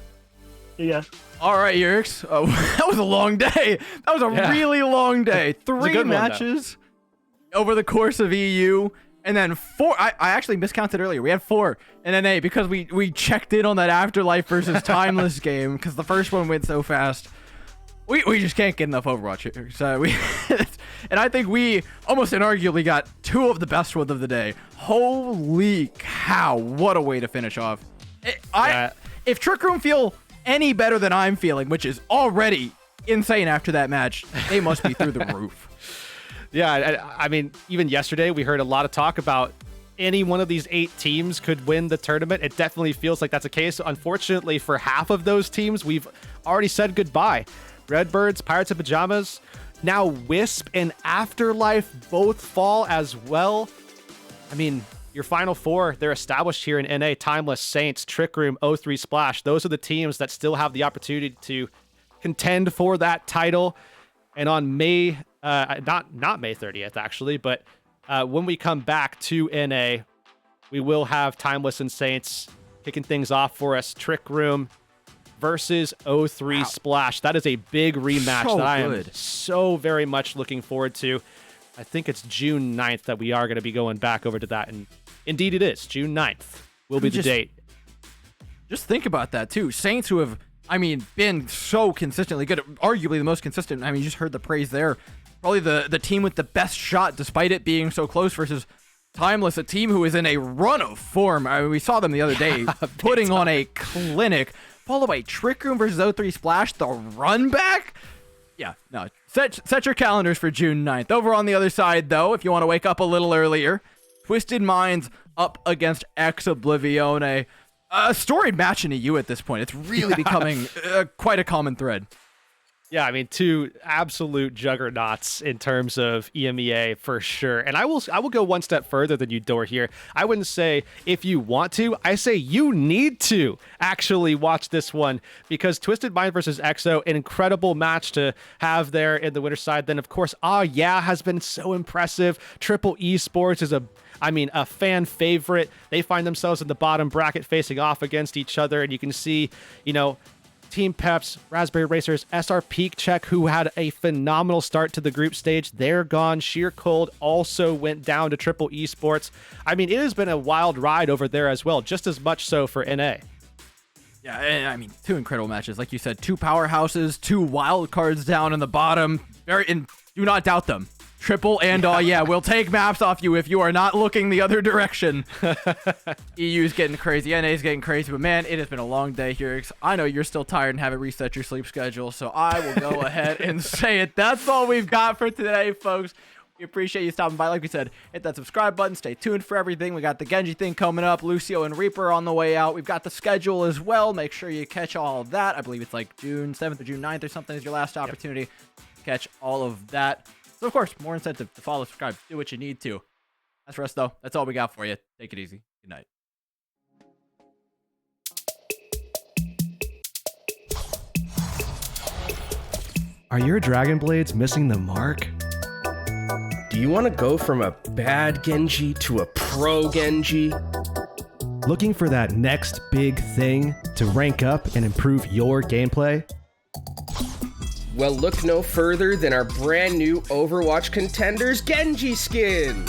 Yeah. All right, Yerks. Oh, that was a long day. That was a really long day. 3 matches over the course of EU, and then 4. I actually miscounted earlier. We had 4 in NA because we checked in on that Afterlife versus Timeless game because the first one went so fast. We just can't get enough Overwatch here. So and I think we almost inarguably got 2 of the best ones of the day. Holy cow! What a way to finish off. If Trick Room feel any better than I'm feeling, which is already insane after that match, they must be through the roof. Yeah, I mean, even yesterday we heard a lot of talk about any one of these 8 teams could win the tournament. It definitely feels like that's a case. Unfortunately, for half of those teams, we've already said goodbye. Redbirds, Pirates of Pajamas, now WISP and Afterlife both fall as well. I mean, your final 4, they're established here in NA. Timeless, Saints, Trick Room, O3 Splash. Those are the teams that still have the opportunity to contend for that title. And on May... not May 30th, actually, but when we come back to NA, we will have Timeless and Saints kicking things off for us. Trick Room versus O3 Splash. That is a big rematch that I am so very much looking forward to. I think it's June 9th that we are going to be going back over to that, and indeed it is. June 9th will be the date. Just think about that, too. Saints who have, I mean, been so consistently good, arguably the most consistent. I mean, you just heard the praise there. Probably the team with the best shot, despite it being so close, versus Timeless, a team who is in a run of form. I mean, we saw them the other day putting on a clinic, followed by Trick Room versus O3 Splash, the run back. Yeah, no, set your calendars for June 9th. Over on the other side, though, if you want to wake up a little earlier, Twisted Minds up against Ex Oblivione. A storied match in EU at this point. It's really becoming quite a common thread. Yeah, I mean, two absolute juggernauts in terms of EMEA for sure. And I will go one step further than you, Dor, here. I wouldn't say if you want to, I say you need to actually watch this one, because Twisted Mind versus EXO, an incredible match to have there in the winner's side. Then, of course, Yeah has been so impressive. Triple Esports is a fan favorite. They find themselves in the bottom bracket facing off against each other, and you can see, Team Peps, Raspberry Racers, SR Peak Check, who had a phenomenal start to the group stage. They're gone. Sheer Cold also went down to Triple Esports. I mean, it has been a wild ride over there as well, just as much so for NA. Yeah, and I mean, two incredible matches. Like you said, two powerhouses, two wild cards down in the bottom. And do not doubt them. Triple and we'll take maps off you if you are not looking the other direction. EU's getting crazy, NA's getting crazy, but man, it has been a long day here. I know you're still tired and haven't reset your sleep schedule, so I will go ahead and say it. That's all we've got for today, folks. We appreciate you stopping by. Like we said, hit that subscribe button. Stay tuned for everything. We got the Genji thing coming up. Lucio and Reaper on the way out. We've got the schedule as well. Make sure you catch all of that. I believe it's like June 7th or June 9th or something is your last opportunity to catch all of that. So, of course, more incentive to follow, subscribe, do what you need to. As for us, though, that's all we got for you. Take it easy. Good night. Are your Dragon Blades missing the mark? Do you want to go from a bad Genji to a pro Genji? Looking for that next big thing to rank up and improve your gameplay? Well, look no further than our brand new Overwatch Contenders Genji skin!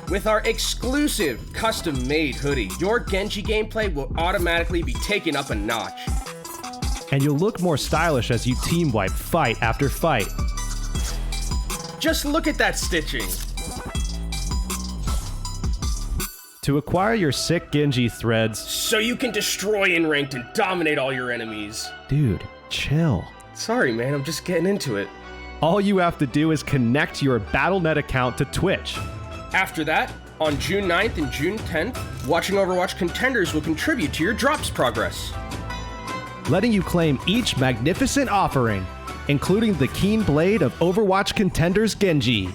With our exclusive custom-made hoodie, your Genji gameplay will automatically be taken up a notch. And you'll look more stylish as you team wipe fight after fight. Just look at that stitching! To acquire your sick Genji threads, So you can destroy in ranked and dominate all your enemies. dude, chill. Sorry, man, I'm just getting into it. All you have to do is connect your Battle.net account to Twitch. After that, on June 9th and June 10th, watching Overwatch Contenders will contribute to your drops progress. Letting you claim each magnificent offering, including the keen blade of Overwatch Contenders Genji.